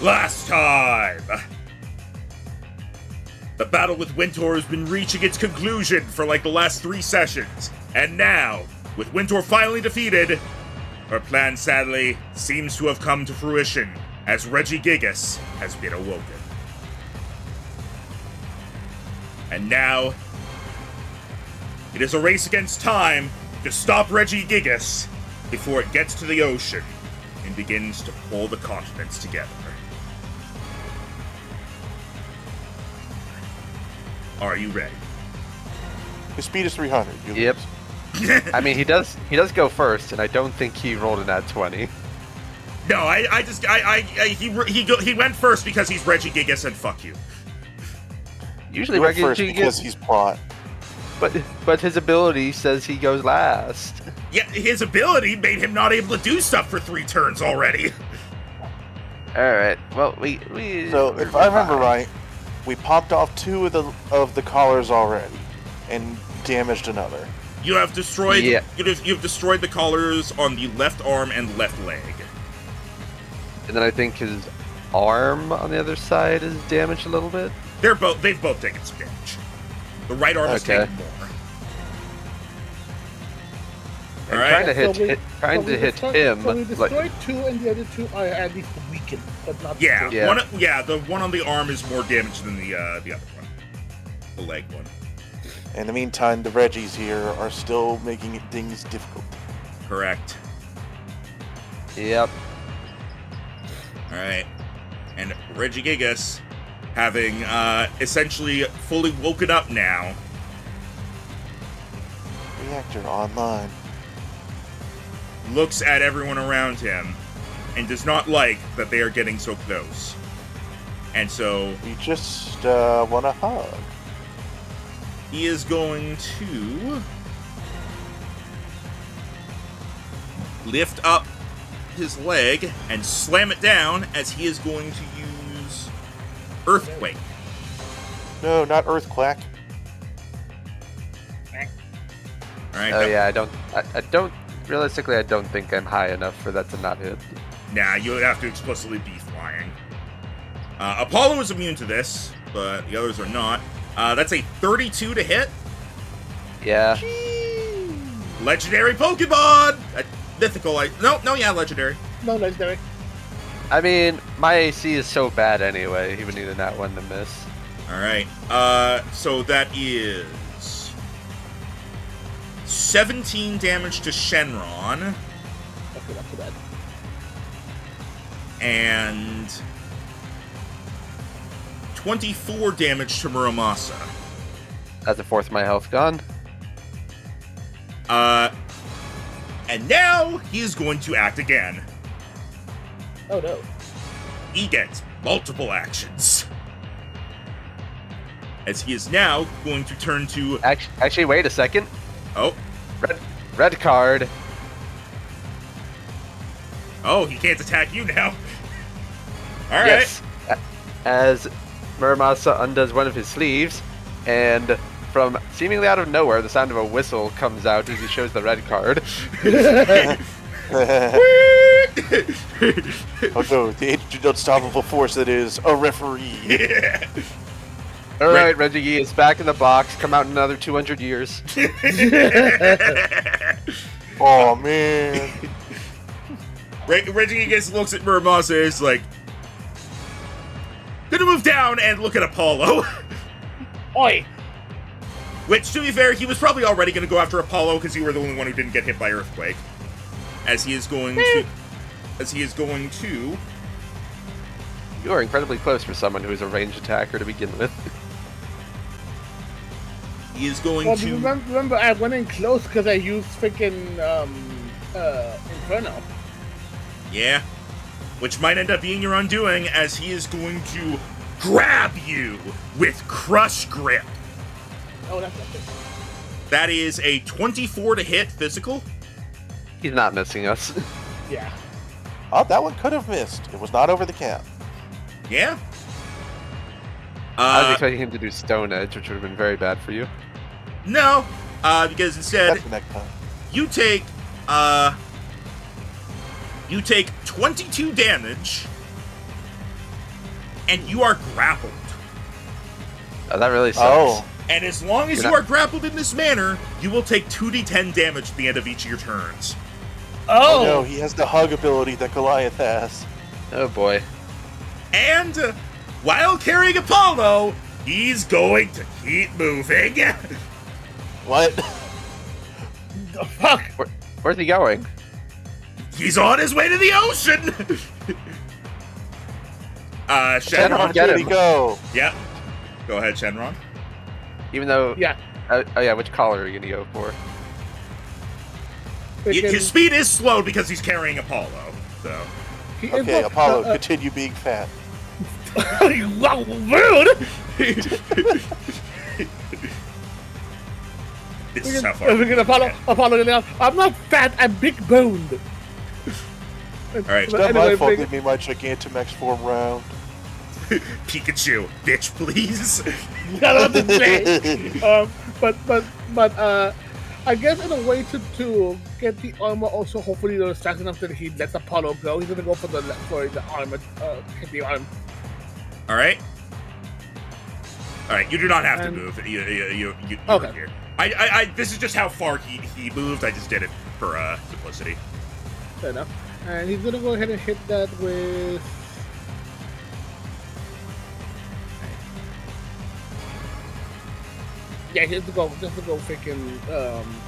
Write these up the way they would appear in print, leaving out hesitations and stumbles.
Last time! The battle with Wintor has been reaching its conclusion for like the last 3 sessions. And now, with Wintor finally defeated, our plan sadly seems to have come to fruition as Regigigas has been awoken. And now, it is a race against time to stop Regigigas before it gets to the ocean and begins to pull the continents together. Are you ready? His speed is 300. Yep. I mean, he does go first, and I don't think he rolled in that 20. No, he went first because he's Regigigas and fuck you. Usually He went first Regigigas, because he's plot. but his ability says he goes last. Yeah, his ability made him not able to do stuff for 3 turns already. All right. Well, we. So if I remember right, we popped off 2 of the collars already, and damaged another. You have destroyed. Yeah. You've destroyed the collars on the left arm and left leg. And then I think his arm on the other side is damaged a little bit. They've both taken some damage. The right arm is taken more. All right. Trying to hit him. So we destroyed 2, and the other 2 are at least weakened, but not. Yeah, Yeah. the one on the arm is more damaged than the other one, the leg one. In the meantime, the Reggies here are still making things difficult. Correct. Yep. All right, and Regigigas, having essentially fully woken up now, Reactor online. looks at everyone around him and does not like that they are getting so close. And so We just want a hug. he is going to lift up his leg and slam it down as he is going to use Earthquake. No, not Earthquack. All right. Oh yeah. I don't. Realistically, I don't think I'm high enough for that to not hit. Nah, you would have to explicitly be flying. Apollo is immune to this, but the others are not. That's a 32 to hit. Yeah. Legendary Pokemon! Mythical, legendary. No legendary. I mean, my AC is so bad anyway. He would need a nat 1 to miss. Alright, so that is 17 damage to Shenron, Okay, not too bad. and 24 damage to Muramasa. That's a fourth of my health gone. And now he is going to act again. Oh no. He gets multiple actions. As he is now going to turn to... Actually, wait a second. Oh. Red card. Oh, he can't attack you now. Alright. Yes. As Muramasa undoes one of his sleeves, and from seemingly out of nowhere, the sound of a whistle comes out as he shows the red card. Oh no, the ancient unstoppable force that is a referee. Yeah. Alright, Reggie is back in the box. Come out in another 200 years. Oh man. Regigigas looks at Muramasa and is like, gonna move down and look at Apollo. Oi! Which, to be fair, he was probably already gonna go after Apollo because you were the only one who didn't get hit by Earthquake. As he is going to... You are incredibly close for someone who is a ranged attacker to begin with. He is going Well, to... remember, I went in close because I used freaking Inferno. Yeah. Which might end up being your undoing, as he is going to grab you with Crush Grip. Oh, that's not good. That is a 24 to hit physical. He's not missing us. Yeah. Oh, that one could have missed. It was not over the cap. Yeah. I was expecting him to do Stone Edge, which would have been very bad for you. No, because instead That's the next time. you take 22 damage and you are grappled. Oh, that really sucks. Oh, And as long as you are grappled in this manner, you will take 2d10 damage at the end of each of your turns. oh no, he has the hug ability that Goliath has. Oh boy. And while carrying Apollo, he's going to keep moving. What? The fuck? Where's he going? He's on his way to the ocean. Shenron. Get Where'd him. he go? Yep. Go ahead, Shenron. Even though. Yeah. Oh yeah, which collar are you gonna go for? His speed is slowed because he's carrying Apollo. So. Okay, Apollo, continue being fat. Wow, rude! This is how far. Apollo, I'm not fat, I'm big boned. Alright. It's not my fault they made my Gigantamax form round. Pikachu, bitch, please. I don't know what to say. But I guess in a way to get the armor, also hopefully they're fast enough that he lets Apollo go. He's gonna go for the armor, hit the arm. All right. You do not have to move. You Okay. Here. This is just how far he moved. I just did it for simplicity. Fair enough. And he's gonna go ahead and hit that with. Yeah, just to go freaking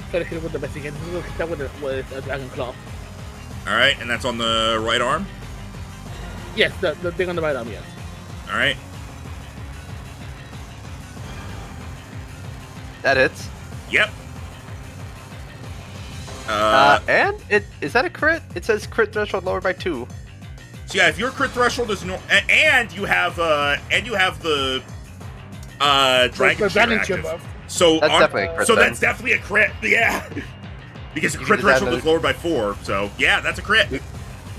try to hit it with the best he can. He's gonna hit that with a dragon claw. All right, and that's on the right arm. Yes, the thing on the right arm. Yes. All right. That hits. Yep. And is that a crit? It says crit threshold lowered by 2. So yeah, if your crit threshold is and you have the dragon dragon active. shield buff. So That's definitely a crit. so then. that's definitely a crit. Yeah. Because the You crit can just add threshold is lowered by 4. So yeah, that's a crit. You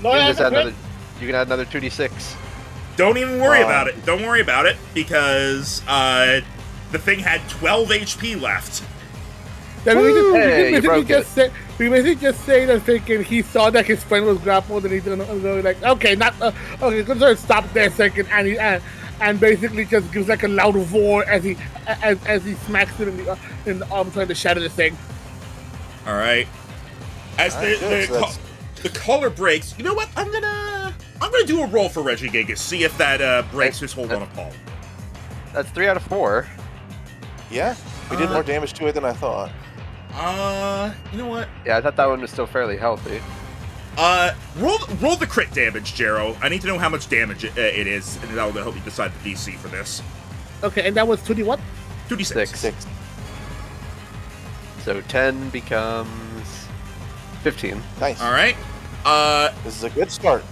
No, can, yeah, just add that's another, you can add another 2d6. Don't even worry about it. Don't worry about it because the thing had 12 HP left. Then Hey, you broke we basically just say that thinking he saw that his friend was grappled and he's gonna go like, okay, not okay, gonna stop there a second, and basically just gives like a loud roar as he smacks it in the arm trying to shatter the thing. All right. As Good, the collar breaks, you know what? I'm gonna do a roll for Regigigas, see if that breaks his hold on Apollo. That's 3 out of 4. Yeah, we did more damage to it than I thought. You know what? Yeah, I thought that one was still fairly healthy. Roll the crit damage, Jero. I need to know how much damage it is, and that'll help you decide the DC for this. Okay, and that was 2d what? 2d6. 6. So 10 becomes 15. Nice. All right. This is a good start.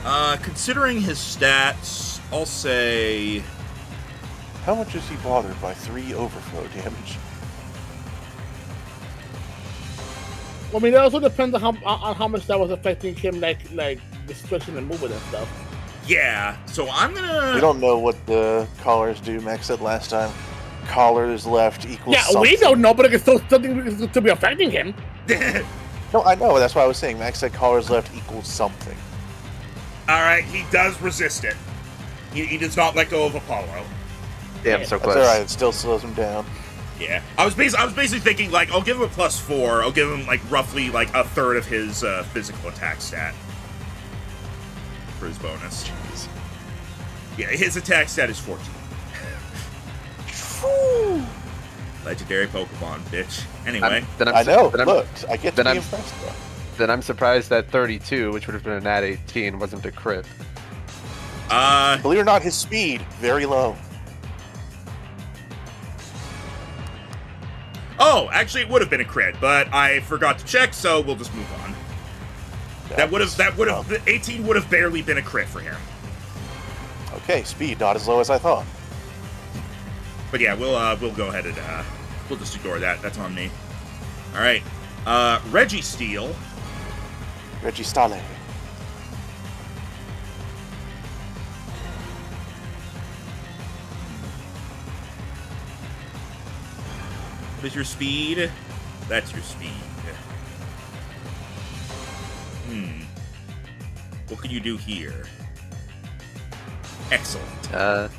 Considering his stats, I'll say. How much is he bothered by 3 overflow damage? Well, I mean, it also depends on how much that was affecting him, like restriction and movement and stuff. Yeah. So I'm gonna. We don't know what the collars do. Max said last time. Collars left equals Yeah, something. we don't know, but it's still something to be affecting him. No, I know. That's why I was saying Max said collars left equals something. All right. He does resist it. He does not let go of Apollo. Damn, so That's close. alright. It still slows him down. Yeah, I was basically thinking like I'll give him a +4. I'll give him like roughly like a third of his physical attack stat for his bonus. Jeez. Yeah, his attack stat is 14. Legendary Pokemon, bitch. Anyway, I know. Look, I get to then be I'm- impressed though. Then I'm surprised that 32, which would have been an at 18, wasn't a crit. Believe it or not, his speed very low. Oh, actually, it would have been a crit, but I forgot to check, so we'll just move on. That would have the 18 would have barely been a crit for him. Okay, speed not as low as I thought. But yeah, we'll go ahead and we'll just ignore that. That's on me. All right, Registeel. Registale. What is your speed? That's your speed. What can you do here? Excellent.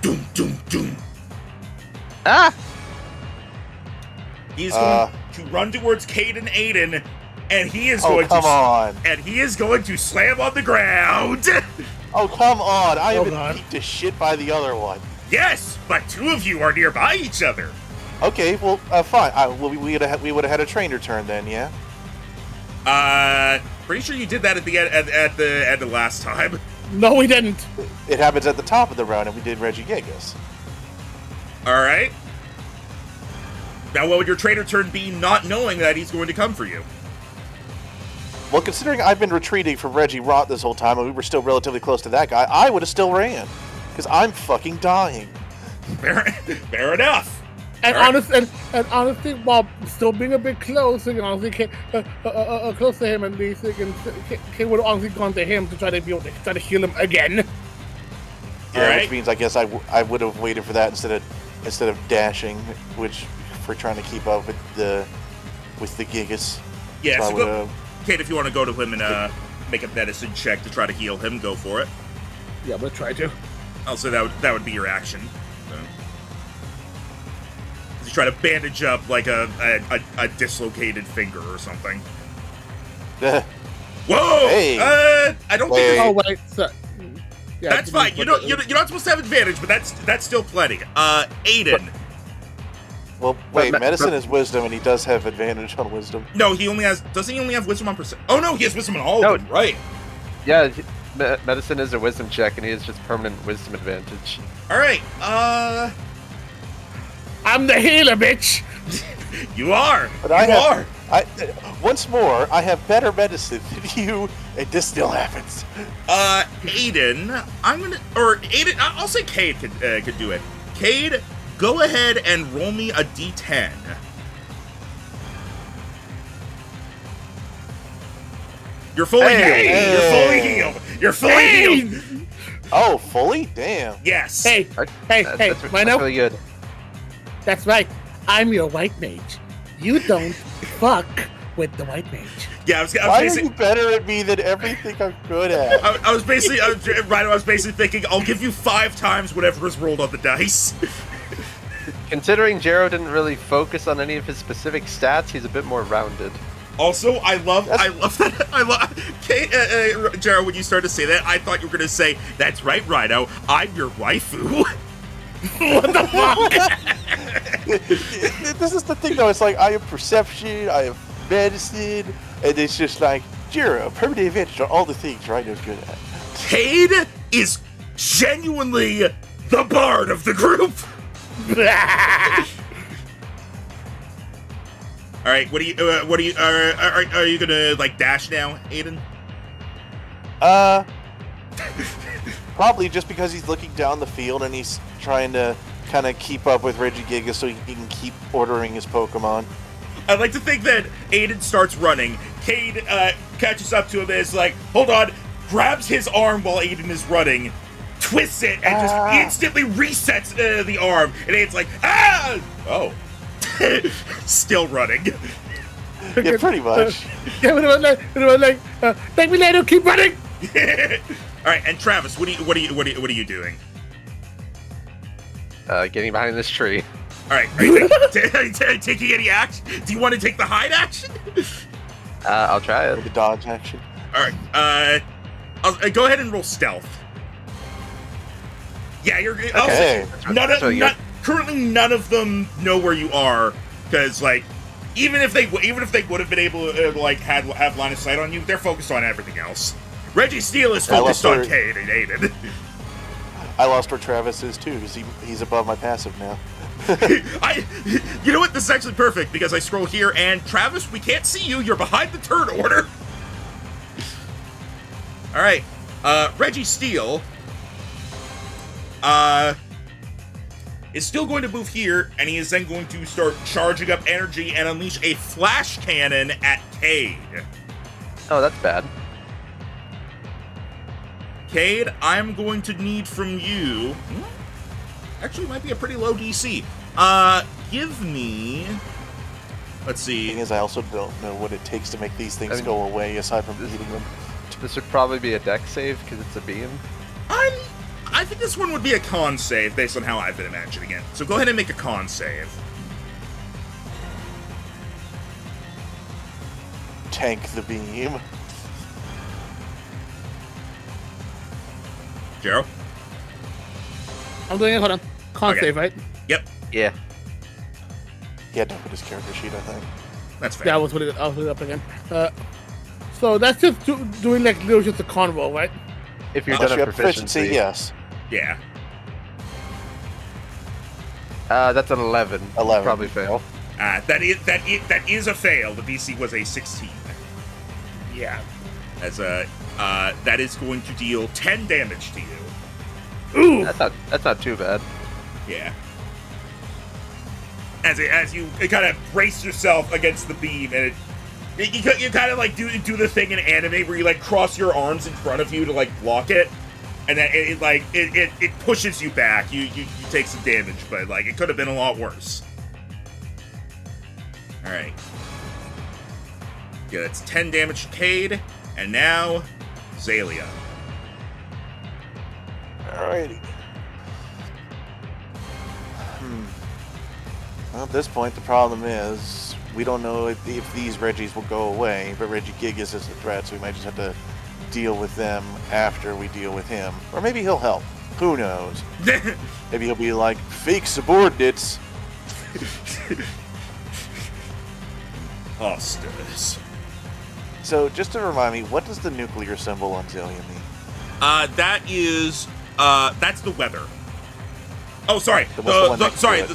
Doom, doom, doom. Ah! He's going to run towards Cade and Aiden, and he is Oh, come on. and he is going to slam on the ground. Oh, come on. I Oh, haven't God. beat the shit by the other one. Yes, but two of you are nearby each other. Okay, well, fine. We would have had a trainer turn then, yeah? Pretty sure you did that at the end of last time. No, we didn't. It happens at the top of the round, and we did Regigigas. All right. Now, what would your trainer turn be, not knowing that he's going to come for you? Well, considering I've been retreating from Reggie Rot this whole time, and we were still relatively close to that guy, I would have still ran. Because I'm fucking dying. Fair enough. And All right. honestly, while still being a bit close, you can honestly close to him, at least Kate would have honestly gone to him to try to be able to try to heal him again. Yeah, Right. which means I guess I would have waited for that instead of dashing, which for trying to keep up with the Gigas. Yeah, So I so would've- Kate, if you want to go to him and make a medicine check to try to heal him, go for it. Yeah, we'll try to. I'll say that would be your action. So. You try to bandage up like a dislocated finger or something. Whoa! Hey. I don't Wait. think Oh wait, so, yeah, that's fine. You're not supposed to have advantage, but that's still plenty. Aiden. Well, wait, But- medicine is wisdom, and he does have advantage on wisdom. No, doesn't he only have wisdom on percent? Oh no, he has wisdom on all No. of them, right? Yeah, medicine is a wisdom check, and he has just permanent wisdom advantage. Alright, I'm the healer, bitch. you are! But you are! Once more, I have better medicine than you, and this still happens. Aiden, I'll say Cade could do it. Cade, go ahead and roll me a d10. You're fully Hey! healed. You're fully healed. You're fully healed. Oh, fully? Damn. Yes. Hey, hey, That's Rhino. really good. That's right. I'm your white mage. You don't fuck with the white mage. Yeah, I was Why are basically. you better at me than everything I'm good at? I was basically thinking, I'll give you 5 times whatever is rolled on the dice. Considering Jero didn't really focus on any of his specific stats, he's a bit more rounded. Also, I love that. Jaro, when you started to say that, I thought you were gonna say, "That's right, Rhino. I'm your waifu." What the fuck? This is the thing, though. It's like, I have perception, I have medicine, and it's just like, Jiro, permanent advantage on all the things Rhino's good at. Cade is genuinely the bard of the group. All right, are you gonna like dash now, Aiden? Probably just because he's looking down the field and he's trying to kind of keep up with Regigigas so he can keep ordering his Pokemon. I'd like to think that Aiden starts running. Cade catches up to him and is like, hold on, grabs his arm while Aiden is running, twists it, and just instantly resets the arm. And Aiden's like, ah! Oh. Still running. Yeah, pretty much. Yeah, thank me later. Keep running. All right, and Travis, what are you doing? Getting behind this tree. All right, are you taking any action? Do you want to take the hide action? I'll try it. The dodge action. All right, go ahead and roll stealth. Yeah, you're Okay. currently none of them know where you are, because like even if they would have been able to like have line of sight on you, they're focused on everything else. Reggie Steele is focused on Cade and Aiden. I lost where Travis is too, because he's above my passive now. You know what? This is actually perfect because I scroll here and Travis, we can't see you. You're behind the turn order. All right, Reggie Steele. Is still going to move here, and he is then going to start charging up energy and unleash a flash cannon at Cade. Oh, that's bad. Cade, I'm going to need from you... Actually, it might be a pretty low DC. Give me... Let's The thing see. is, I also don't know what it takes to make these things go away, aside from eating them. This would probably be a deck save because it's a beam. I think this one would be a con save based on how I've been imagining it. So go ahead and make a con save. Tank the beam. Jero? I'm doing it. Hold on. Con Okay. save, right? Yep, Yeah. He had to put his character sheet, I think. that's fair. Yeah, I'll put it up again. So that's just doing like literally just a con roll, right? If you're Unless done you a have proficiency, proficiency. yes. Yeah. That's an 11. 11. Probably fail. That is a fail. The DC was a 16. Yeah. As a that is going to deal 10 damage to you. Ooh. That's not too bad. Yeah. As you kind of brace yourself against the beam, and you kind of like do the thing in anime where you like cross your arms in front of you to like block it, and then it pushes you back. You take some damage, but like it could have been a lot worse. All right. Yeah, that's 10 damage to Cade, and now Zalia. Alrighty. Well, at this point, the problem is we don't know if these Reggies will go away, but Regigigas is a threat, so we might just have to deal with them after we deal with him. Or maybe he'll help. Who knows? Maybe he'll be like, fake subordinates. Hostas. So, just to remind me, what does the nuclear symbol on Zalia mean? That's the weather. Oh, sorry. What's the one next to it?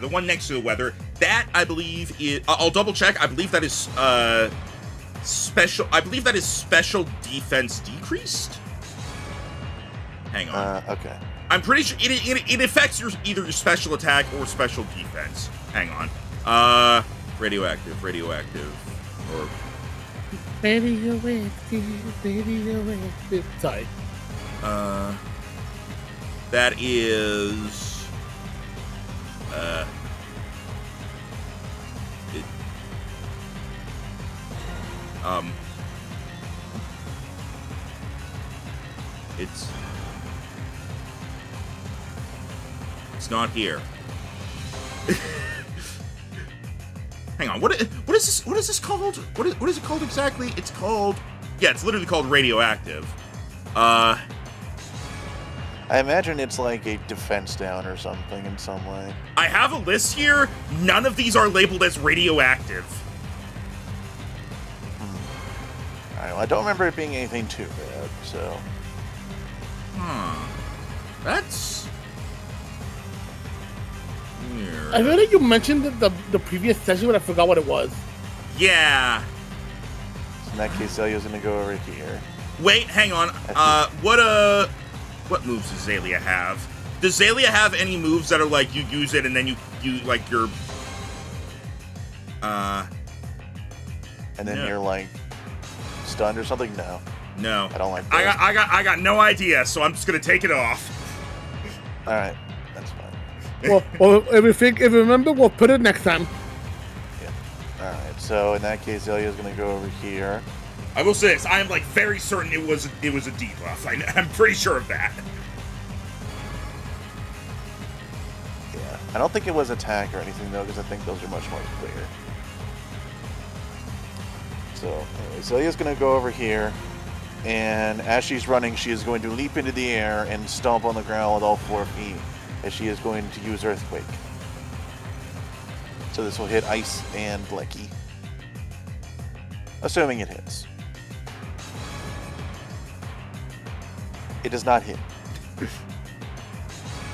The one next to the weather. That I believe is. I'll double check. I believe that is special. I believe that is special defense decreased. Hang on. Okay. I'm pretty sure it affects either your special attack or special defense. Hang on. Radioactive, or Radioactive. Sorry. that is it, it's not here. Hang on, what is this called? What is it called exactly? It's called, yeah, it's literally called radioactive. I imagine it's like a defense down or something in some way. I have a list here. None of these are labeled as radioactive. I don't remember it being anything too bad, so... That's weird. I feel like you mentioned the previous session, but I forgot what it was. Yeah. In that case, Zelia's gonna go over here. Wait, hang on. What moves does Zalia have? Does Zalia have any moves that are like you use it and then you like your And then No. you're like stunned or something? No. No. I don't like I those. got no idea, so I'm just gonna take it off. Alright, that's fine. Well, if you remember, we'll put it next time. Alright, so in that case, Zelia's gonna go over here. I will say this, I am like very certain it was a debuff. I'm pretty sure of that. Yeah. I don't think it was attack or anything though, because I think those are much more clear. So, anyway, Zelia's gonna go over here, and as she's running, she is going to leap into the air and stomp on the ground with all 4 feet, as she is going to use Earthquake. So this will hit Ice and Lecky. Assuming it hits. It does not hit.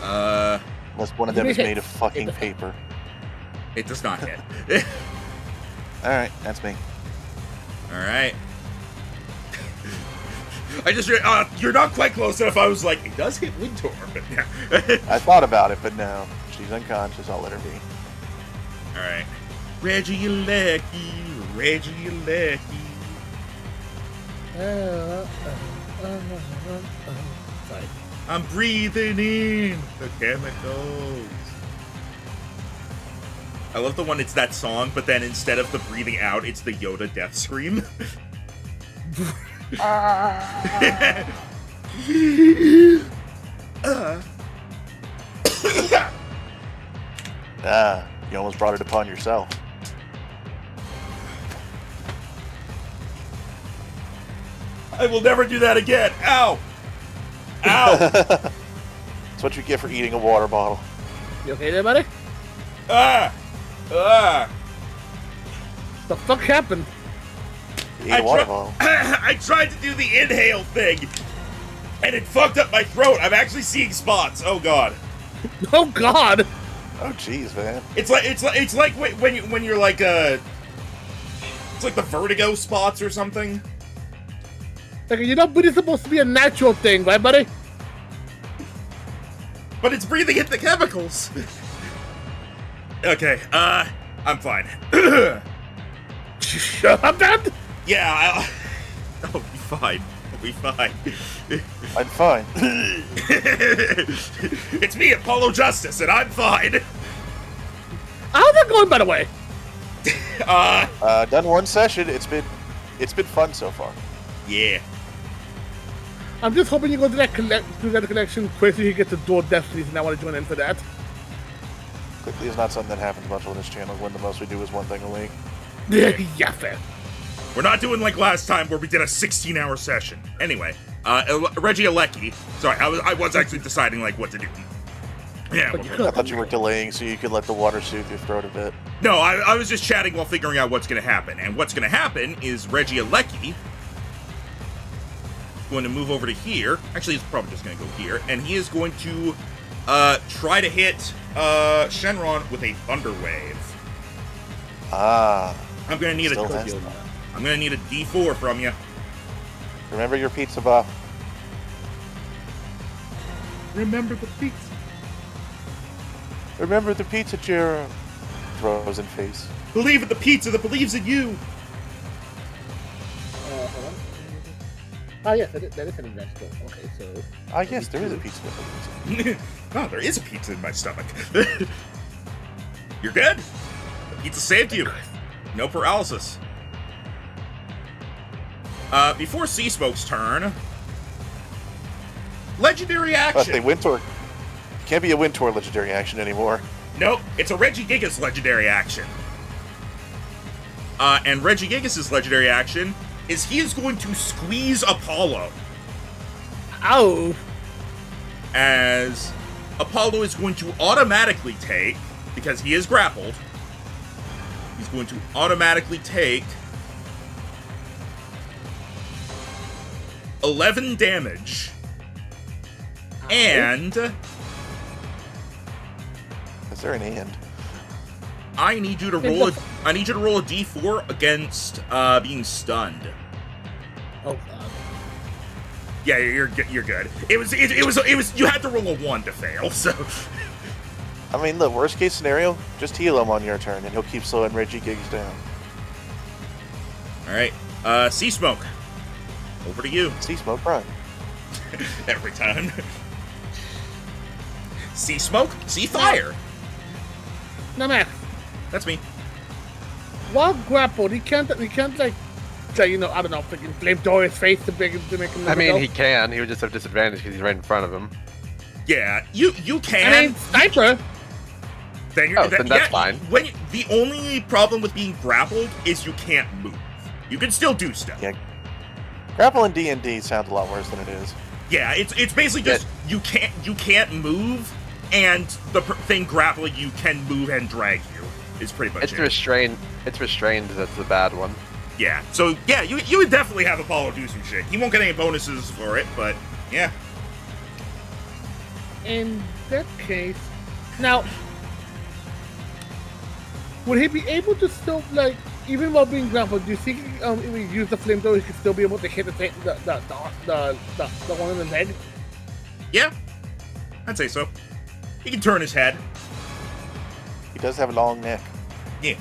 Unless one of them is made of fucking paper. It does not hit. Alright, that's me. Alright. I just you're not quite close enough. I was like, it does hit Wintor, but yeah. I thought about it, but no. She's unconscious, I'll let her be. Alright. Regigigas. Sorry. I'm breathing in the chemicals. I love the one, it's that song, but then instead of the breathing out, it's the Yoda death scream. You almost brought it upon yourself. I will never do that again. Ow! Ow! That's what you get for eating a water bottle. You okay there, buddy? Ah! Ah! The fuck happened? You ate a water bottle. I tried to do the inhale thing, and it fucked up my throat. I'm actually seeing spots. Oh god. Oh God! Oh jeez, man. It's like when you're like it's like the vertigo spots or something. Like, you know, breathing's supposed to be a natural thing, right, buddy? But it's breathing in the chemicals. Okay, I'm fine. Shut up, Dad! Yeah, I'll be fine. I'll be fine. I'm fine. It's me, Apollo Justice, and I'm fine. How's that going, by the way? Done one session. It's been fun so far. Yeah. I'm just hoping you go to that collection quick so you get the door destinies, and I want to join in for that. Quickly is not something that happens much on this channel. When the most we do is one thing a week. Yeah, fair. We're not doing like last time where we did a 16-hour session. Anyway, Regigigas. Sorry, I was actually deciding like what to do. Yeah. But you I could. thought you were delaying so you could let the water soothe your throat a bit. No, I was just chatting while figuring out what's going to happen. And what's going to happen is Regigigas going to move over to here. Actually, he's probably just going to go here. And he is going to try to hit Shenron with a Thunder Wave. Ah. I'm going to need Still has that. I'm going to need a D4 from you. Remember your pizza buff. Remember the pizza. Remember the pizza, Jera. Throws in face. Believe in the pizza that believes in you. Hold on. Ah, yes, that is an vegetable. Okay, so... Ah, yes, there is a pizza buff. Oh, there is a pizza in my stomach. You're good. The pizza saved you. No paralysis. Before Sea Smoke's turn, legendary But action. they Wintor can't be a Wintor legendary action anymore. Nope, it's a Regigigas legendary action. And Regigigas' legendary action is he is going to squeeze Apollo. Ow! As Apollo is going to automatically take, because he is grappled, he's going to automatically take 11 damage. And Is there an and? I need you to roll I need you to roll a D4 against being stunned. Oh, God. Yeah, you're good. It was you had to roll a 1 to fail. So I mean, look, worst case scenario, just heal him on your turn, and he'll keep slowing Regigigas down. all right, Sea Smoke, over to you. See, smoke, run. Every time. Sea Smoke, Sea Fire. Now, Max, That's me. while grappled, he can't like, say, you know, I don't know, freaking flamethrower his face to make him I mean, go. he can. He would just have disadvantage because he's right in front of him. Yeah, you can. I mean, sniper. Then you're, Oh, then that's fine. The only problem with being grappled is you can't move. You can still do stuff. Yeah. Grapple in D&D sounds a lot worse than it is. Yeah, it's basically just you can't move, and the thing grappling you can move and drag you. Is pretty much It's it. restrained. It's restrained. That's the bad one. Yeah. So yeah, you would definitely have Apollo do some shit. He won't get any bonuses for it, but yeah. In that case, now, would he be able to still, like, even while being grappled, do you think if we use the flamethrower, he could still be able to hit the one in the leg? Yeah, I'd say so. He can turn his head. He does have a long neck. Yeah.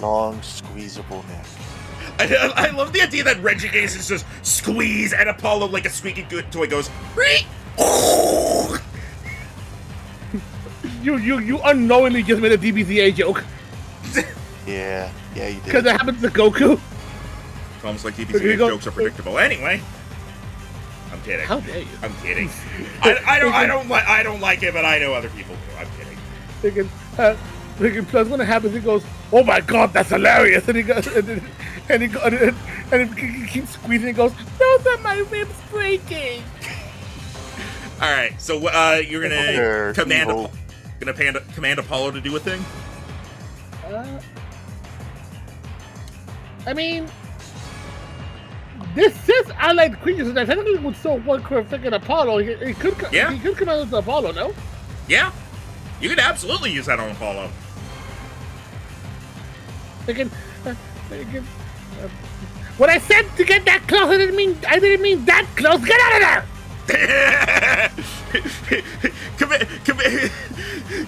Long, squeezable neck. I love the idea that Regigigas is just squeeze and Apollo like a squeaky good toy goes. You unknowingly just made a DBZA joke. Yeah, you did. Because it happens to Goku. Almost like Here TPC you go. jokes are predictable. Anyway, I'm kidding. How dare you? I'm kidding. I don't like it, but I know other people do. I'm kidding. Thinking plus when it happens, he goes, "Oh my god, that's hilarious!" And he goes, and he keeps squeezing. And goes, "Those are my ribs breaking." All right, so you're They're gonna evil. command Apollo to do a thing. I mean, this says allied creatures, and I technically would still work for freaking Apollo. He could come out with Apollo, no? Yeah, you could absolutely use that on Apollo. When I said to get that close, I didn't mean that close. Get out of there!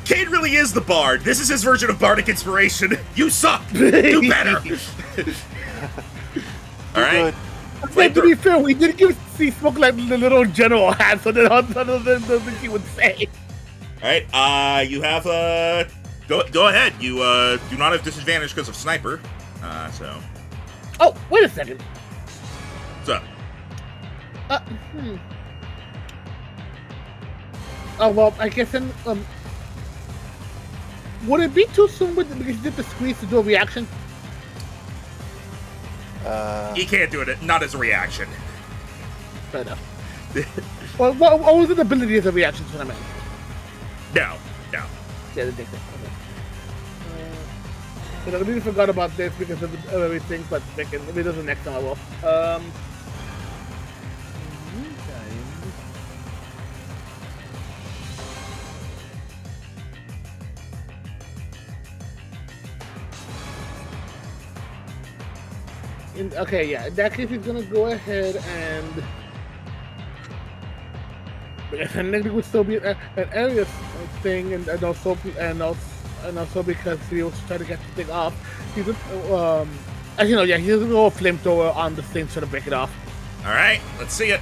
Cade really is the bard. This is his version of bardic inspiration. You suck. Do better. All right. But to be fair, we did give C Smoke like the little general hat, so that other than she would say. All right. You have go ahead. You do not have disadvantage because of sniper. So. Oh, wait a second. What's up? Oh well, I guess then would it be too soon because you did the squeeze to do a reaction? You can't do it. Not as a reaction. Fair enough. Well, what was the ability as a reaction to the man? No. Yeah, they did that. Okay. I really forgot about this because of everything, but maybe there's the next time I will. Okay, yeah. In that case, he's gonna go ahead and technically would still be an area thing, and also because he was trying to get the thing off. He's actually no, yeah, he's gonna go a flamethrower on the thing to break it off. All right, let's see it.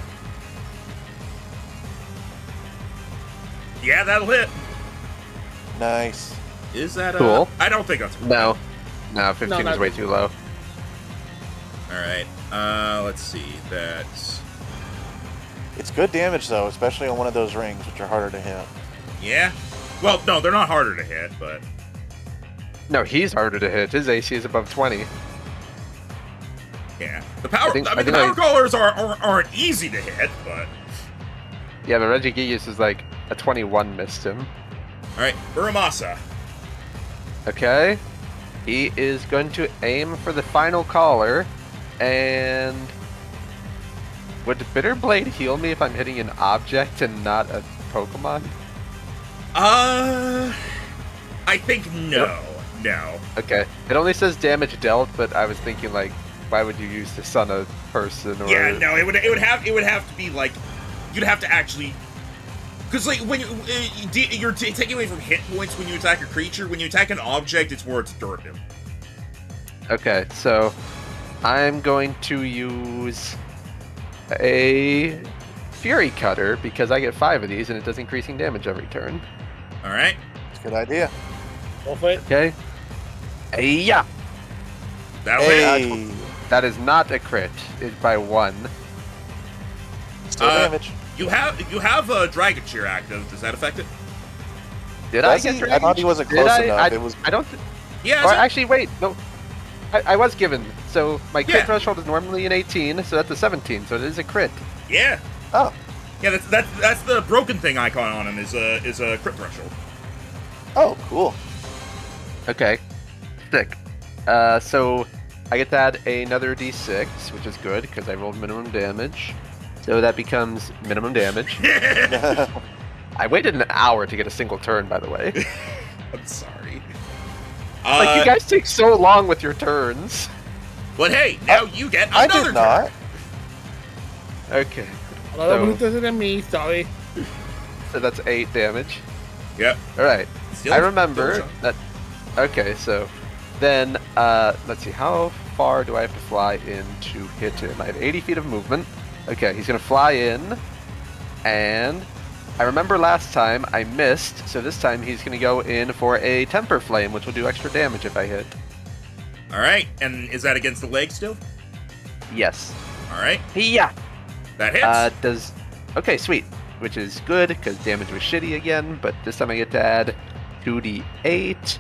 Yeah, that'll hit. Nice. Is that cool? I don't think that's cool. No, 15 is way too low. All right, let's see. That's It's good damage though, especially on one of those rings, which are harder to hit. yeah. Well, no, they're not harder to hit, but No, he's harder to hit. His AC is above 20. yeah. The power. I the think power colors aren't easy to hit, but Yeah, but Regigigas is like a 21 missed him. all right, Uramasa. Okay. He is going to aim for the final caller, and would Bitterblade heal me if I'm hitting an object and not a Pokemon? I think no. No. Okay. It only says damage dealt, but I was thinking like, why would you use this on a person? Or... Yeah, no. It would have to be like you'd have to actually. Because, like, when you're taking away from hit points when you attack a creature, when you attack an object, it's more its durability. Okay, so I'm going to use a Fury Cutter because I get 5 of these and it does increasing damage every turn. All right. It's a good idea. Go for it. Okay. Yeah. That'll hit. Hey, That is not a crit. It's by 1. still damage. You have a Dragon Cheer active. Does that affect it? Did Does I he? get I thought he wasn't Did close I? enough. I, It was. I don't. Yeah. Or is it? actually, wait. No. I was given. So my crit Yeah. threshold is normally an 18, so that's a 17. So it is a crit. Yeah. Oh, Yeah. That's the broken thing icon on him is a crit threshold. oh, cool. Okay. Sick. So I get to add another d6, which is good because I rolled minimum damage. So that becomes minimum damage. I waited an hour to get a single turn, by the way. I'm sorry. Like, you guys take so long with your turns. But hey, now you get I another did not. turn. Okay. Another So- blue does it than me. Sorry. So that's 8 damage. Yep. Alright. Still- I remember still that... Okay, so... Then, let's see. How far do I have to fly in to hit him? I have 80 feet of movement. Okay, he's going to fly in. And... I remember last time I missed, so this time he's going to go in for a Temper Flame, which will do extra damage if I hit. All right. And is that against the leg still? Yes. All right, Yeah. that hits. Okay, sweet. Which is good, because damage was shitty again, but this time I get to add 2d8.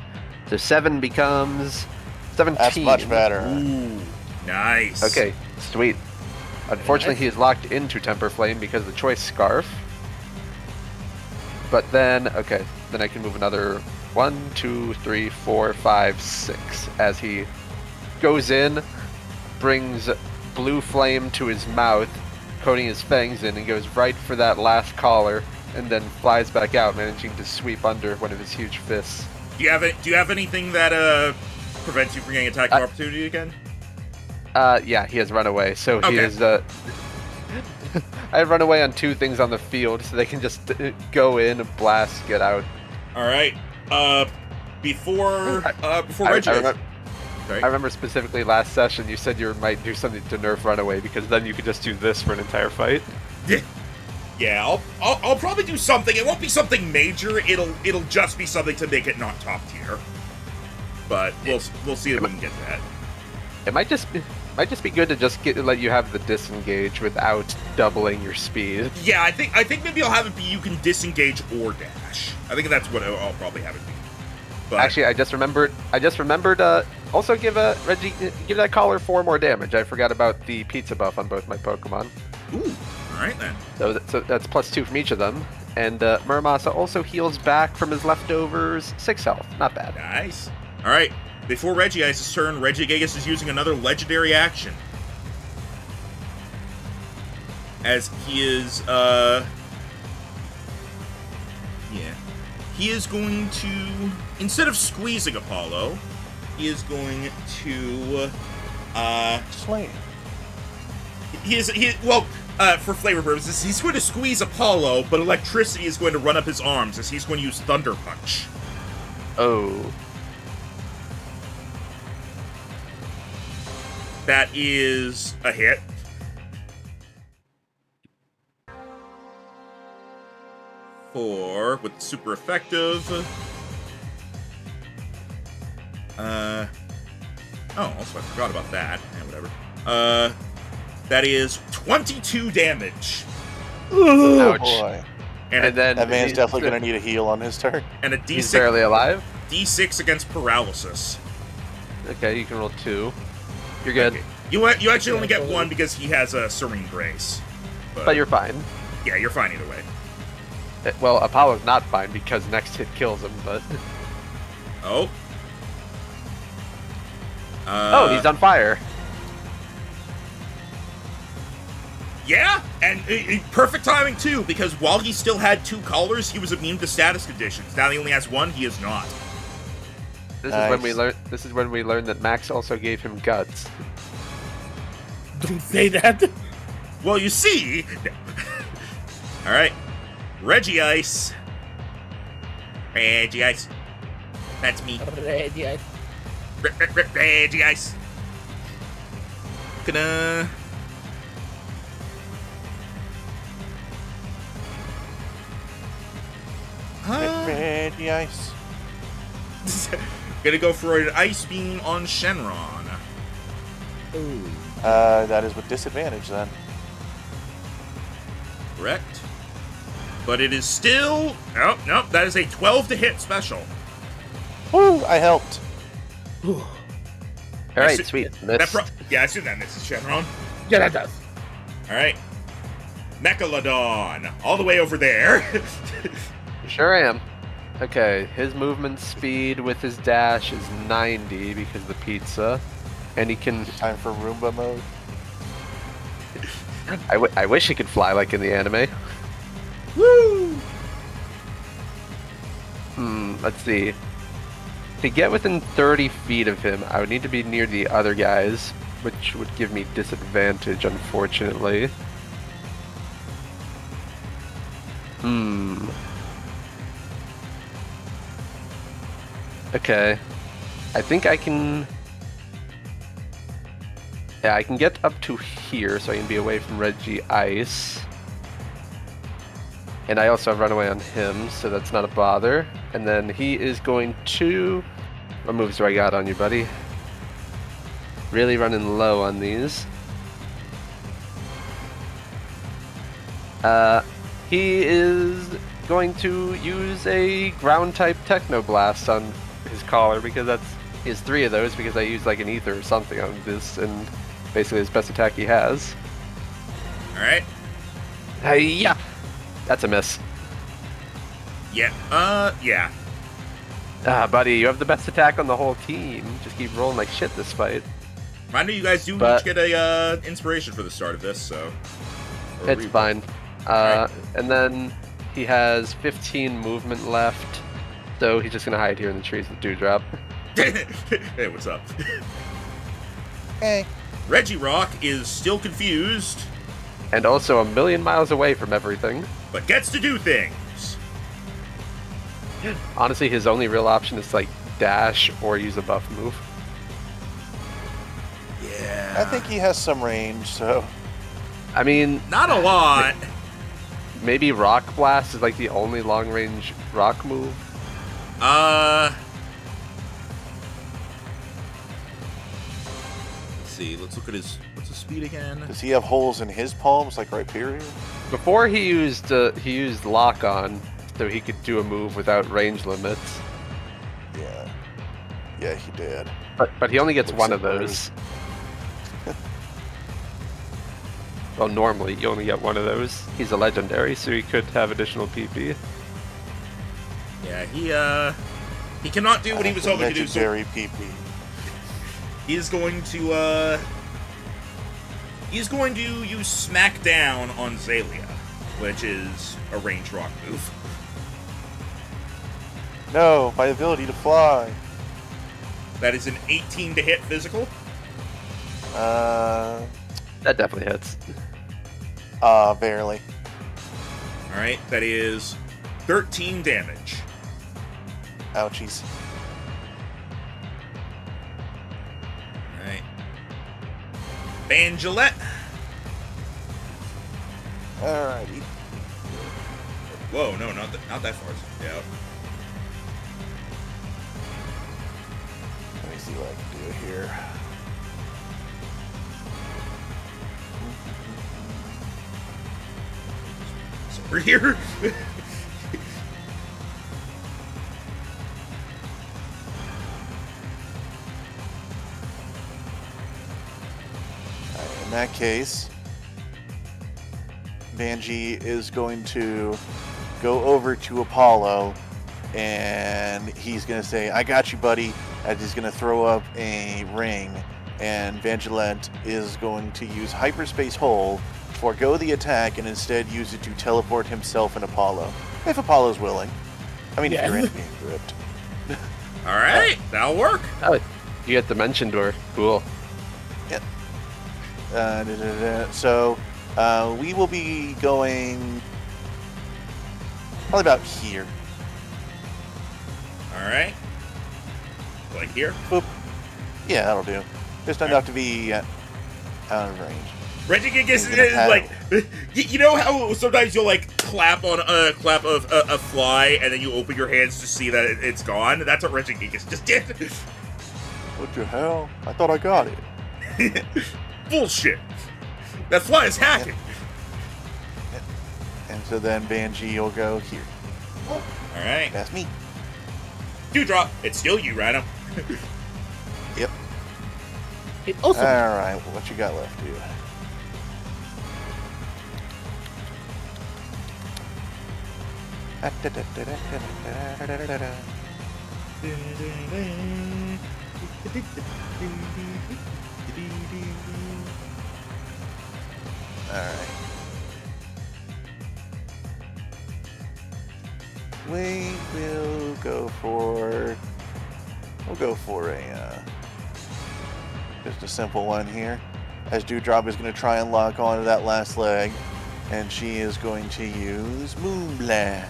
So 7 becomes 17. That's much better. Ooh, nice. Okay, sweet. Unfortunately, he is locked into Temper Flame because of the Choice Scarf. But then, okay, then I can move another 1, 2, 3, 4, 5, 6 as he goes in, brings blue flame to his mouth, coating his fangs in, and goes right for that last collar, and then flies back out, managing to sweep under one of his huge fists. Do you have anything that prevents you from getting attack of opportunity again? Yeah, he has run away, so he is, I have run away on 2 things on the field, so they can just go in, blast, get out. All right. Before Reggie. I remember specifically last session you said you might do something to nerf runaway because then you could just do this for an entire fight. Yeah, I'll probably do something. It won't be something major. It'll just be something to make it not top tier. But we'll see if we can get that. It might just be good to just let you have the disengage without doubling your speed. Yeah, I think maybe I'll have it be you can disengage or dash. I think that's what I'll probably have it be. But actually, I just remembered. Also give Reggie give that collar 4 more damage. I forgot about the pizza buff on both my Pokemon. Ooh, all right then. So that's +2 from each of them. And Muramasa also heals back from his leftovers 6 health. Not bad. Nice. All right. Before Regigigas' turn, Regigigas is using another legendary action. As he is, he is going to, instead of squeezing Apollo, he is going to, Slay. For flavor purposes, he's going to squeeze Apollo, but electricity is going to run up his arms as he's going to use Thunder Punch. Oh. That is a hit. With super effective. Also I forgot about that. Whatever. That is 22 damage. Ouch. Boy. And then That man's definitely going to need a heal on his turn. And a D6. He's barely alive. D6 against paralysis. Okay, you can roll 2. You're good. Okay. You actually only get 1 because he has a Serene Grace. But you're fine. Yeah, you're fine either way. Well, Apollo's not fine because next hit kills him, but... Oh. He's on fire. Yeah, and perfect timing too, because while he still had 2 collars, he was immune to status conditions. Now he only has 1, he is not. This is when we learned that Max also gave him guts. Don't say that. Well, you see... Alright. Regigigas. Regigigas. That's me. Regigigas. Regigigas. Gonna... Ready ice. Gonna go for an Ice Beam on Shenron. Ooh. That is with disadvantage then. Correct. But it is still... Oh, no, that is a 12 to hit special. Woo! I helped. Alright, sweet. Yeah, I assume that misses Shenron. Yeah, that does. Alright. Mechalodon. All the way over there. Sure am. Okay, his movement speed with his dash is 90 because of the pizza. And he can... Time for Roomba mode. I wish he could fly like in the anime. Woo! Let's see. To get within 30 feet of him, I would need to be near the other guys, which would give me disadvantage, unfortunately. Okay. I think I can... Yeah, I can get up to here, so I can be away from Reggie Ice. And I also have runaway on him, so that's not a bother. And then he is going to... What moves do I got on you, buddy? Really running low on these. He is going to use a ground type Technoblast on his collar because he has 3 of those because I used like an ether or something on this, and basically his best attack he has. All right. Yeah, that's a miss. Yeah. Yeah. Buddy, you have the best attack on the whole team. Just keep rolling like shit this fight. Mind you, you guys do But- each get a inspiration for the start of this, so. Or It's reroll. fine. Alright. And then he has 15 movement left, so he's just gonna hide here in the trees with Dewdrop. Hey, what's up? Hey. Regirock is still confused, And also a million miles away from everything. but gets to do things. Honestly, his only real option is like dash or use a buff move. Yeah. I think he has some range, so I mean, Not a lot. maybe Rock Blast is like the only long range rock move. Let's see. Let's look at what's his speed again? does he have holes in his palms like Rhyperior? Before he used Lock On, so he could do a move without range limits. Yeah. Yeah, he did. But he only gets Looks one so of those. Well, normally you only get one of those. He's a legendary, so he could have additional PP. Yeah, he cannot do what he was hoping to do. So Legendary PP. he's going to use Smackdown on Zalia, which is a range rock move. No, my ability to fly. That is an 18 to hit physical. That definitely hits. Barely. All right, that is 13 damage. Ouchies. All right, Banjalette. Alrighty. Whoa, no, not that far. Yeah. Let me see what I can do here. It's over here. In that case, Banji is going to go over to Apollo and he's going to say, I got you, buddy, as he's going to throw up a ring, and Vangelant is going to use Hyperspace Hole, forego the attack, and instead use it to teleport himself and Apollo, if Apollo's willing. I mean, Yes. if you're in being gripped. All right, that'll work. Oh, you get Dimension Door. Cool. So we will be going probably about here. All right, like here. Boop. Yeah, that'll do. Just enough to be out of range. Regigigas He's gonna is like, you know how sometimes you'll like clap on a fly and then you open your hands to see that it's gone. That's what Regigigas just did. What the hell? I thought I got it. Bullshit. That fly is hacking. And so then Banji will go here. All right, That's me. Dewdrop. It's still you, Rhino. Yep. Awesome. Alright, what you got left here? Alright. We will go for... We'll go for a... just a simple one here. As Dewdrop is going to try and lock onto that last leg. And she is going to use Moonblast.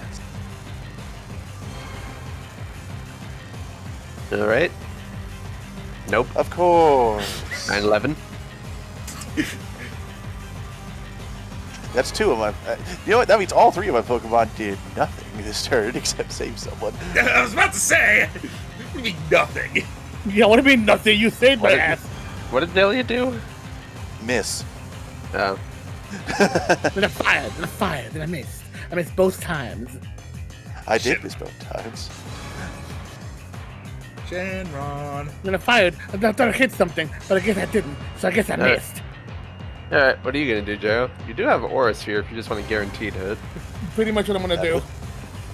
All right. Nope. Of course. 9/11. That's two of my... you know what? That means all three of my Pokemon did nothing this turn except save someone. I was about to say, what do you mean nothing? Yeah, what do you mean nothing? You saved my What? ass. What did Delia do? Miss. Oh. Then I fired, then I missed. I missed both times. I did miss both times. Shenron. Then I fired. I thought I hit something, but I guess I didn't. So I guess I Alright. missed. Alright, what are you gonna do, Joe? You do have Aura Sphere if you just want to guarantee it. Pretty much what I'm gonna do.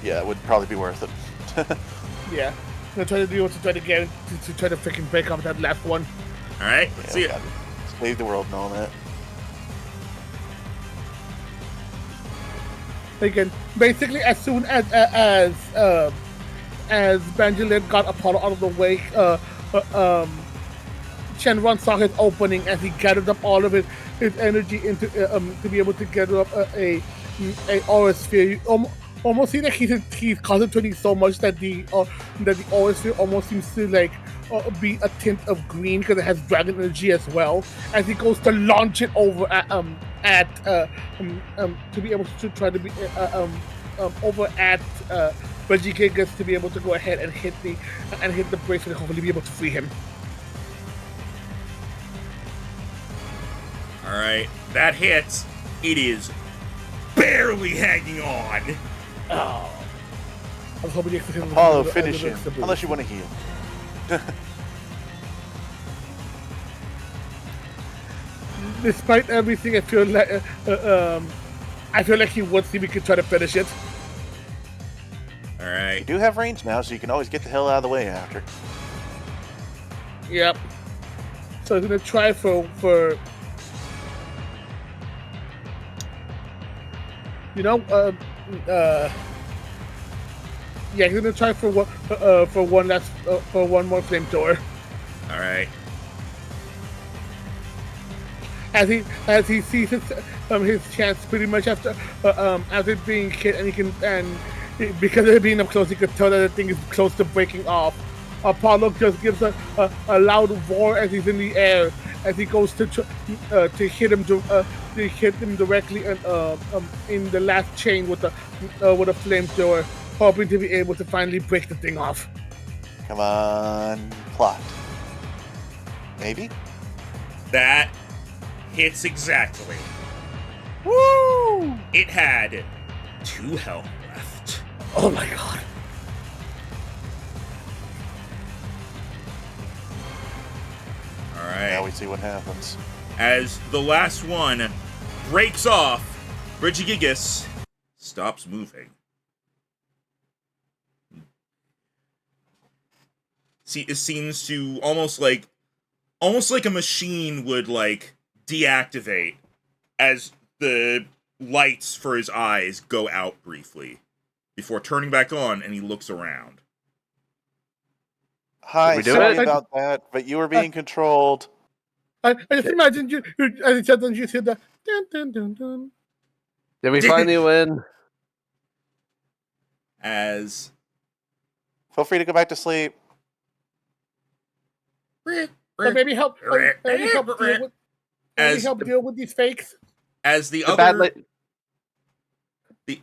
Yeah, it would probably be worth it. Yeah. I'm gonna try to do what to try to get to try to freaking break off that last one. All right, let's see it. Save the world knowing that. Again, basically, as soon as Banjalin got Apollo out of the way, Shenron saw his opening as he gathered up all of his energy into to be able to gather up a aura sphere. You almost see that he's concentrating so much that the aura sphere almost seems to like be a tint of green because it has dragon energy as well. As he goes to launch it over to be able to try to be over at Regigigas to be able to go ahead and hit the bracelet and hopefully be able to free him. All right, that hits. It is barely hanging on. Oh. I was hoping you could Apollo, finish him. Unless you want to heal. Despite everything, I feel like he would see we could try to finish it. All right. You do have range now, so you can always get the hell out of the way after. Yep. So I'm gonna try for yeah, he's gonna try for one more flamethrower. All right. As he sees his chance pretty much after it being hit, because of it being up close, he could tell that the thing is close to breaking off. Apollo just gives a loud roar as he's in the air, as he goes to hit him directly in the last chain with a flamethrower, hoping to be able to finally break the thing off. Come on, plot. Maybe? That hits exactly. Woo! It had 2 health left. Oh my god. All right. Now we see what happens. As the last one breaks off, Regigigas stops moving. See, it seems to almost like a machine would like deactivate as the lights for his eyes go out briefly before turning back on, and he looks around. Hi, sorry about that, but you were being controlled. I just imagine you as it said, you hear the dun dun dun dun. Did we finally win? As Feel free to go back to sleep. Or maybe help deal with these fakes. As the bad other the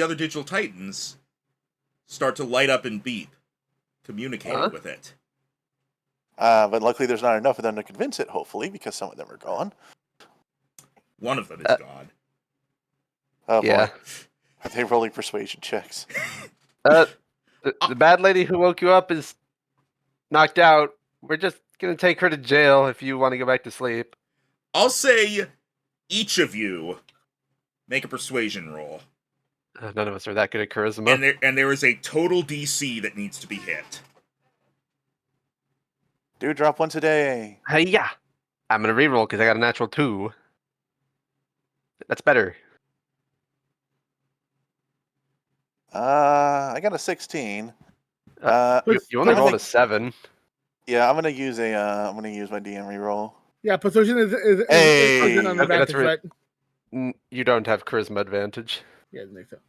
other digital titans start to light up and beep, communicating with it. But luckily there's not enough of them to convince it, hopefully, because some of them are gone. One of them is gone. Oh, yeah. boy. Are they rolling persuasion checks? The bad lady who woke you up is knocked out. We're just going to take her to jail if you want to go back to sleep. I'll say each of you make a persuasion roll. None of us are that good at charisma. And there is a total DC that needs to be hit. Do drop once a day. Yeah. I'm going to reroll because I got a natural 2. That's better. I got a 16. You only rolled a 7. Yeah, I'm gonna use my DM reroll. Yeah, persuasion is Hey! an Okay, advantage, right? You don't have charisma advantage. Yeah, it makes sense.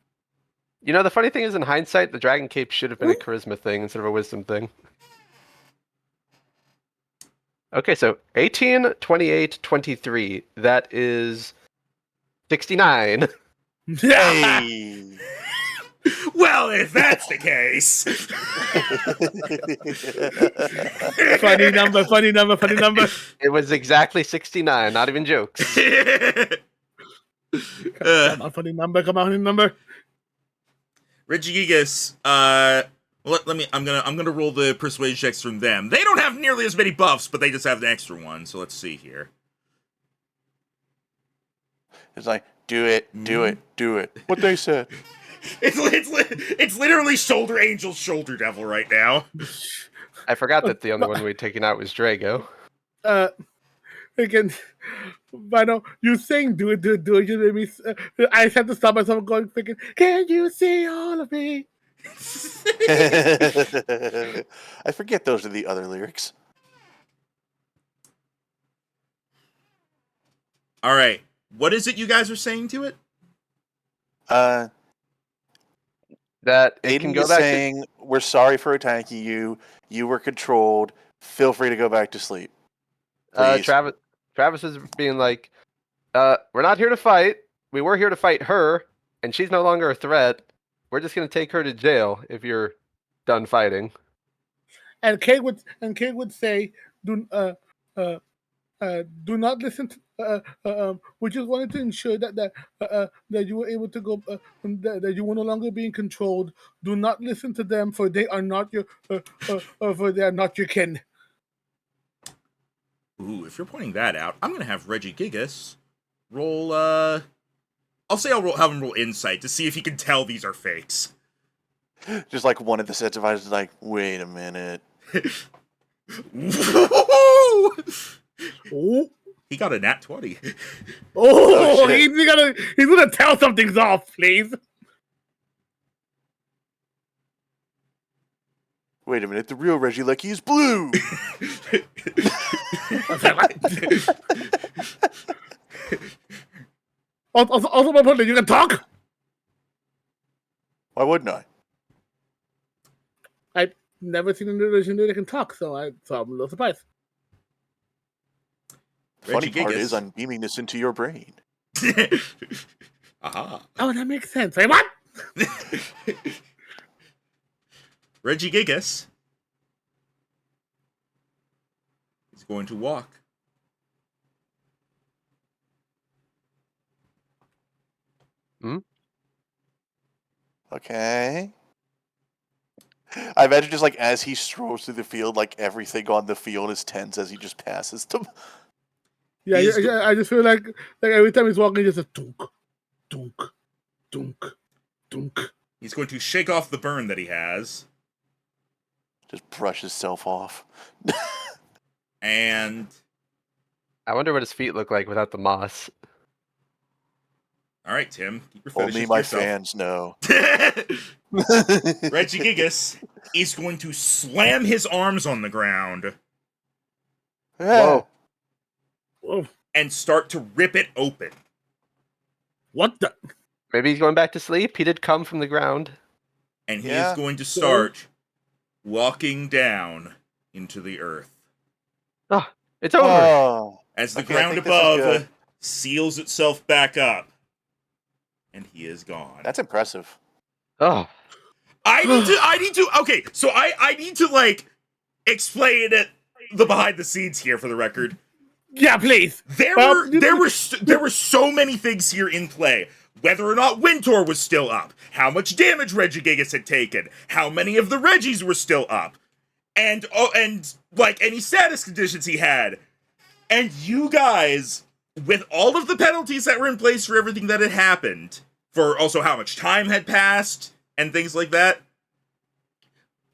You know, the funny thing is, in hindsight, the Dragon Cape should have been a charisma thing instead of a wisdom thing. Okay, so 18, 28, 23. That is 69. Hey! Well, if that's the case. Funny number. It was exactly 69, not even jokes. Come on, funny number. Come on, number. Regigigas, let me. I'm gonna roll the persuasion checks from them. They don't have nearly as many buffs, but they just have an extra one. So let's see here. It's like, do it. What they said. It's literally shoulder angel, shoulder devil right now. I forgot that the only one we'd taken out was Drago. Again, but no, you saying do it. You made me. I just had to stop myself going thinking, can you see all of me? I forget those are the other lyrics. All right, what is it you guys are saying to it? That it Aiden can go is back saying, we're sorry for attacking you. You were controlled. Feel free to go back to sleep. to Please. Travis is being like, we're not here to fight. We were here to fight her, and she's no longer a threat. We're just gonna take her to jail if you're done fighting. And Kate would say, do not listen to. We just wanted to ensure that you were able to go. That you were no longer being controlled. Do not listen to them, for they are not your. For they are not your kin. Ooh, if you're pointing that out, I'm gonna have Regigigas roll. I'll have him roll insight to see if he can tell these are fakes. Just like one of the sets of eyes is like, wait a minute. Oh, He got a nat 20. Oh, shit. he's gonna tell something's off, please. Wait a minute, the real Regigigas is blue. Also, my point, you can talk. Why wouldn't I? I've never seen a legendary that can talk, so I'm a little surprised. Funny part Regigigas. is I'm beaming this into your brain. Aha. Oh, that makes sense. Hey, what? Regigigas is going to walk. Okay. I imagine just like as he strolls through the field, like everything on the field is tense as he just passes them. Yeah, I just feel like every time he's walking, he just a dunk, dunk, dunk, dunk. He's going to shake off the burn that he has. Just brush himself off. And I wonder what his feet look like without the moss. all right, Tim, keep your fetishes Only to my yourself. fans know. Regigigas is going to slam his arms on the ground Whoa. Whoa. and start to rip it open. What the? Maybe he's going back to sleep. He did come from the ground. And he Yeah. is going to start walking down into the earth. Oh, it's over. Oh. As the Okay, I ground think this is above good. seals itself back up. And he is gone. That's impressive. Oh. I need to okay, so I need to like explain the behind the scenes here for the record. Yeah, please. There were so many things here in play. Whether or not Wintor was still up, how much damage Regigigas had taken, how many of the Reggies were still up, and like any status conditions he had. And you guys, with all of the penalties that were in place for everything that had happened, for also how much time had passed and things like that,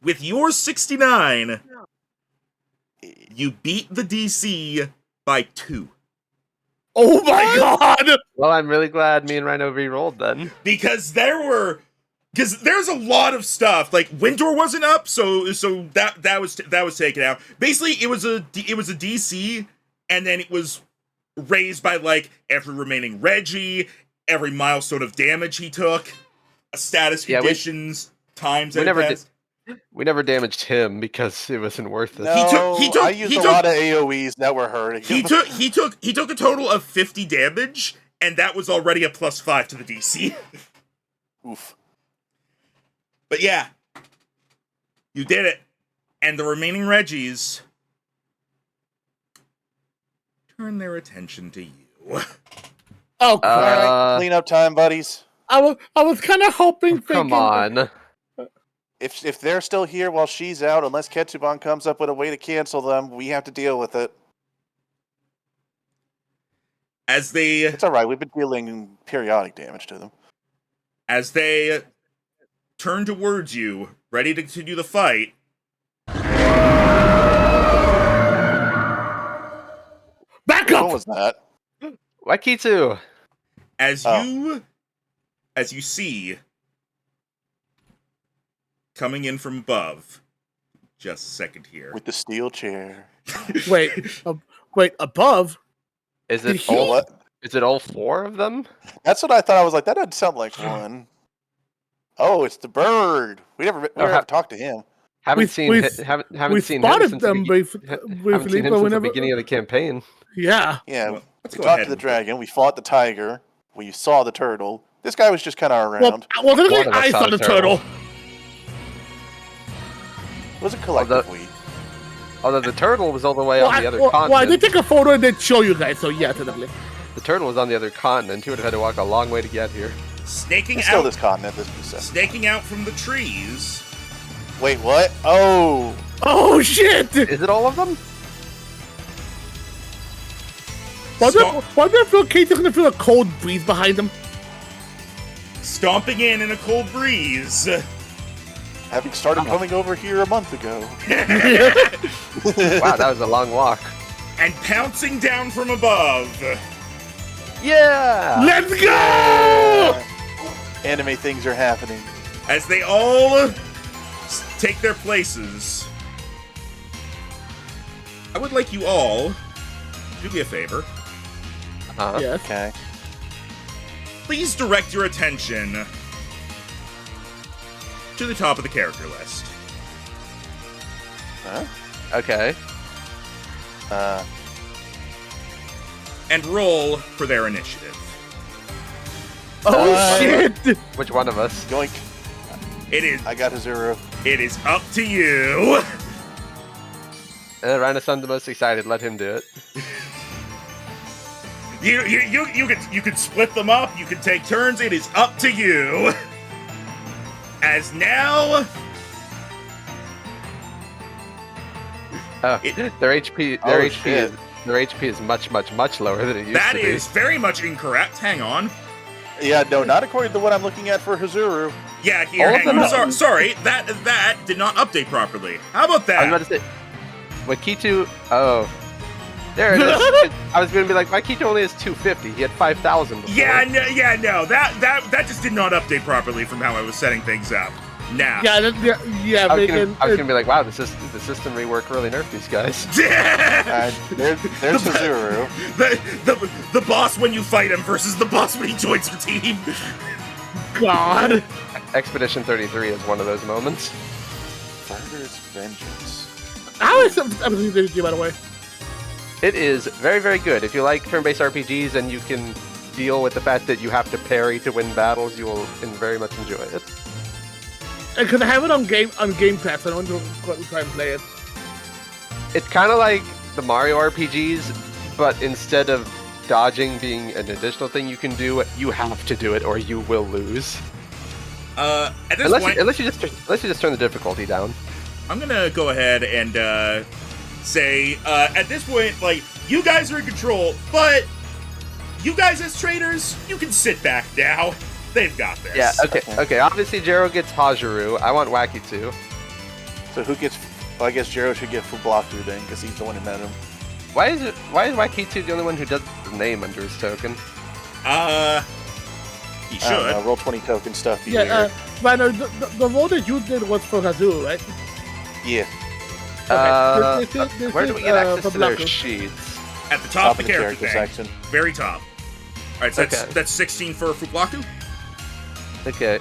with your 69, you beat the DC by 2. Oh my god! Well, I'm really glad me and Rhino re-rolled then. Because there's a lot of stuff. Like Wintor wasn't up, so that was taken out. Basically, it was a DC, and then it was raised by like every remaining Reggie, every milestone of damage he took, status conditions, times that passed. We never damaged him because it wasn't worth it. No, He took- I used a lot of AoEs that were hurting him. He took a total of 50 damage, and that was already a +5 to the DC. Oof. But yeah, you did it. And the remaining Reggies turn their attention to you. Oh, crap. Clean up time, buddies. I was kind of hoping, Come on. If they're still here while she's out, unless Ketsuban comes up with a way to cancel them, we have to deal with it. As they It's all right. We've been dealing periodic damage to them. turn towards you, ready to continue the fight. Back What up! was that? Wakitu! As you see coming in from above. Just a second here. With the steel chair. Wait, above? Is Did it he- all? What? Is it all 4 of them? That's what I thought. I was like, that doesn't sound like one. Oh, it's the bird. We never talked to him. Haven't We seen spotted him them briefly, briefly, but the whenever. beginning of the campaign. Yeah. Yeah, Well, let's we go talked ahead to the and- dragon. We fought the tiger. We saw the turtle. This guy was just kind of Well, around. technically, One of us I saw saw the the turtle. It was a collective we. Although the turtle was all the way Well, on the other I continent. did take a photo and then show you guys, so yeah, technically. The turtle was on the other continent. He would have had to walk a long way to get here. Snaking It's still out, this continent. This is snaking out from the trees. Wait, what? Oh, Oh, shit! Is it all of them? Wonder if Kate's gonna feel a cold breeze behind him? Stomping in a cold breeze. having started coming over here a month ago. Wow, that was a long walk. And pouncing down from above. Yeah! Let's go! Anime things are happening. As they all take their places, I would like you all to do me a favor. Yes. Okay. Please direct your attention to the top of the character list. Huh? Okay. And roll for their initiative. Oh, shit! Which one of us? Yoink. I got a 0. It is up to you. Rhinosun the most excited. Let him do it. You could split them up. You could take turns. It is up to you. As now, Oh, their HP. Their HP shit. is. Their HP is much, much, much lower than it used that to be. is very much incorrect. Hang on. Yeah, no, not according to what I'm looking at for Hazuru. Yeah, here. All of Hang on. them- Sorry, that did not update properly. How about I was that? about to say, Wakitu. Oh, there it is. I was going to be like, Wakitu only has 250. He had 5,000 before. Yeah, no. That just did not update properly from how I was setting things up. Now. Yeah, I was Megan. gonna be like, wow, the system rework really nerfed these guys. There's Hazuru. the boss when you fight him versus the boss when he joins your team. God. Expedition 33 is one of those moments. Murder's Vengeance. How is everything did you, by the way? It is very, very good. If you like turn-based RPGs and you can deal with the fact that you have to parry to win battles, you will very much enjoy it. Because I have it on Game Pass, I don't want to try and play it. It's kind of like the Mario RPGs, but instead of dodging being an additional thing you can do, you have to do it or you will lose. At this Unless point, you just turn the difficulty down. I'm gonna go ahead and say, at this point, like, you guys are in control, but you guys as traders, you can sit back now. They've got this. Yeah, okay. Obviously, Jero gets Hajaru. I want Wakitu. So who gets... Well, I guess Jero should get Fublaku then, because he's the one who met him. Why is Wakitu the only one who does the name under his token? He I don't know, should. roll 20 token stuff. Yeah, Rhino, the role that you did was for Hazoo, right? Yeah. Where do we get access to their Fublaku. sheets? At the top of the character thing. section. Very top. Alright, so Okay. that's 16 for Fublaku. Okay.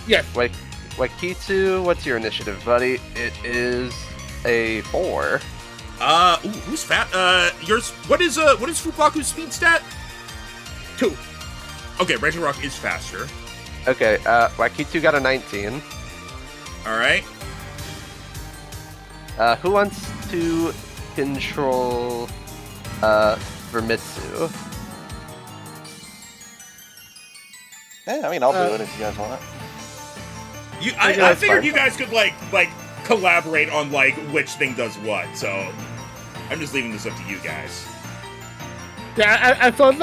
Yes. Wakitu, what's your initiative, buddy? It is a 4. Who's fat? Yours. What is Fublaku's speed stat? 2. Okay, Regirock is faster. Okay, Wakitu got a 19. Alright. Who wants to control Vermitsu? Yeah, I mean, I'll do it if you guys want it. I figured you guys could like collaborate on like which thing does what. So I'm just leaving this up to you guys. Yeah, I felt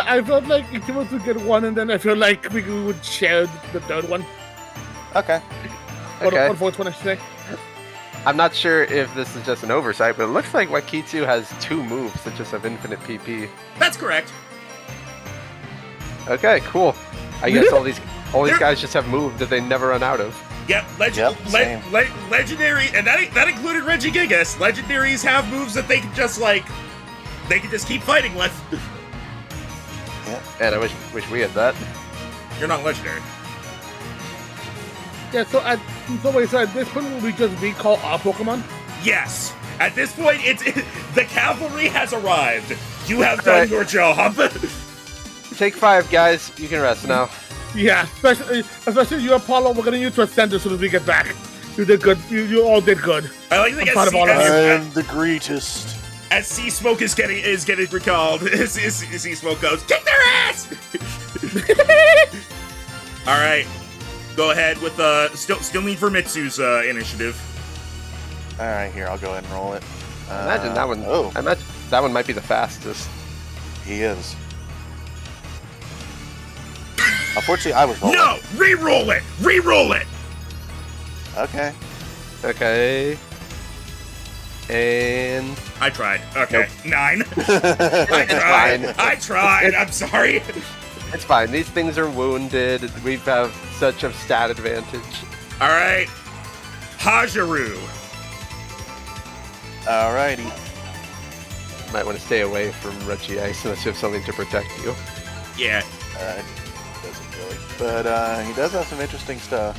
like each of us would get one, and then I feel like we would share the third one. Okay. Okay. Or fourth one, I should say. I'm not sure if this is just an oversight, but it looks like Wakitsu has 2 moves that just have infinite PP. That's correct. Okay, cool. I guess all these guys just have moves that they never run out of. Yep, same. legendary, and that included Regigigas. Legendaries have moves that they can just keep fighting with. Yeah. And I wish we had that. You're not legendary. Yeah, so at this point, will we just recall our Pokemon? Yes. At this point, the cavalry has arrived. You have done your job. Take 5, guys. You can rest now. Yeah, especially you, Apollo. We're gonna use to ascend as soon as we get back. You did good. You all did good. I like to I'm the greatest. As Sea Smoke is getting recalled, Sea Smoke goes, kick their ass! All right, go ahead with still need for Mitsu's initiative. All right, here I'll go ahead and roll it. Imagine that one. Oh, I imagine that one might be the fastest. he is. Unfortunately, I was rolling. No, re-roll it. Okay. Okay. And I tried. Okay, Nope. 9. fine. I tried. I'm sorry. It's fine. These things are wounded. We have such a stat advantage. All right, Hajaru. Alrighty. Might want to stay away from Regigigas unless you have something to protect you. Yeah. Doesn't really. But he does have some interesting stuff.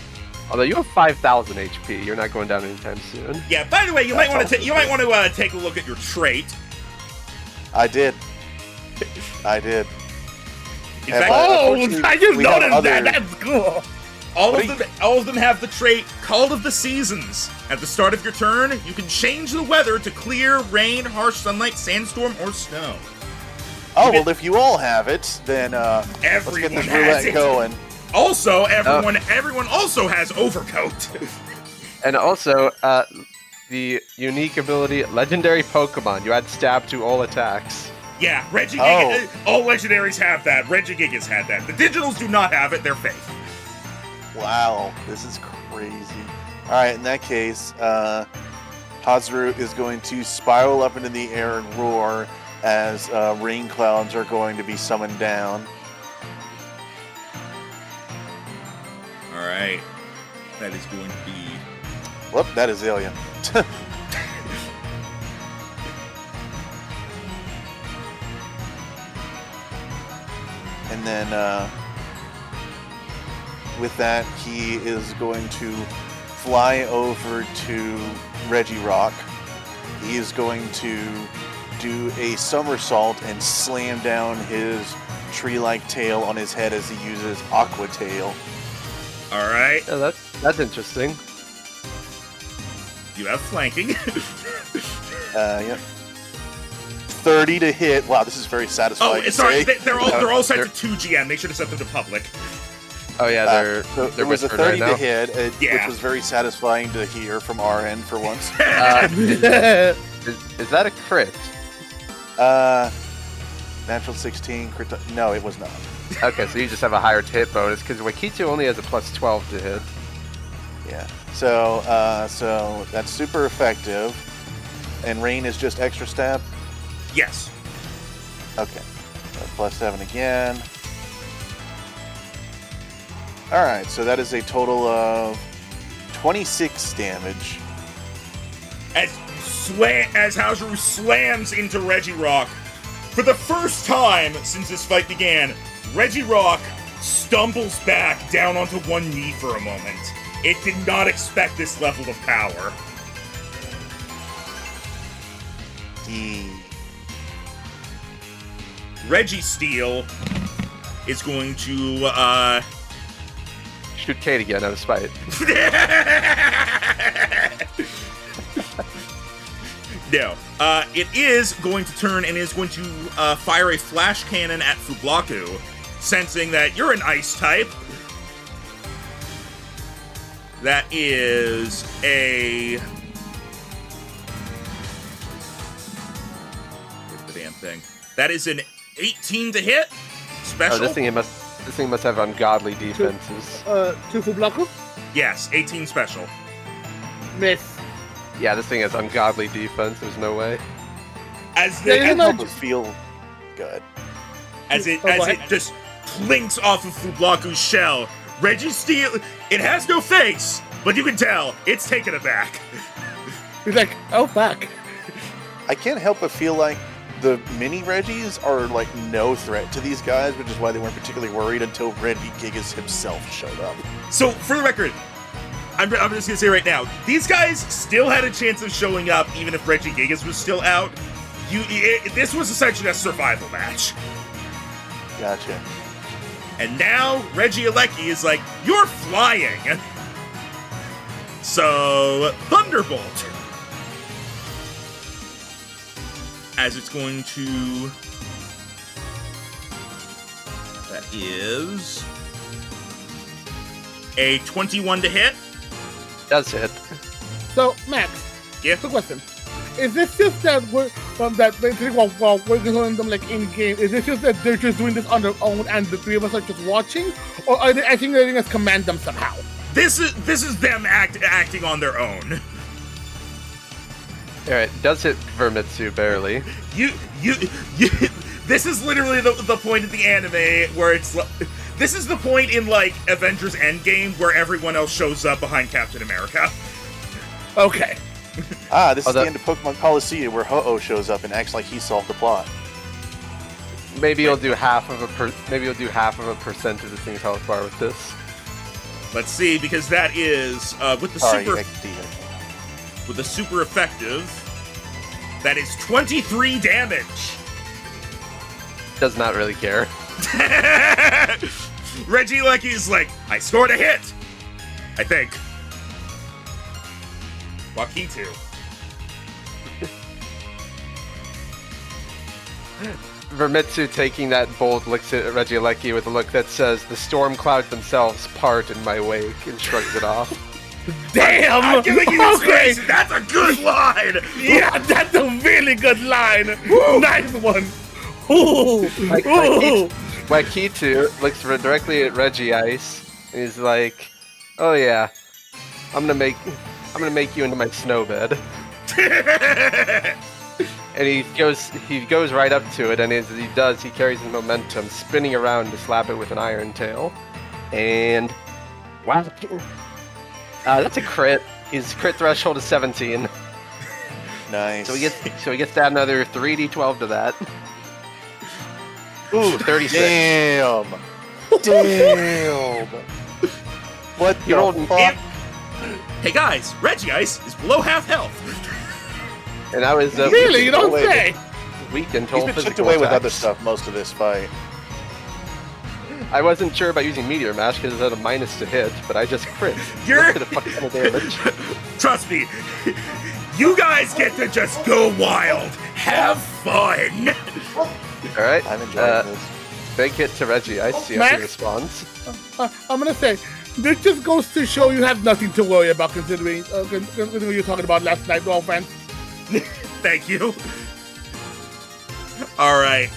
Although you have 5,000 HP, you're not going down anytime soon. Yeah. By the way, you might want to take a look at your trait. I did. In fact, Oh, unfortunately, I just we have noticed that. other- That's cool. all of them have the trait Call of the Seasons. At the start of your turn, you can change the weather to clear, rain, harsh sunlight, sandstorm, or snow. Oh, well, if you all have it, then let's get Everyone this has roulette it. going. Also, everyone also has Overcoat. And also, the unique ability, Legendary Pokemon. You add stab to all attacks. Yeah, Regigigas. All legendaries have that. Regigigas had that. The digitals do not have it. They're fake. Wow, this is crazy. Alright, in that case, Hazaru is going to spiral up into the air and roar as rain clouds are going to be summoned down. All right, that is going to be. Whoop, that is Alien. And then with that, he is going to fly over to Regirock. He is going to do a somersault and slam down his tree-like tail on his head as he uses Aqua Tail. All right, Oh, that's interesting. you have flanking. Yep. 30 to hit. Wow, this is very satisfying. Oh, sorry, to say. they're all set to 2 GM. They should have set them to public. Oh yeah, they're There was a whispered 30 right to now. hit, Yeah. which was very satisfying to hear from our end for once. Is that a crit? Natural 16 crit. No, it was not. Okay, so you just have a higher hit bonus because Wakitsu only has a plus 12 to hit. Yeah. So that's super effective. And rain is just extra stab. Yes. Okay. Plus 7 again. All right. So that is a total of 26 damage. As Hajaru slams into Regirock, for the first time since this fight began, Regirock stumbles back down onto one knee for a moment. It did not expect this level of power. Registeel is going to Shoot Kate again out of spite. No. It is going to turn and is going to fire a flash cannon at Fublaku, sensing that you're an ice type. That is a... Where's the damn thing? That is an 18 to hit. Special. Oh, this thing must have ungodly defenses. 2 full blocker? Yes, 18 special. Miss. Yeah, this thing has ungodly defense. There's no way. As I the, can't help but feel good. as it just plinks off of Fublaku's shell, Reggie Steel. It has no face, but you can tell it's taken aback. He's like, oh fuck. I can't help but feel like the mini Reggies are like no threat to these guys, which is why they weren't particularly worried until Regigigas himself showed up. So, for the record, I'm just gonna say right now, these guys still had a chance of showing up even if Regigigas was still out. This was essentially a survival match. Gotcha. And now Regieleki is like, you're flying. So, Thunderbolt. As it's going to... That is... a 21 to hit. Does hit. So, Max, Yeah. quick question. Is this just that we're basically while we're controlling them like in game? Is this just that they're just doing this on their own and the three of us are just watching, or are they actually letting us command them somehow? This is them acting on their own. Alright, does hit Vermitsu barely. You this is literally the point of the anime where it's like, this is the point in like Avengers Endgame where everyone else shows up behind Captain America. Okay. This is the end of Pokemon Coliseum where Ho-Oh shows up and acts like he solved the plot. Maybe you'll do half of a percent of the thing's health bar with this. Let's see, because that is with the super effective. That is 23 damage. Does not really care. Regieleki is like, I scored a hit. I think. Wakitu. Vermitsu, taking that bold, looks at Regieleki with a look that says, "The storm clouds themselves part in my wake," and shrugs it off. Damn! I'm giving you this Okay. grace. That's a good line. Yeah, that's a really good line. Nice one. Ooh. Ooh. Wakitu looks directly at Reggie Ice and he's like, "Oh yeah, I'm gonna make you into my snowbed." And he goes right up to it, and as he does, he carries the momentum, spinning around to slap it with an iron tail. And wow, that's a crit. His crit threshold is 17. Nice. So he gets to add another 3d12 to that. Ooh, 36. Damn. Damn. What You rolled the an fuck? Hey guys, Reggie Ice is below half health. And I was Really? You don't Wait. say? weak and He's told been chipped physical away with attacks. other stuff most of this fight. I wasn't sure about using Meteor Mash because it had a minus to hit, but I just crit. You're- Look at the fuck kind of damage. Trust me, you guys get to just go wild. Have fun. Alright, I'm enjoying this. big hit to Reggie. I see how Max? he responds. I'm gonna say, this just goes to show you have nothing to worry about considering what you were talking about last night, no offense. Thank you. All right,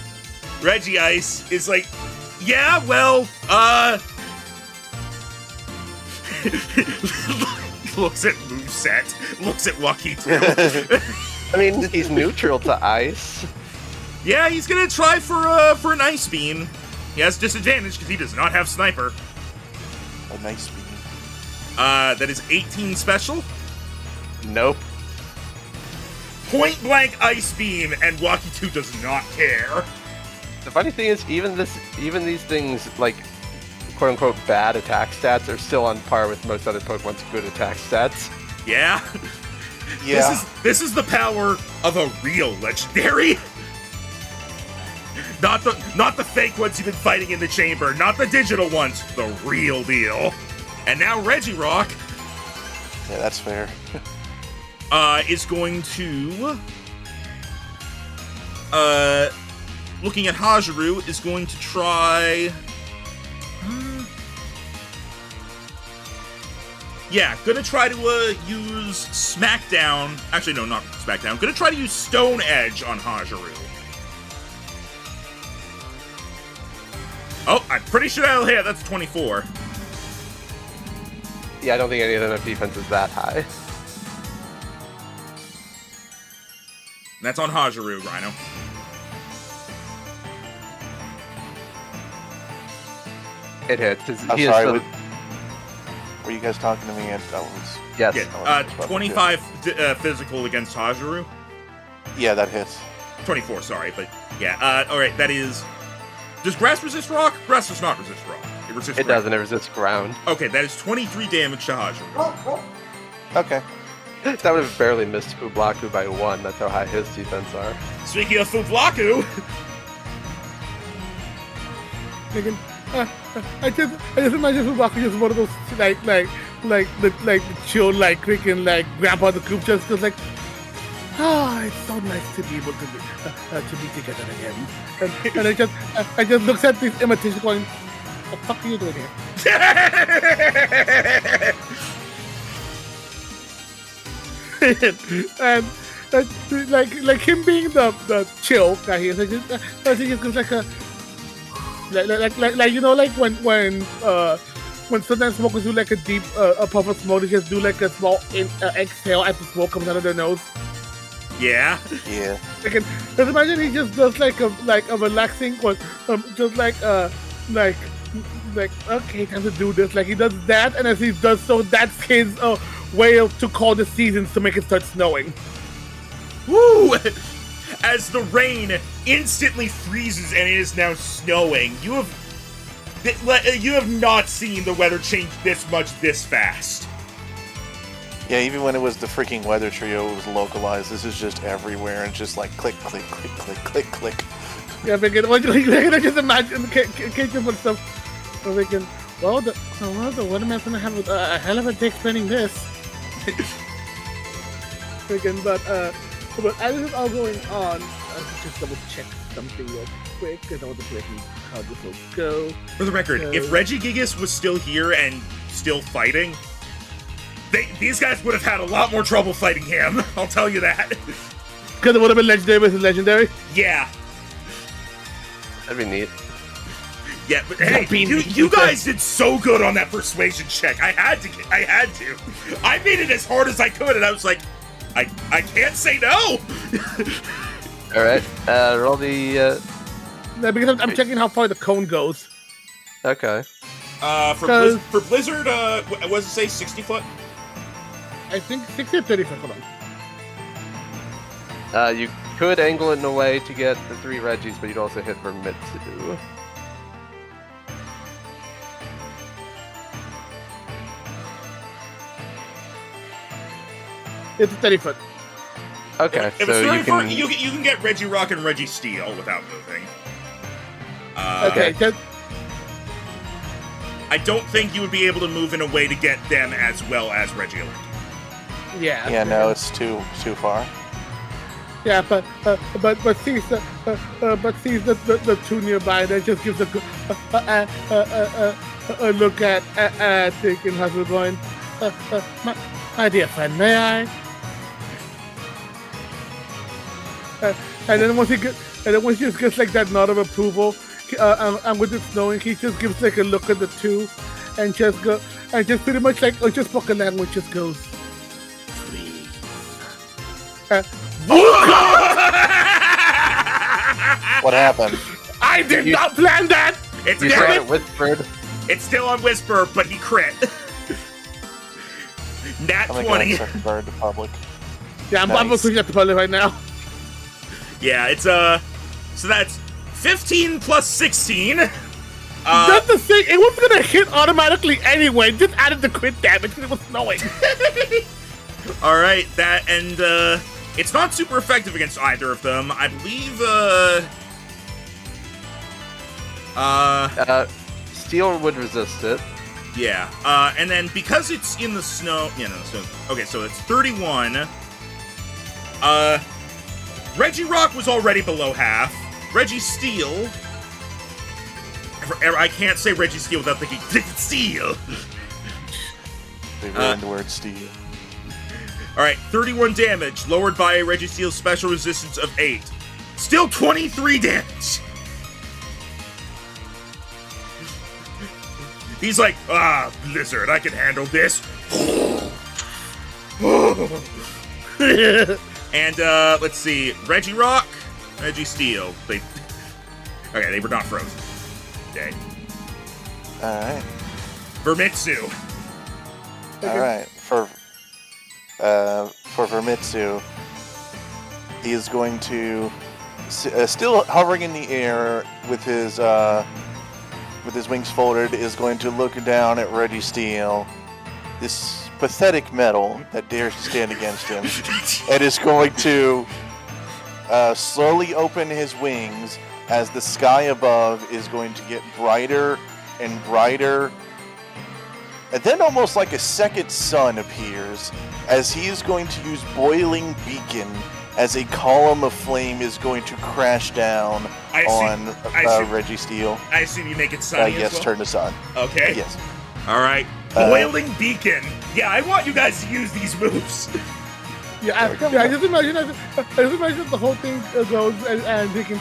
Reggie Ice is like, yeah, well, looks at moveset, looks at Wakitu. I mean, he's neutral to ice. Yeah, he's gonna try for an ice beam. He has disadvantage because he does not have sniper. A nice beam. That is 18 special. Nope. Point blank ice beam, and Wakitu does not care. The funny thing is, even these things, like, quote unquote bad attack stats, are still on par with most other Pokemon's good attack stats. Yeah. Yeah. This is the power of a real legendary. Not the fake ones you've been fighting in the chamber, not the digital ones, the real deal. And now Regirock Yeah, that's fair. is going to looking at Hajaru is going to try Yeah, gonna try to use Smackdown. Actually, no, not Smackdown. Gonna try to use Stone Edge on Hajaru. Oh, I'm pretty sure that'll hit. That's 24. Yeah, I don't think any of them defense is that high. That's on Hajaru, Rhino. It hits. I'm sorry, were you guys talking to me? Yes. Yeah, 25 physical against Hajaru. Yeah, that hits. 24, sorry, but yeah. Alright, that is... Does Grass resist rock? Grass does not resist rock. It resists It doesn't. It resists ground. Okay, that is 23 damage to Hajaru. Okay. That would have barely missed Fublaku by 1. That's how high his defense are. Speaking of Fublaku... I just imagine Fubaku just one of those like the chill freaking grandpa of the group just goes it's so nice to be able to be together again. And I just looks at this imitation going, what the fuck are you doing here? and like him being the chill guy he is, he just goes when sometimes smokers do a deep a puff of smoke, they just do a small exhale as the smoke comes out of their nose. Yeah. Yeah. Just imagine he just does a relaxing one, just okay, time to do this. He does that, and as he does so, that's his way to call the seasons to make it start snowing. Woo! As the rain instantly freezes and it is now snowing, you have not seen the weather change this much this fast. Yeah, even when it was the freaking weather trio, it was localized. This is just everywhere and just click, click, click, click, click, click. Yeah, I just imagine kitchen with stuff. So the weatherman's gonna have a hell of a day explaining this. But as this is all going on, let's just double check something real quick, because I want to see how this will go. For the record, if Regigigas was still here and still fighting, these guys would have had a lot more trouble fighting him, I'll tell you that. Because it would have been legendary versus legendary? Yeah. That'd be neat. Yeah, but hey, you guys did so good on that persuasion check. I had to. I made it as hard as I could, and I was like, I can't say no! Alright, roll the... because I'm checking how far the cone goes. Okay. For Blizzard, what does it say, 60 foot? I think 60 or 30 foot, hold on. You could angle it in a way to get the 3 Regis, but you'd also hit Vermitsu. It's 30 foot. Okay, If so it's 30 foot, you can get Regirock and Registeel without moving. Okay, I don't think you would be able to move in a way to get them as well as Regieleki. Yeah. Yeah, no, it's too far. Yeah, but sees the two nearby, that just gives a look at thinking hustle going, my dear friend, may I? And then once he just gets that nod of approval, and with it snowing, he just gives a look at the two, and just pretty much just spoken language just goes, please. What happened? I did not plan that. It's you said it whispered. It's still on whisper, but he crit. Nat 20. Bird to public. Yeah, I'm looking at the public right now. Yeah, it's so that's 15 plus 16. That's the thing. It wasn't gonna hit automatically anyway. Just added the crit damage because it was snowing. All right, that and it's not super effective against either of them. I believe Steel would resist it. Yeah, and then because it's in the snow, so okay, so it's 31. Regirock was already below half. Registeel. I can't say Registeel without thinking Steel. They ruined the word steel. Alright, 31 damage, lowered by Registeel's special resistance of 8. Still 23 damage! He's like, Blizzard, I can handle this. And, let's see, Registeel. Okay, they were not frozen. Okay. Alright. Vermitsu. Alright. For Vermitsu, he is going to, still hovering in the air with his wings folded, is going to look down at Registeel, this pathetic metal that dares to stand against him, and is going to slowly open his wings as the sky above is going to get brighter and brighter. And then almost like a second sun appears as he is going to use Boiling Beacon as a column of flame is going to crash down on Registeel. I assume you make it sunny as yes, well? turn to sun. Okay. Yes. Alright. Boiling Beacon. Yeah, I want you guys to use these moves. I just imagine the whole thing goes and he can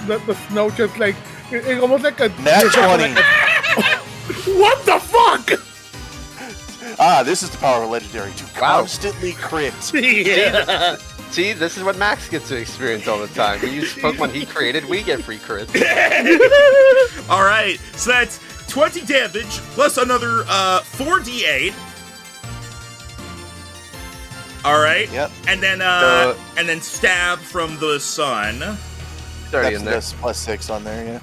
the snow just like it's almost like a Nat 20. What the fuck? This is the power of legendary to constantly crit. Yeah. See, this is what Max gets to experience all the time. We use Pokemon he created, we get free crits. Alright, so that's 20 damage plus another 4d8. Alright. Yep. And then stab from the sun. 30 in there. That's plus 6 on there, yeah.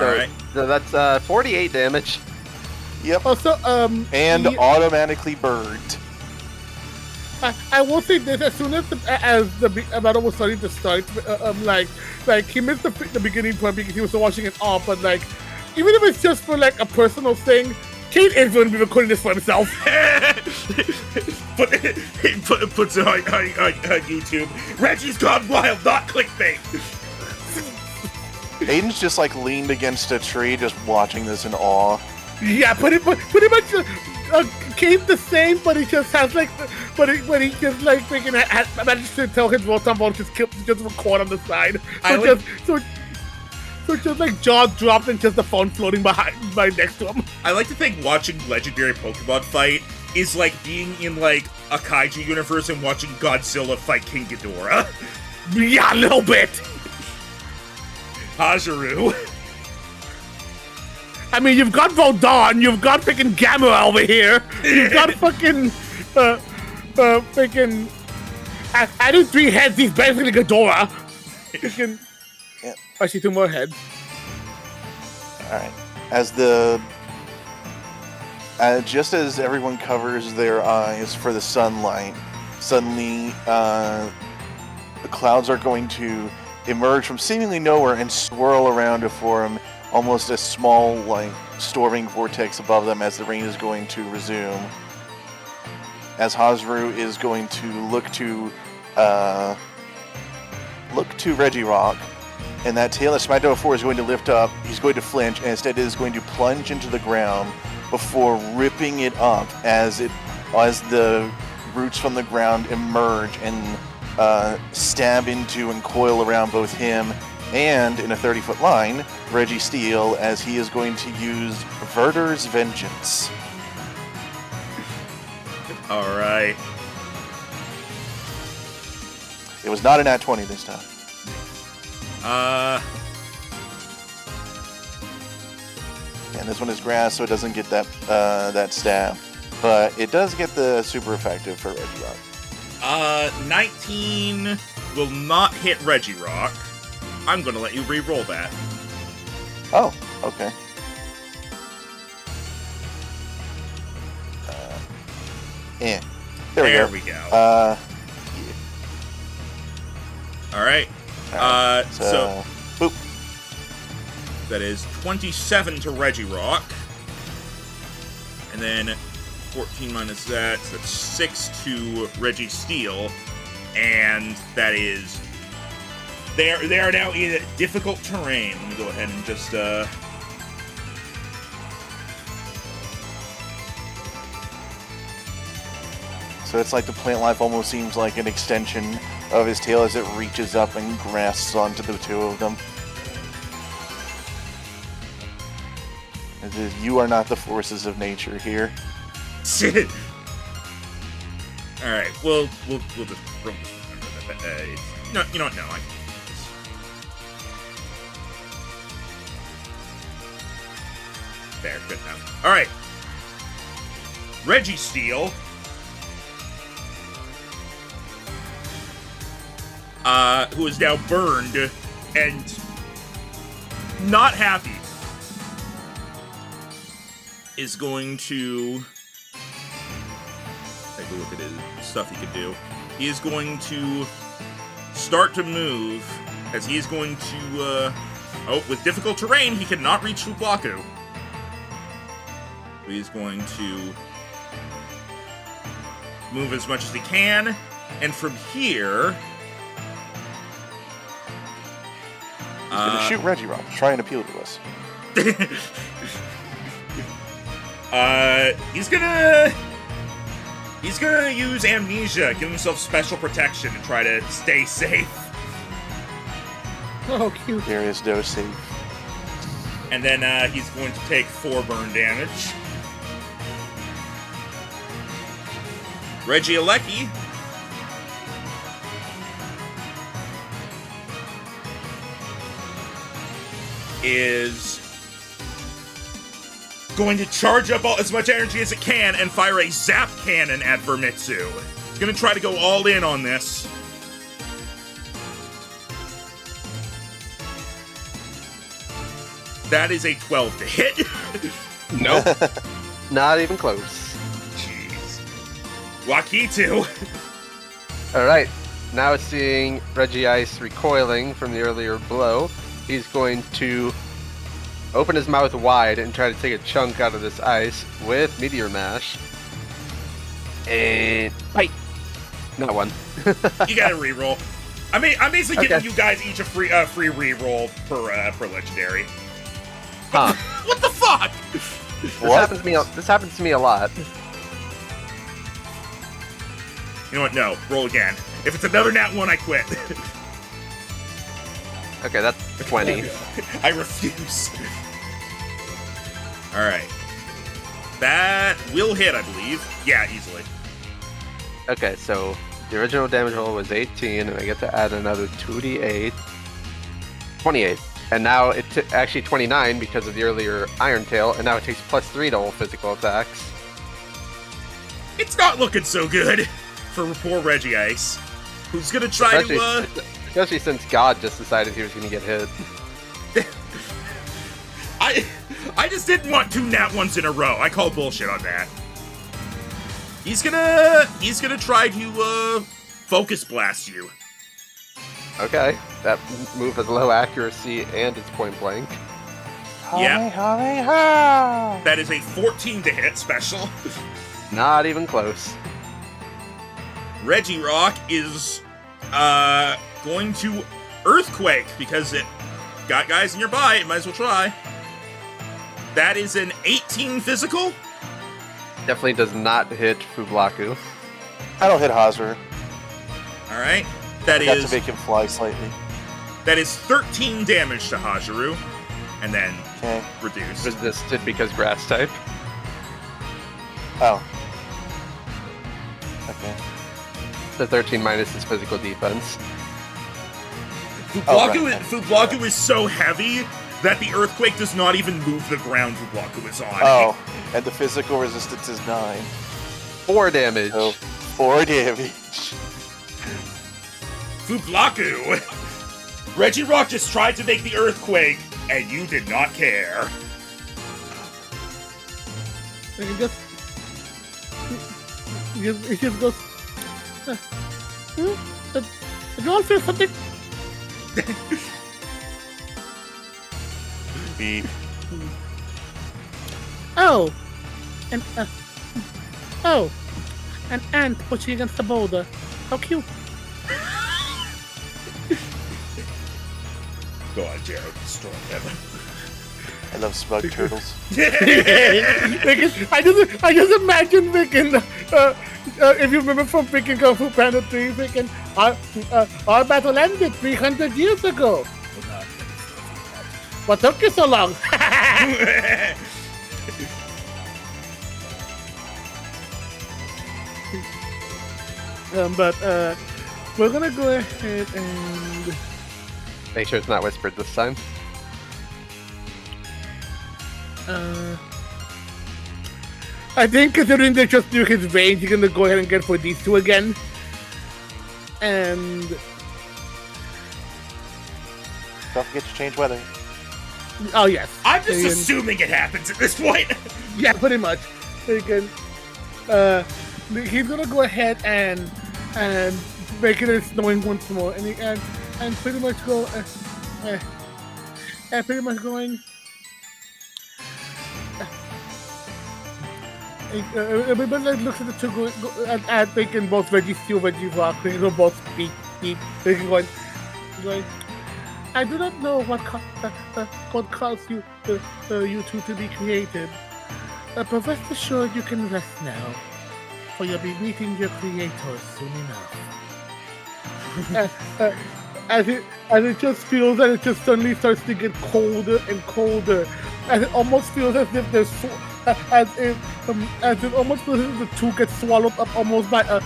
Alright. So that's 48 damage. Yep. Also, and automatically burned. I will say this: as soon as the battle was starting to start, like he missed the beginning point because he was watching it off. But like, even if it's just for like a personal thing, Kate is going to be recording this for himself. Puts it on YouTube. Reggie's gone wild, not clickbait. Aiden's just like leaned against a tree, just watching this in awe. Yeah, pretty much. Kate's the same, but he just has like, but he just like freaking managed to tell his Rotom Ball just record on the side. So just like jaw dropped and just the phone floating by next to him. I like to think watching legendary Pokemon fight is like being in like a kaiju universe and watching Godzilla fight King Ghidorah. Yeah, a little bit. Hajaru. I mean, you've got Voldon, you've got freaking Gamma over here, you've got fucking, freaking, I do 3 heads, he's basically Ghidorah. Freaking, yeah. Actually 2 more heads. Alright, just as everyone covers their eyes for the sunlight, suddenly, the clouds are going to emerge from seemingly nowhere and swirl around to form almost a small, like, storming vortex above them as the rain is going to resume. As Hazaru is going to look to Regirock, and that tail that Smacked Over 4 is going to lift up, he's going to flinch, and instead it is going to plunge into the ground before ripping it up as the roots from the ground emerge and stab into and coil around both him and, in a 30-foot line, Registeel, as he is going to use Verter's Vengeance. Alright. It was not an nat 20 this time. And this one is grass, so it doesn't get that stab. But it does get the super effective for Regirock. 19 will not hit Regirock. I'm gonna let you re-roll that. Oh, okay. There we go. Yeah. Alright. So boop. That is 27 to Regirock. And then 14 minus that, so that's 6 to Registeel. And that is... They are now in difficult terrain. Let me go ahead and just... So it's like the plant life almost seems like an extension of his tail as it reaches up and grasps onto the two of them. It is, you are not the forces of nature here. Shit. All right. We'll just remember that. No, you know what? No, I. There, good enough. All right. Registeel. Who is now burned and not happy, is going to take a look at his stuff he could do. He is going to start to move, as he is going to, with difficult terrain, he cannot reach Fublaku. He is going to move as much as he can, and from here... He's gonna shoot Regirock, try and appeal to us. He's gonna use amnesia, give himself special protection, and try to stay safe. Oh, cute. There is no safe. And then he's going to take 4 burn damage. Regieleki is going to charge up as much energy as it can and fire a zap cannon at Vermitsu. It's going to try to go all in on this. That is a 12 to hit. Nope. Not even close. Jeez. Wakitu. Alright, now seeing Regice recoiling from the earlier blow, he's going to open his mouth wide and try to take a chunk out of this ice with Meteor Mash. And bite. Not one. You gotta reroll. I'm basically giving you guys each a free reroll per legendary. Huh. What the fuck? This happens to me a lot. You know what? No. Roll again. If it's another nat 1, I quit. Okay, that's 20. I refuse. Alright. That will hit, I believe. Yeah, easily. Okay, so the original damage roll was 18, and I get to add another 2d8. 28. And now it's actually 29 because of the earlier Iron Tail, and now it takes +3 to all physical attacks. It's not looking so good for poor Regice, who's gonna try Especially since God just decided he was gonna get hit. I just didn't want 2 nat 1s in a row. I call bullshit on that. He's gonna try to focus blast you. Okay, that move has low accuracy and it's point blank. Yeah. Ha! That is a 14 to hit special. Not even close. Regirock is going to Earthquake because it got guys nearby. It might as well try. That is an 18 physical. Definitely does not hit Fublaku. I don't hit Hazard. All right. That I got is to make him fly slightly. That is 13 damage to Hajaru, and then reduced. Resisted because grass type. Oh. Okay. The 13 minus his physical defense. Fublaku is so heavy that the earthquake does not even move the ground Fublaku is on. Oh, and the physical resistance is 9. 4 damage. So, 4 damage. Fublaku! Regirock just tried to make the earthquake, and you did not care. It just goes. Did you all feel something? Beep. Oh, an ant pushing against the boulder. How cute! Go on, Jared. Destroy him. I love smug turtles. I just imagine freaking, if you remember from freaking Kung Fu Panda 3, freaking, our battle ended 300 years ago. What took you so long? But we're gonna go ahead and Make sure it's not whispered this time. I think considering they just knew his range, he's gonna go ahead and get for these two again. And Don't forget to change weather. oh yes, I'm just assuming it happens at this point. yeah, pretty much. Freaking, he's gonna go ahead and make it snowing once more, and pretty much go and pretty much going. Everybody looks at the two and thinking both Reggie Steel, Reggie Rock, they go both beat, they're going. I do not know what caused you two to be created, but rest assured you can rest now, for you'll be meeting your creators soon enough. As it just feels that it just suddenly starts to get colder and colder, and it almost feels as if there's as it almost feels as if the two get swallowed up almost by a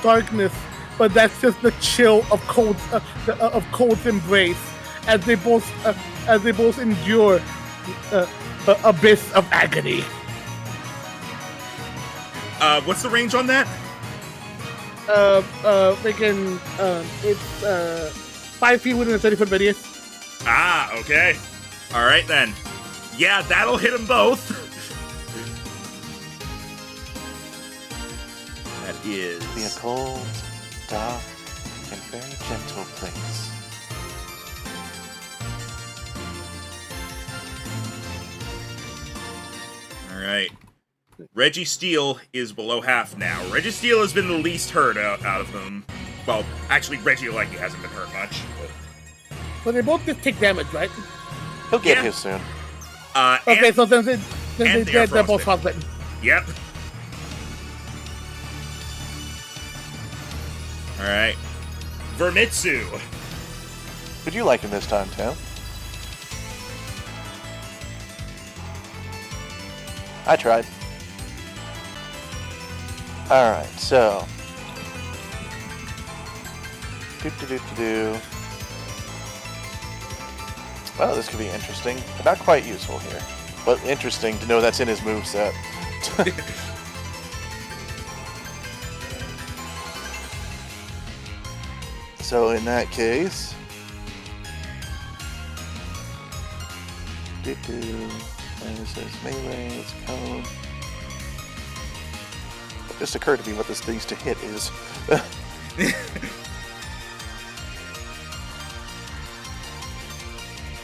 darkness, but that's just the chill of Cold's embrace as they both endure abyss of agony. What's the range on that? It's 5 feet within a 30-foot radius. Ah, okay. All right then. Yeah, that'll hit them both. That is. Be a cold, dark, and very gentle place. All right. Reggie Steele is below half now. Reggie Steele has been the least hurt out of them. Well, actually, Reggie like hasn't been hurt much. But they both just take damage, right? He'll get here soon. Okay, so since they're both frostbitten. Yep. All right. Vermitsu. Would you like him this time, Tim? I tried. Alright, so. Well, this could be interesting. But not quite useful here. But interesting to know that's in his moveset. So in that case. This is melee, let's go. It just occurred to me what this needs to hit is.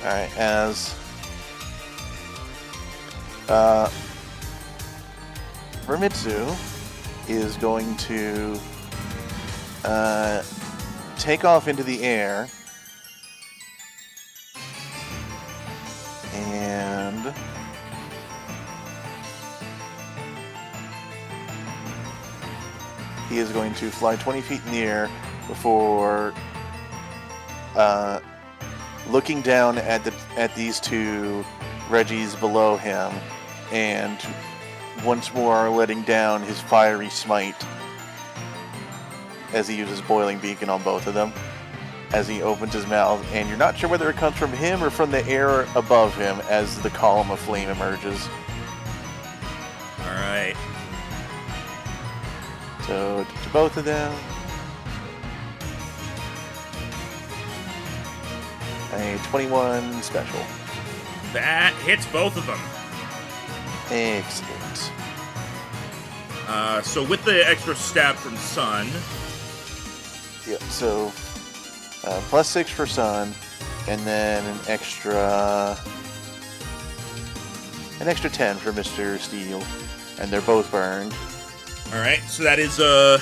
Alright, as Vermitsu is going to take off into the air and he is going to fly 20 feet in the air before looking down at these two Reggies below him and once more letting down his fiery smite as he uses Boiling Beacon on both of them as he opens his mouth, and you're not sure whether it comes from him or from the air above him as the column of flame emerges. Alright. So, to both of them, a 21 special. That hits both of them. Excellent. So with the extra stab from Sun. Yep, so +6 for Sun, and then an extra 10 for Mr. Steel, and they're both burned. Alright, so that is so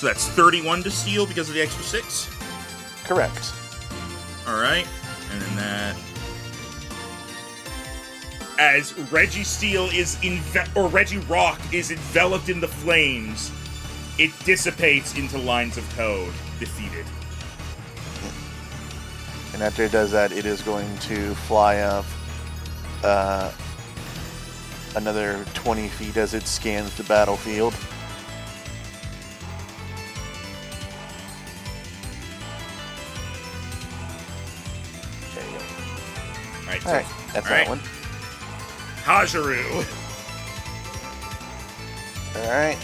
that's 31 to Steel because of the extra 6? Correct. Alright, and then that as Reggie Reggie Rock is enveloped in the flames, it dissipates into lines of code, defeated. And after it does that, it is going to fly up another 20 feet as it scans the battlefield. There you go. Alright, Alright, that's that one. Hajaru. Alright.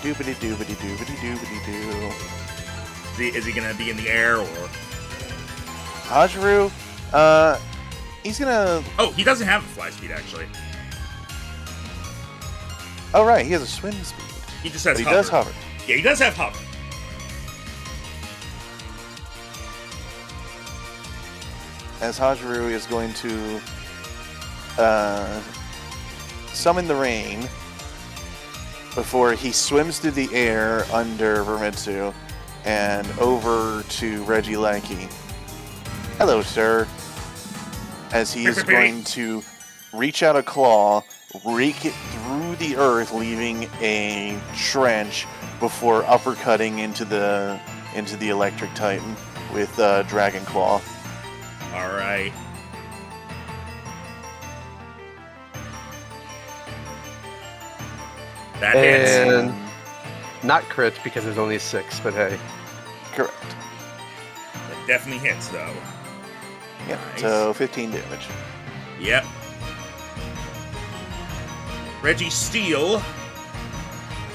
Doobity doobity doobity doobity doo. Is he gonna be in the air or? Hajaru, he's gonna. Oh, he doesn't have a fly speed actually. Oh right, he has a swim speed. He just has. But he hover. does hover. Yeah, he does have hover. As Hajaru is going to summon the rain before he swims through the air under Vermitsu and over to Regigigas. Hello, sir. As he is going to reach out a claw, rake it through the earth, leaving a trench before uppercutting into the electric titan with Dragon Claw. All right. That hits. And not crit because there's only 6, but hey. Correct. That definitely hits though. Yep. Nice. So 15 damage. Yep. Reggie Steel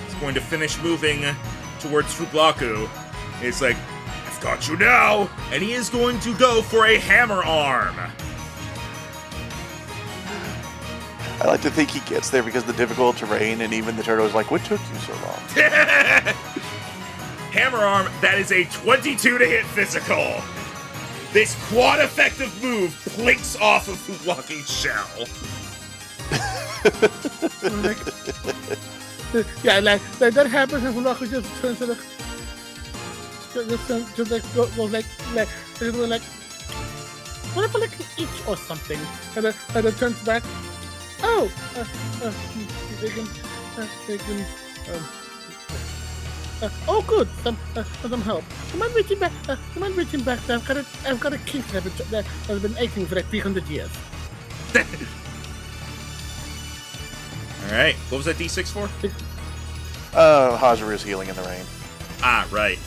is going to finish moving towards Fublaku. It's like, I've got you now! And he is going to go for a hammer arm. I like to think he gets there because of the difficult terrain, and even the turtle is like, what took you so long? Hammer arm, that is a 22 to hit physical. This quad effective move plinks off of Fublaku's shell. Yeah, like that happens, and Fulaku just turns to look. Just like goes like what if I like an itch or something, and then turns back. Oh, they can, oh, good. Some help. Am I reaching back? I've got a kink that has been aching for like 300 years. All right. What was that D6 for? Hajaru's healing in the rain. Ah, right.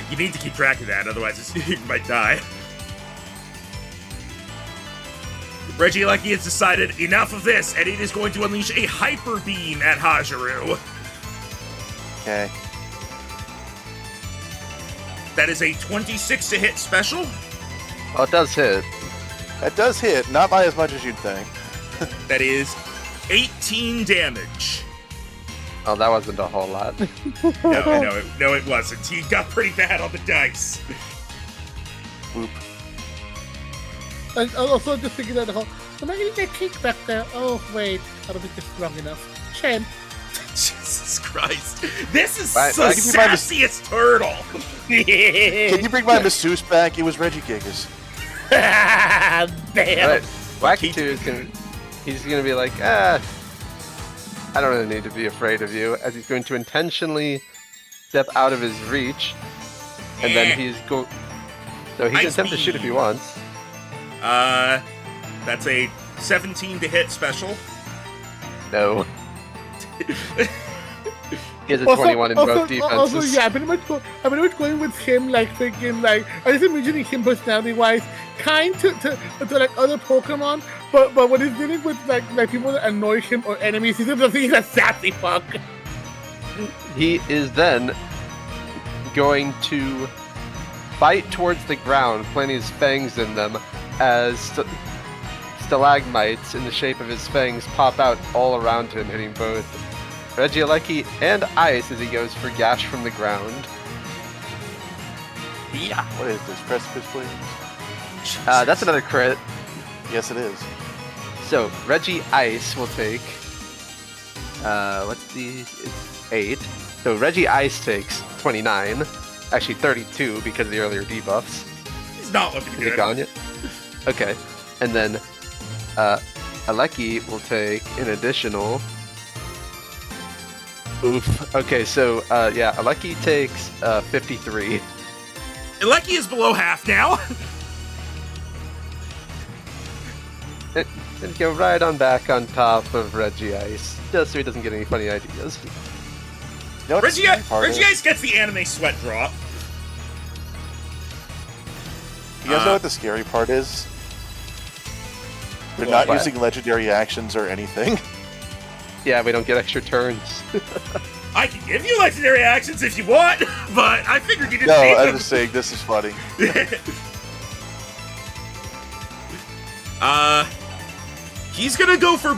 You need to keep track of that, otherwise you might die. Regigigas has decided enough of this, and it is going to unleash a hyper beam at Hajaru. Okay. That is a 26 to hit special. Oh, it does hit. That does hit, not by as much as you'd think. That is 18 damage. Oh, that wasn't a whole lot. No, it wasn't. He got pretty bad on the dice. Whoop. And also just thinking that am I getting that kick back there? Oh wait, I don't think it's strong enough. Shame. Jesus Christ. This is Right, the I can be my sassiest turtle. Can you bring my masseuse back? It was Regigigas. Damn. Right. Wacky 2 is he's gonna be like, I don't really need to be afraid of you, as he's going to intentionally step out of his reach, and then he can attempt to shoot if he wants. That's a 17 to hit special. No. He has a 21 in both defenses. Also, yeah, I'm pretty much going with him, like thinking, like I just imagining him personality-wise, kind to like other Pokemon, but when he's dealing with like people that annoy him or enemies, he's a sassy fuck. He is then going to bite towards the ground, planting his fangs in them, as stalagmites in the shape of his fangs pop out all around him, hitting both Regigigas and Ice as he goes for Gash from the ground. Yeah. What is this? Precipice, please? That's another crit. Yes, it is. So Regigigas will take it's 8. So Regigigas takes 29, actually 32 because of the earlier debuffs. He's not looking Is good. it gone yet? Okay. And then Aleki will take an additional. Oof. Okay, so Aleki takes 53. Aleki is below half now. And go right on back on top of Regigigas, just so he doesn't get any funny ideas. You know what the scary part is? Regigigas gets the anime sweat drop. You guys know what the scary part is? They're not using legendary actions or anything. Yeah, we don't get extra turns. I can give you legendary actions if you want, but I figured you didn't No, need I'm them. just saying this is funny. He's gonna go for...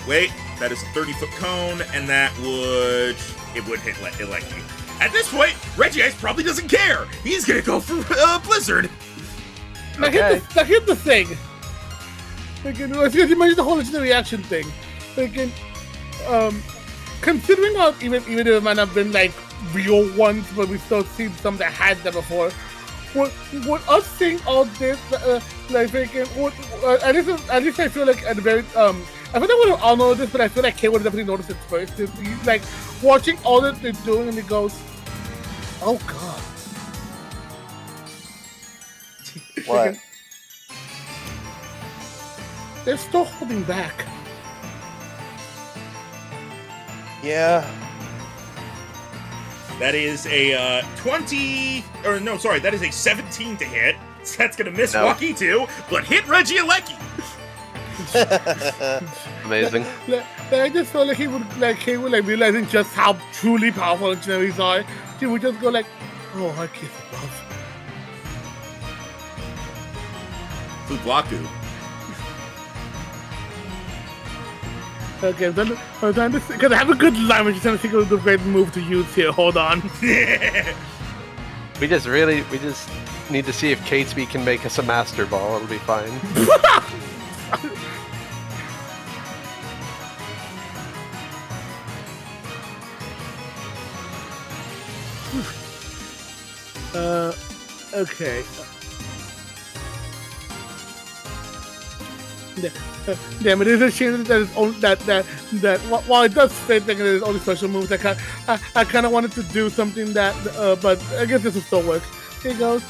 Wait, that is a 30-foot cone, and that would... It would hit Aleki. At this point, Regigigas probably doesn't care. He's gonna go for Blizzard. Now, here's the thing. Again, you mentioned the whole legendary action thing. Again, considering how even if it might have been like real ones, but we've still seen some that had them before. Would us seeing all this, like, at least I feel like at the very, I feel like we would all know this, but I feel like Kay would have definitely noticed it first. He's like watching all that they're doing, and he goes, "Oh God." What? They're still holding back. Yeah. That is a 20... Or no, sorry, that is a 17 to hit. So that's gonna miss Waki too, but hit Reggie Aleki. Amazing. I just felt like he would realizing just how truly powerful legendaries are. He would just go like, "Oh, I kiss above." Fublaku. Okay, I'm trying to because I have a good line. I'm just trying to think of the right move to use here. Hold on. We just need to see if Catesby can make us a Master Ball. It'll be fine. Okay. Damn, it is a shame that it's only that while it does fit, like there's only special moves. I kind of wanted to do something that, but I guess this will still work. Here he goes.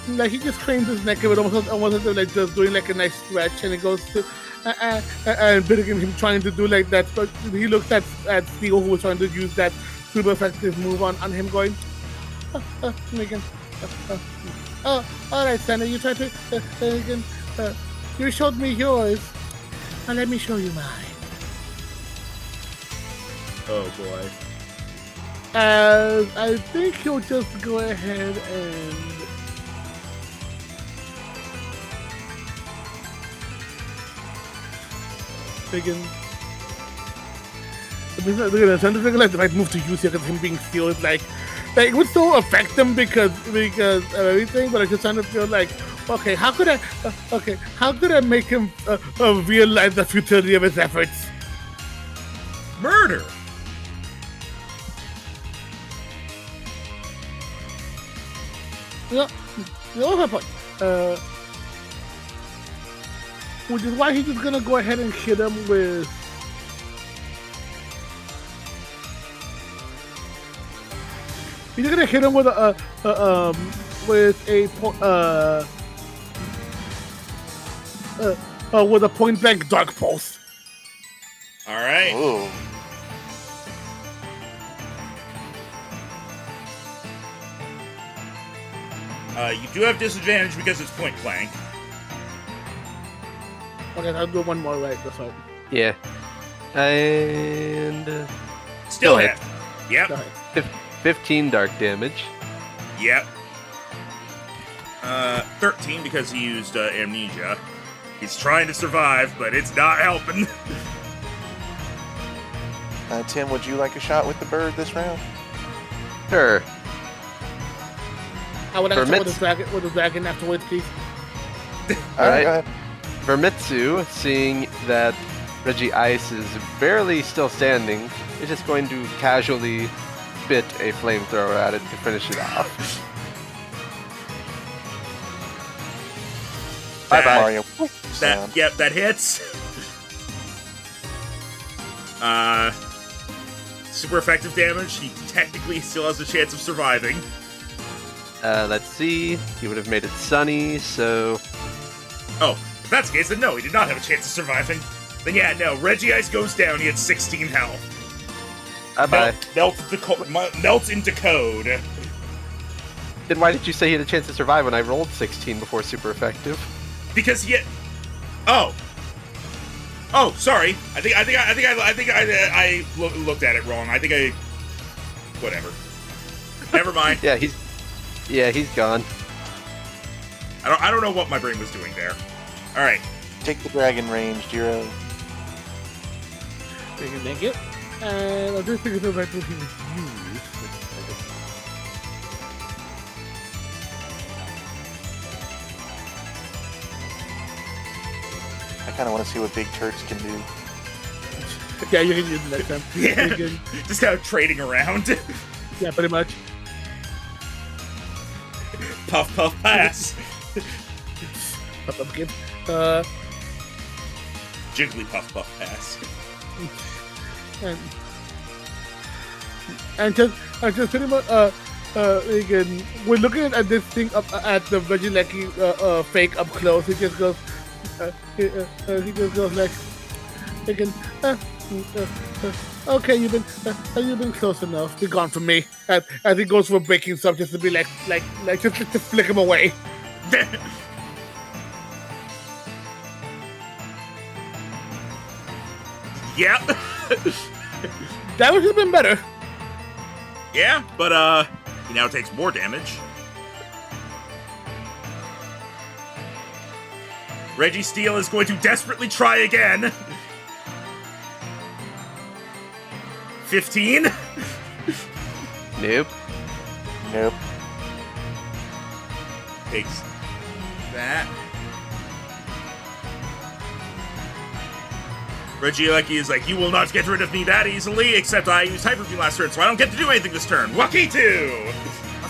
Like he just cranes his neck a bit, almost like just doing like a nice stretch, and he goes to and Bittigan him trying to do like that. But he looks at Steel, who was trying to use that super effective move on him, going, Megan. All right, Santa, you try to again. You showed me yours. Now let me show you mine. Oh boy. I think he'll just go ahead and begin. I'm trying to figure like the right move to use here because him being Steel is like it would still affect him because of everything, but I'm just trying to feel like, okay, how could I make him realize the futility of his efforts? Murder. No, my point. Which is why he's just gonna go ahead and hit him with. He's gonna hit him with a point blank dark pulse. All right. Ooh. You do have disadvantage because it's point blank. Okay, I'll do one more right. That's right. Yeah. And Still hit. Yep. Go ahead. 15 dark damage. Yep. 13 because he used amnesia. He's trying to survive, but it's not helping. Tim, would you like a shot with the bird this round? Sure. I would like to with the dragon afterwards, please. All right, go ahead. Vermitsu, seeing that Regigigas is barely still standing, is just going to casually spit a flamethrower at it to finish it off. Bye-bye. Mario That sound. yep, that hits. Super effective damage. He technically still has a chance of surviving. Let's see. He would have made it sunny, so... Oh, if that's the case, then no, he did not have a chance of surviving. Then yeah, no, Regigigas goes down, he had 16 health. Bye-bye. Melts into code. Then why did you say he had a chance to survive when I rolled 16 before super effective? Because he had... Oh, sorry. I think I looked at it wrong. I think I... Whatever. Never mind. Yeah, he's gone. I don't know what my brain was doing there. All right. Take the dragon range, Jiro. We can make it. And I'll just think of what he was used. I kind of want to see what big turds can do. Yeah, you can use it next time. Yeah. You can- Just kind of trading around. yeah, pretty much. Puff, puff, pass. Pumpkin. Jiggly puff, puff, pass. And just pretty much again, we're looking at this thing up at the Regigigas fake up close. He just goes he just goes like again, okay, you've been close enough. Be gone from me. As he goes for breaking stuff, just to be like just to flick him away. Yep. That would have been better. Yeah, but he now takes more damage. Registeel is going to desperately try again. 15. Nope. Nope. Takes that. Regigigas is like, you will not get rid of me that easily, except I used Hyper Beam last turn, so I don't get to do anything this turn. Lucky 2!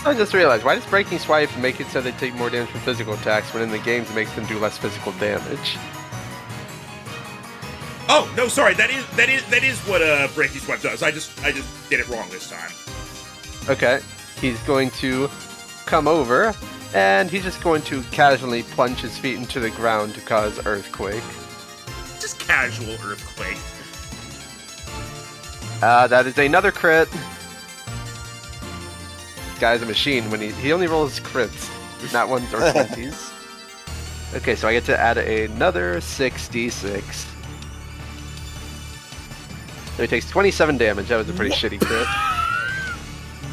I just realized, why does Breaking Swipe make it so they take more damage from physical attacks when in the games it makes them do less physical damage? Oh, no, sorry, that is what Breaking Swipe does. I just did it wrong this time. Okay, he's going to come over, and he's just going to casually plunge his feet into the ground to cause Earthquake. Just casual Earthquake. That is another crit. This guy's a machine when he only rolls crits, not ones or 20s. Okay, so I get to add another 6d6. So he takes 27 damage. That was a pretty shitty crit.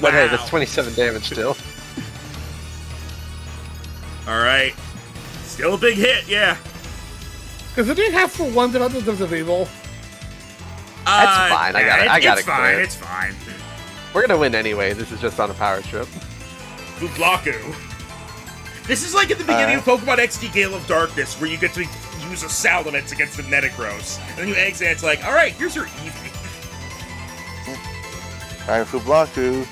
But hey, that's 27 damage still. Alright. Still a big hit, yeah. Because it didn't have for one the others of evil. That's fine. I got it. It's fine. It's fine. We're gonna win anyway. This is just on a power trip. Bublaku. This is like at the beginning of Pokemon XD Gale of Darkness, where you get to use a Salamence against the Metagross. And then you exit, it's like, alright, here's your Eevee. Alright, Fublaku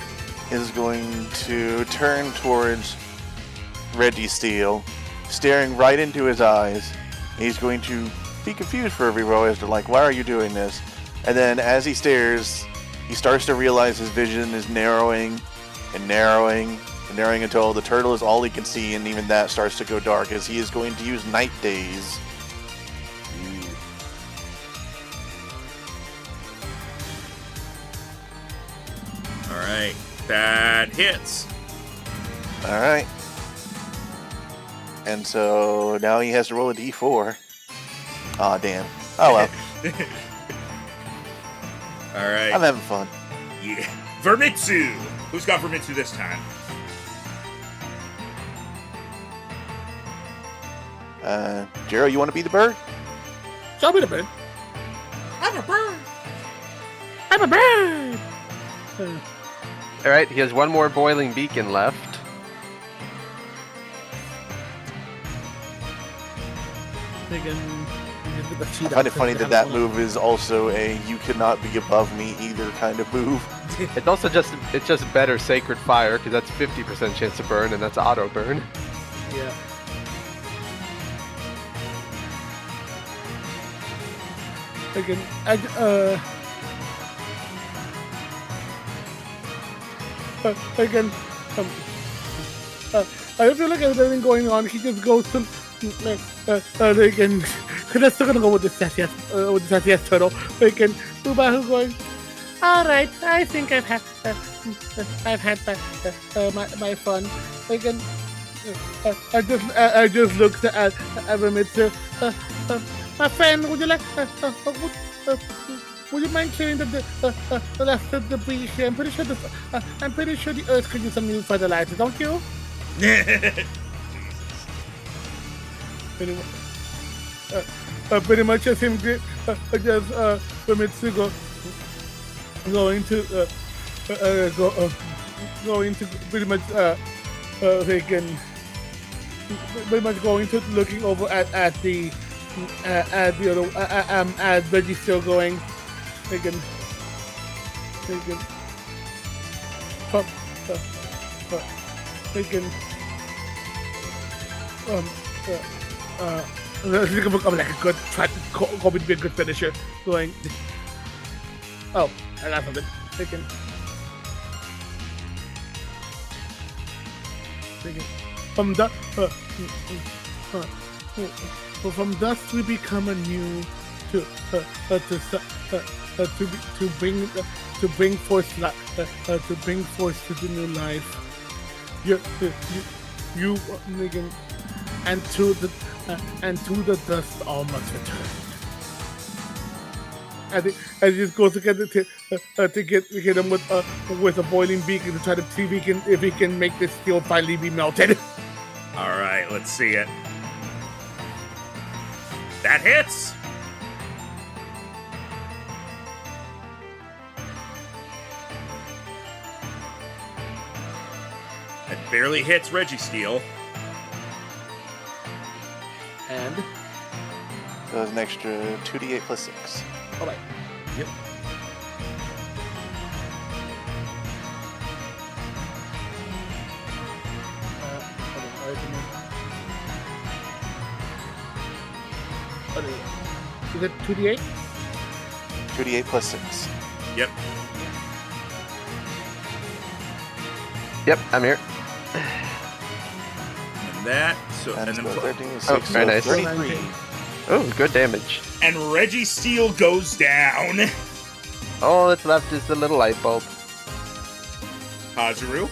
is going to turn towards Registeel, staring right into his eyes. He's going to be confused for a reroll as to like, why are you doing this? And then as he stares, he starts to realize his vision is narrowing and narrowing and narrowing until the turtle is all he can see, and even that starts to go dark as he is going to use Night Daze. Alright, that hits. Alright. And so now he has to roll a d4. Aw, damn. Oh well. Alright. I'm having fun. Yeah. Vermitsu! Who's got Vermitsu this time? Jiro, you want to be the bird? Show me the bird. I'm a bird! I'm a bird. Alright, he has one more Boiling Beacon left. I find it funny that that move is also a you cannot be above me either kind of move. It's also just better Sacred Fire, because that's 50% chance to burn, and that's auto burn. Yeah. Again, again, I feel like everything going on. He just goes to again. Let's still gonna go with the sassy ass turtle. Again, Ubahu going. All right, I think I've had my fun. Again, I just looked at Remitsu. My friend, would you like? Would you mind clearing the left of the debris here? I'm pretty sure the Earth could use some new fertilizer, don't you? Pretty much just him just Remitsu going to pretty much pretty much going to looking over at the other Reggie still going again I'm like a good try to be a good finisher going. Oh, I got something. Thinking. From dust we become anew to bring forth to the new life. You Megan, and to the dust all must return. I think I just goes together to hit him with a boiling beacon to try to see if he can make this steel finally be melted. All right, let's see it. That hits. It barely hits Registeel. And So there's an extra 2d8 plus 6. all right. Yep. Is it 2d8? 2d8 plus 6. Yep. Yep, I'm here. And that. So And and so then 13 is Oh, 6, very so nice. 33. Oh, good damage. and Registeel goes down. All that's left is the little light bulb. Hazaru.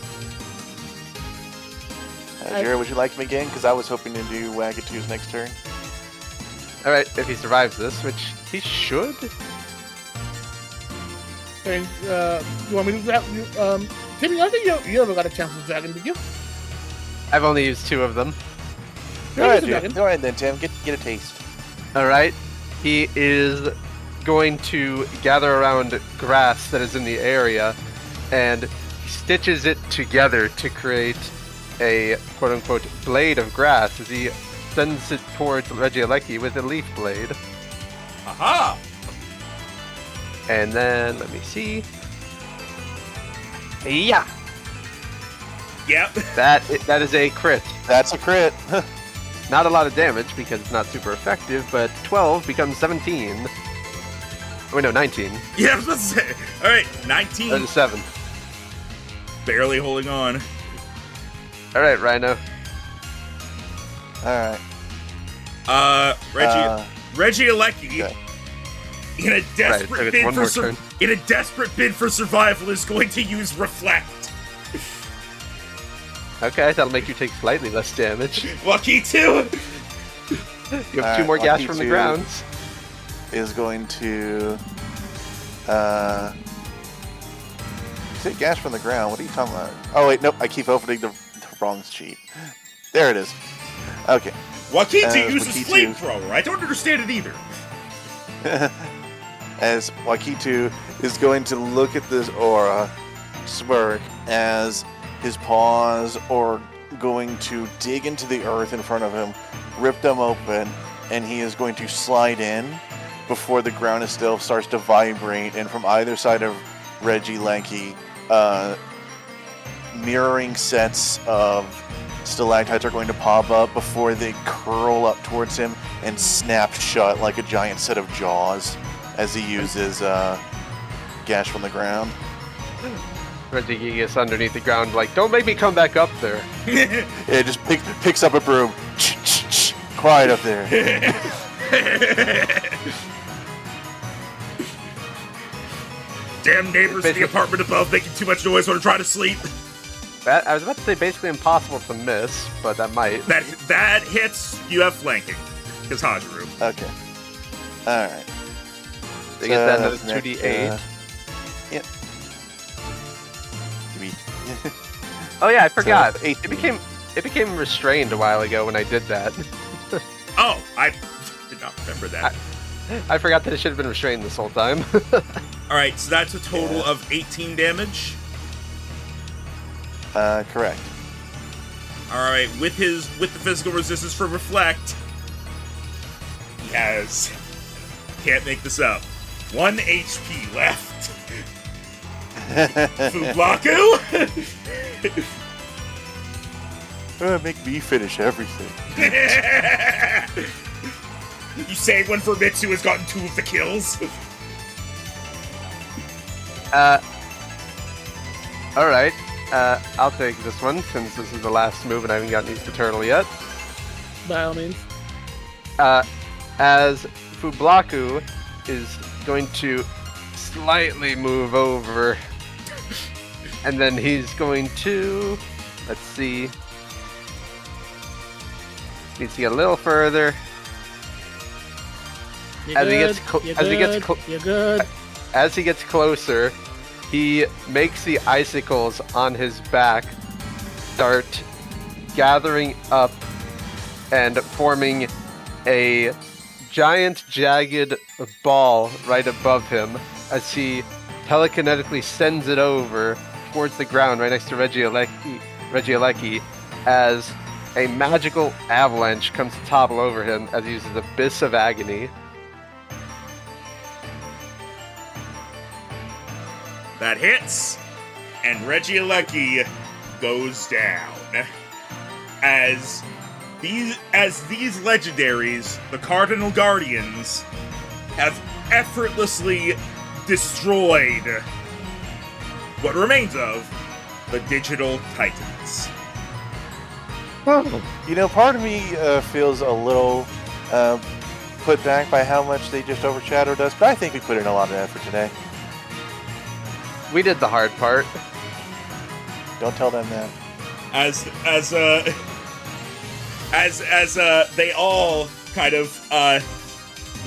Jared, would you like him again? Because I was hoping to do Wagatu's next turn. Alright, if he survives this, which he should. And you want me to grab you? Timmy, I think you never got a chance with dragon, did you? I've only used 2 of them. Go ahead, Tim. Go ahead then, Tim. Get a taste. Alright, he is going to gather around grass that is in the area and stitches it together to create a quote-unquote blade of grass as he sends it towards Regigigas with a leaf blade. Aha! And then, let me see. Yeah! Yep. That is a crit. That's a crit. Not a lot of damage because it's not super effective, but 12 becomes 17. Oh, wait, no, 19. Yeah, I was about to say. All right, 19. That is 7. Barely holding on. Alright, Rhino. Alright. Regigigas, Okay. in a desperate Right, bid one for more turn. in a desperate bid for survival, is going to use Reflect. Okay, that'll make you take slightly less damage. Lucky too. You have 2 more gas from the Wakitu grounds. is going to you say gas from the ground. What are you talking about? Oh wait, nope, I keep opening the wrong sheet. There it is. Okay. Wakitu uses Wakitu- flamethrower. I don't understand it either. As Wakitu is going to look at this aura, smirk, as his paws are going to dig into the earth in front of him, rip them open, and he is going to slide in before the ground itself starts to vibrate, and from either side of Regigigas, mirroring sets of stalactites are going to pop up before they curl up towards him and snap shut like a giant set of jaws as he uses gash from the ground. Regigigas underneath the ground, like, don't make me come back up there. It just picks up a broom. Quiet up there. Damn neighbors in the apartment above making too much noise when I'm trying to sleep. I was about to say basically impossible to miss, but that might. That hits. You have flanking. Because Hajaru. Okay. Alright. They get that another 2d8. Yep. Oh yeah, I forgot. So, It became restrained a while ago when I did that. Oh, I did not remember that. I forgot that it should have been restrained this whole time. Alright, so that's a total of 18 damage. Correct. Alright, with the physical resistance for reflect, he has, can't make this up, 1 HP left. Fublaku? Make me finish everything. You say when Famitsu has gotten 2 of the kills? Alright. I'll take this one, since this is the last move and I haven't gotten used to Turtle yet. By all means. As Fublaku is going to slightly move over, and then he's going to, let's see, needs to get a little further. As he gets closer, he makes the icicles on his back start gathering up and forming a giant jagged ball right above him as he telekinetically sends it over towards the ground right next to Regigigas as a magical avalanche comes to topple over him as he uses Abyss of Agony. That hits, and Regigigas goes down. As these legendaries, the Cardinal Guardians, have effortlessly destroyed what remains of the Digital Titans. You know, part of me feels a little put back by how much they just overshadowed us, but I think we put in a lot of effort today. We did the hard part. Don't tell them that. As they all kind of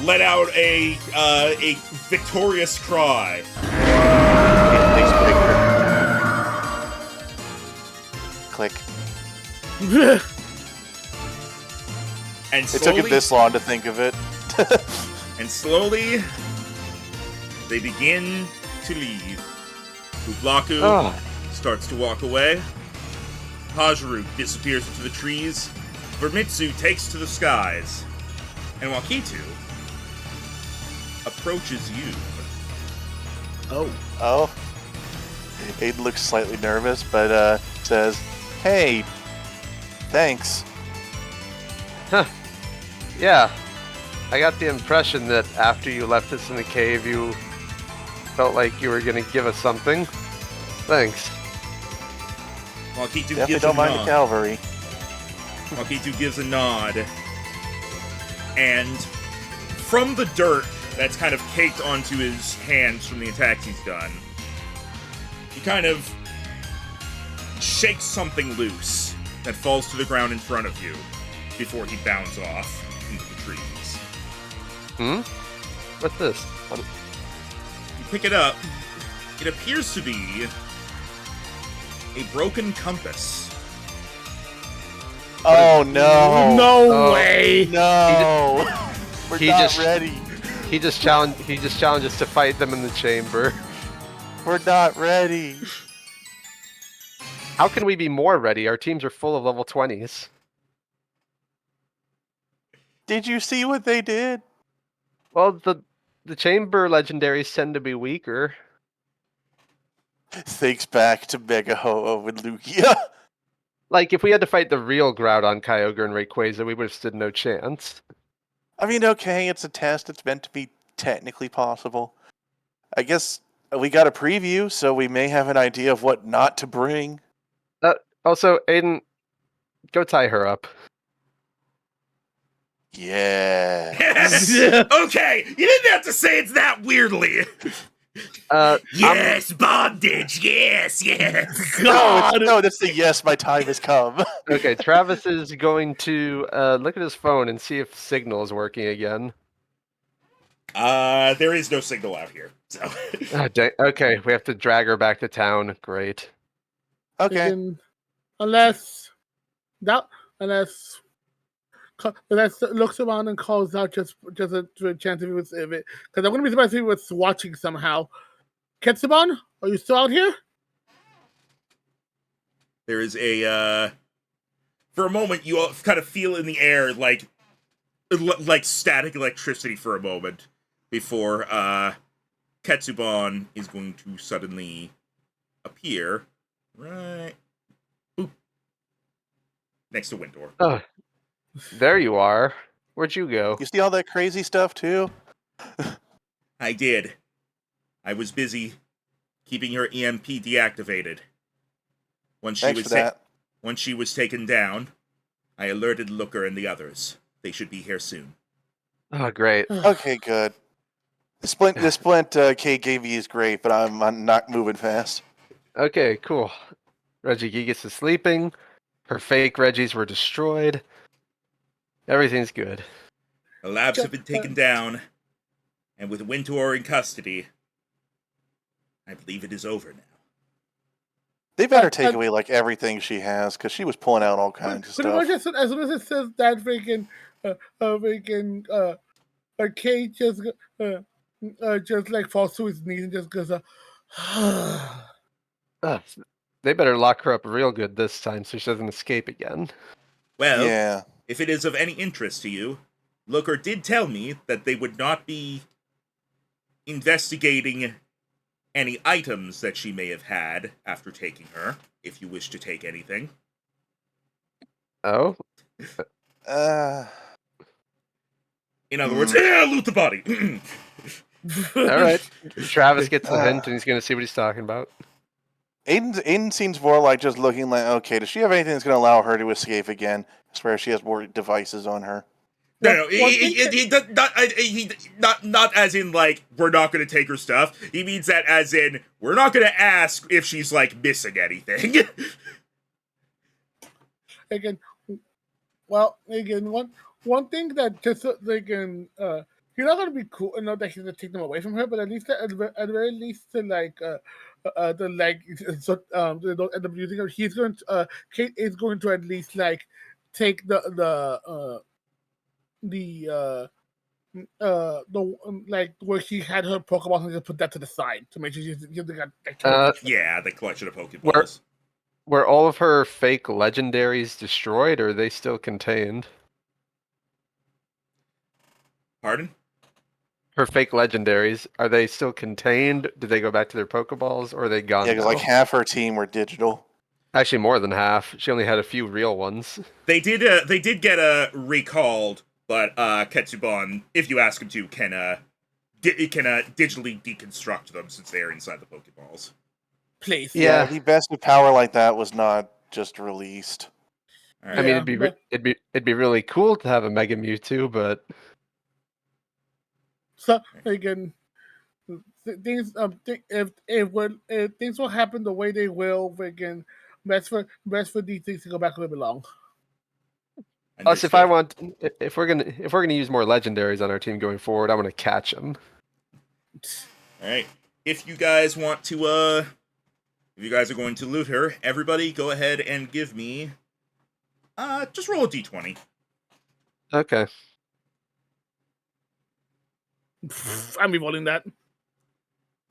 let out a victorious cry. It makes bigger. Click. And It slowly, took him this long to think of it. and slowly, they begin to leave. Fublaku starts to walk away. Hajaru disappears into the trees. Famitsu takes to the skies. And Wakitu approaches you. Oh. Aiden looks slightly nervous, but says, "Hey, thanks." Yeah, I got the impression that after you left us in the cave, you felt like you were going to give us something. Thanks. Wakitu Definitely gives a don't mind the nod. cavalry. Wakitu gives a nod. And from the dirt that's kind of caked onto his hands from the attacks he's done, he kind of shakes something loose that falls to the ground in front of you before he bounds off into the trees. What's this? You pick it up. It appears to be a broken compass. Oh no! No way! No! We're he not just- ready. He just challenges to fight them in the chamber. We're not ready. How can we be more ready? Our teams are full of level 20s. Did you see what they did? Well, the chamber legendaries tend to be weaker. Thinks back to Mega Ho-Oh and Lugia. Like, if we had to fight the real Groudon, Kyogre, and Rayquaza, we would have stood no chance. I mean, okay, it's a test. It's meant to be technically possible. I guess we got a preview, so we may have an idea of what not to bring. Also, Aiden, go tie her up. Yeah. Okay, you didn't have to say it's that weirdly. Yes, bondage. Yes. No, that's the yes, my time has come. Okay, Travis is going to look at his phone and see if signal is working again. There is no signal out here, so. Okay, we have to drag her back to town. Great. Okay. Freaking- unless looks around and calls out just a chance if it was because I'm gonna be surprised if he was watching somehow. Ketsubon, are you still out here? There is for a moment, you all kind of feel in the air like static electricity for a moment before Ketsubon is going to suddenly appear right boop, next to Windor. Oh, there you are. Where'd you go? You see all that crazy stuff too? I did. I was busy keeping her EMP deactivated. When she Thanks was for that. When she was taken down, I alerted Looker and the others. They should be here soon. Oh, great. Okay, good. The splint KKV is great, but I'm not moving fast. Okay, cool. Regigigas is sleeping. Her fake Reggies were destroyed. Everything's good. The labs have been taken down, and with Wintour in custody, I believe it is over now. They better take away like everything she has, because she was pulling out all kinds of Pretty stuff. much as soon as it says that Kate just like falls to his knees and just goes, They better lock her up real good this time so she doesn't escape again. Well, Yeah. if it is of any interest to you, Looker did tell me that they would not be investigating any items that she may have had after taking her, if you wish to take anything. Oh? In other words, loot the body! Alright. Travis gets the hint and he's going to see what he's talking about. Aiden seems more like just looking like, okay, does she have anything that's going to allow her to escape again? I swear she has more devices on her. No, not as in, like, we're not going to take her stuff. He means that as in, we're not going to ask if she's, like, missing anything. again, one thing that just you're not gonna be cool enough that he's gonna take them away from her, but at least at the very least they don't end up using her. He's going to Kate is going to at least like take the like where she had her Pokemon and just put that to the side to make sure she got Yeah, the collection of Pokeballs. Were all of her fake legendaries destroyed, or are they still contained? Pardon? Her fake legendaries, are they still contained? Did they go back to their Pokeballs, or are they gone? Yeah, because like half her team were digital. Actually, more than half. She only had a few real ones. They did get recalled, but Ketsubon, if you ask him to, can digitally deconstruct them since they are inside the Pokeballs. Please. Yeah. The best of power like that was not just released. Right. I mean, it'd be really cool to have a Mega Mewtwo, but so again, things if things will happen the way they will, again, best for these things to go back where they belong. plus, if we're gonna use more legendaries on our team going forward, I want to catch them. All right, if you guys want to, if you guys are going to loot her, everybody go ahead and give me, just roll a d20. Okay. I'm re-rolling that.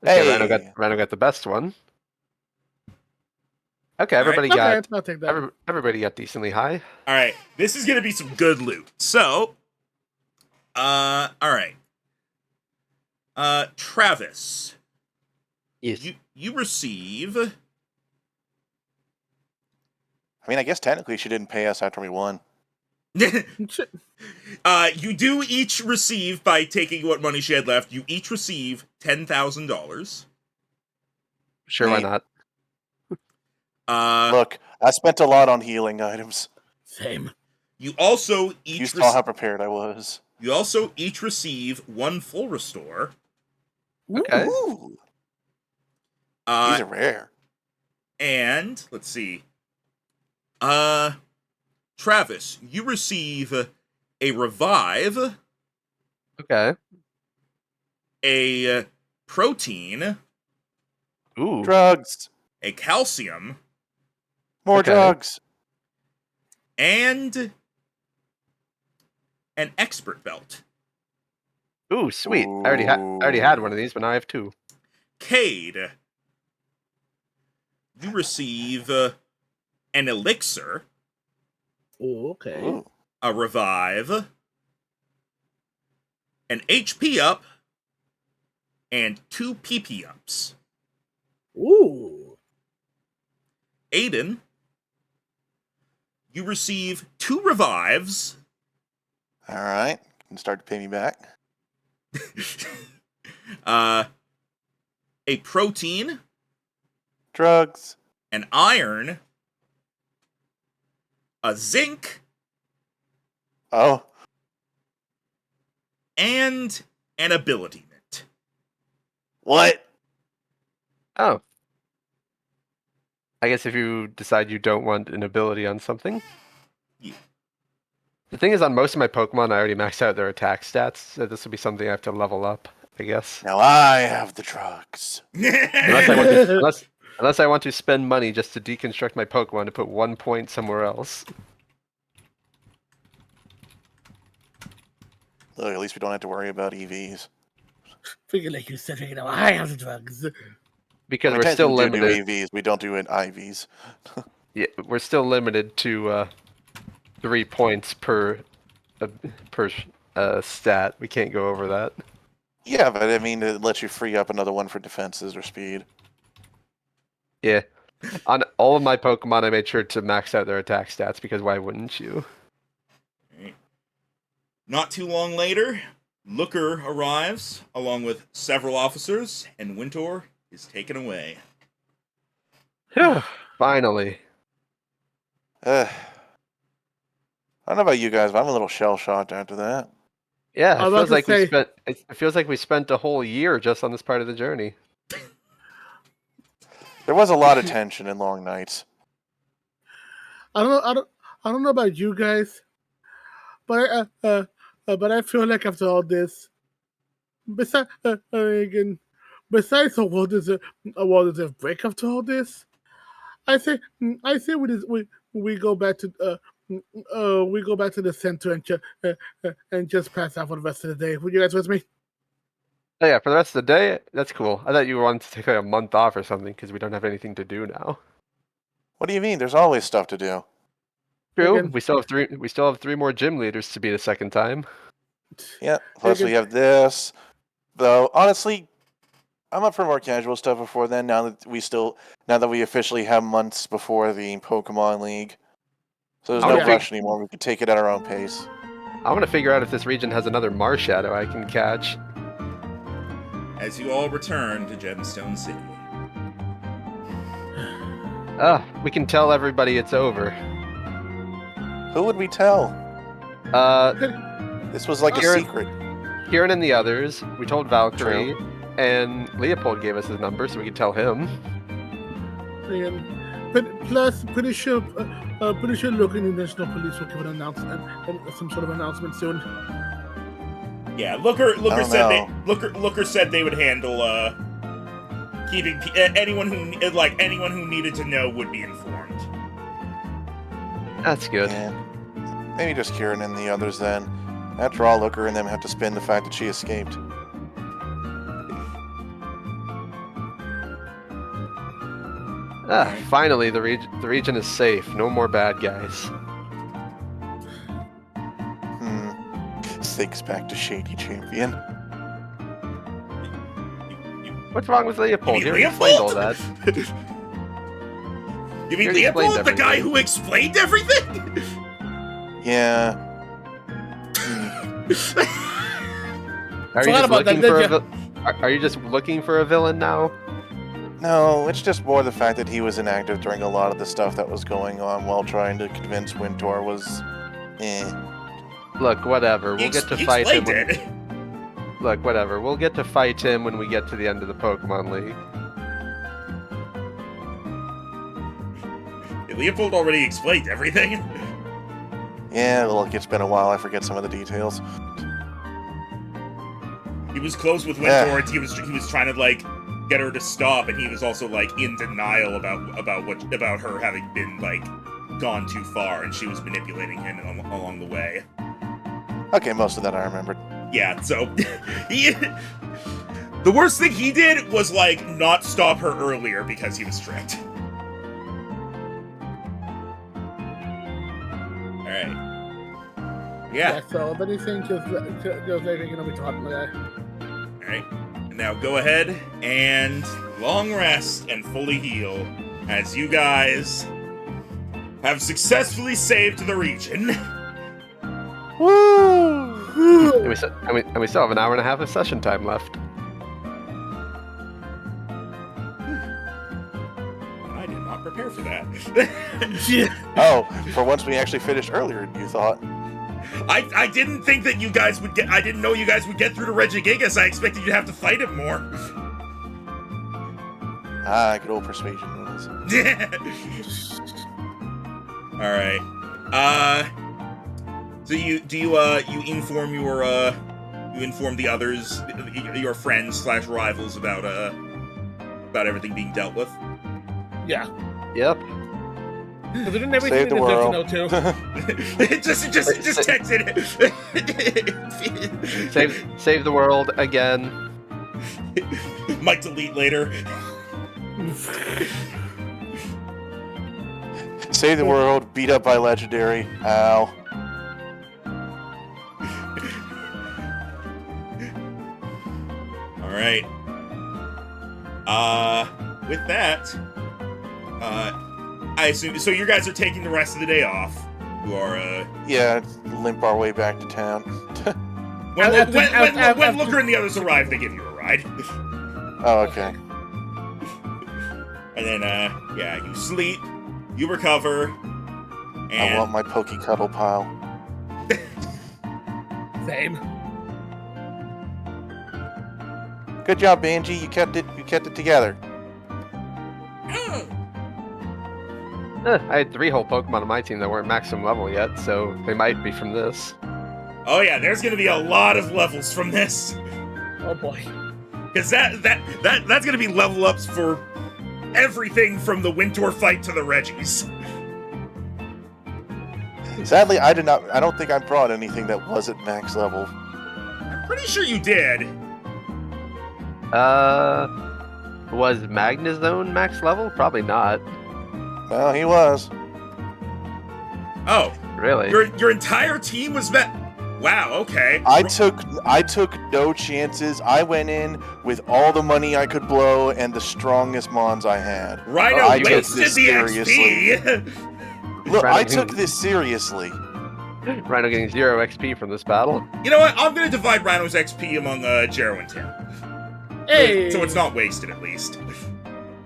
Okay, Hey. Rhino got the best one. Okay, All right. everybody got Okay, I'll take that. everybody got decently high. All right, this is gonna be some good loot. So, all right, Travis, Yes. you receive. I mean, I guess technically she didn't pay us after we won. You do each receive, by taking what money she had left, you each receive $10,000. Sure, why Neat. not? Look, I spent a lot on healing items. Same. You also You each saw how prepared I was. you also each receive 1 full restore. Okay. Ooh, these are rare. And let's see. Travis, you receive a revive, Okay. a protein, Ooh. Drugs. a calcium, More Okay. drugs. and an expert belt. Ooh, sweet. I already had one of these, but now I have 2. Cade, you receive an elixir, Oh, okay. Ooh. a revive, an HP up, and 2 PP ups. Ooh. Aiden, you receive 2 revives, All right. Can start to pay me back. a protein, Drugs. an iron, a zinc, Oh. and an ability mint. What? Oh. I guess if you decide you don't want an ability on something. Yeah. The thing is, on most of my Pokemon, I already maxed out their attack stats, so this would be something I have to level up, I guess. Now I have the drugs. Unless I want to spend money just to deconstruct my Pokemon to put 1 point somewhere else. Look, at least we don't have to worry about EVs. Figure like you said, you know, I have the drugs. Because We we're still technically do limited. EVs. We don't do it IVs. Yeah, we're still limited to 3 points per stat. We can't go over that. Yeah, but I mean, it lets you free up another one for defenses or speed. Yeah. On all of my Pokemon, I made sure to max out their attack stats because why wouldn't you? Not too long later, Looker arrives, along with several officers, and Winter is taken away. Finally. I don't know about you guys, but I'm a little shell-shocked after that. Yeah, I was about to say- it feels like we spent a whole year just on this part of the journey. There was a lot of tension and long nights. I don't know about you guys, but I feel like after all this, besides besides a well-deserved break after all this, I say we go back to the center and just pass out for the rest of the day. Would you guys with me? Oh yeah, for the rest of the day, that's cool. I thought you wanted to take like a month off or something because we don't have anything to do now. What do you mean? There's always stuff to do. True. Again. We still have 3 more gym leaders to beat a second time. Yeah, plus we have this. Though, honestly, I'm up for more casual stuff before then, now that we officially have months before the Pokemon League. So there's Oh, no yeah. rush anymore. We can take it at our own pace. I want to figure out if this region has another Marshadow I can catch. As you all return to Gemstone City. We can tell everybody it's over. Who would we tell? This was like a Kieran- secret. Kieran and the others, we told Valkyrie, and Leopold gave us his number so we could tell him. But plus, pretty sure local national police will give an announcement and some sort of announcement soon. Yeah, Looker don't said know. Looker said they would handle keeping anyone who needed to know would be informed. That's good. Yeah. Maybe just Kieran and the others then. After all, Looker and them have to spin the fact that she escaped. Finally, the region is safe. No more bad guys. Thinks back to Shady Champion. What's wrong with Leopold? You He mean already explained all Leopold? that. You mean He already explained Leopold, the guy everything. who explained everything? Yeah. Are you Forgot just about that, looking for did Are you just looking for a villain now? No, it's just more the fact that he was inactive during a lot of the stuff that was going on while trying to convince Wintor was, Look, whatever. We'll get to He fight him. explained it. Look, whatever. We'll get to fight him when we get to the end of the Pokemon League. Leopold already explained everything. Yeah, look, it's been a while. I forget some of the details. He was close with Wintor, and he was trying to like get her to stop, and he was also like in denial about her having been like gone too far, and she was manipulating him along the way. Okay, most of that I remembered. Yeah, so the worst thing he did was like not stop her earlier because he was strict. All right. Yeah. So if anything, just later, you know, we talk about that. All right. And now go ahead and long rest and fully heal as you guys have successfully saved the region. Woo! And we still have an hour and a half of session time left. I did not prepare for that. Oh, for once we actually finished earlier than you thought. I didn't think that you guys would get. I didn't know you guys would get through to Regigigas. I expected you'd have to fight him more. Good old persuasion rules. All right. So you inform the others, your friends / rivals about everything being dealt with. Yeah. Yep. Because they're doing everything Save the they world. deserve to know too. just text it. Save the world again. Might delete later. Save the world, beat up by legendary. Ow. All right. With that, I assume so. You guys are taking the rest of the day off. You are Yeah, limp our way back to town. when Looker and the others arrive, they give you a ride. Oh, okay. And then yeah, you sleep, you recover, and I want my Poke Cuddle pile. Same. Good job, Banji. You kept it together. I had 3 whole Pokemon on my team that weren't maximum level yet, so they might be from this. oh yeah, there's gonna be a lot of levels from this, Oh boy. because that's gonna be level ups for everything from the Wintor fight to the Reggies. Sadly, I don't think I brought anything that wasn't max level. I'm pretty sure you did. Was Magnezone max level? Probably not. Well, he was. Oh, Really? your entire team was met. Wow. Okay. I took no chances. I went in with all the money I could blow and the strongest mons I had. Rhino I took wasted this the seriously. XP. Look, Rhino I took this seriously. Rhino getting 0 XP from this battle. You know what? I'm gonna divide Rhino's XP among Jero and Tim. Hey. So it's not wasted, at least.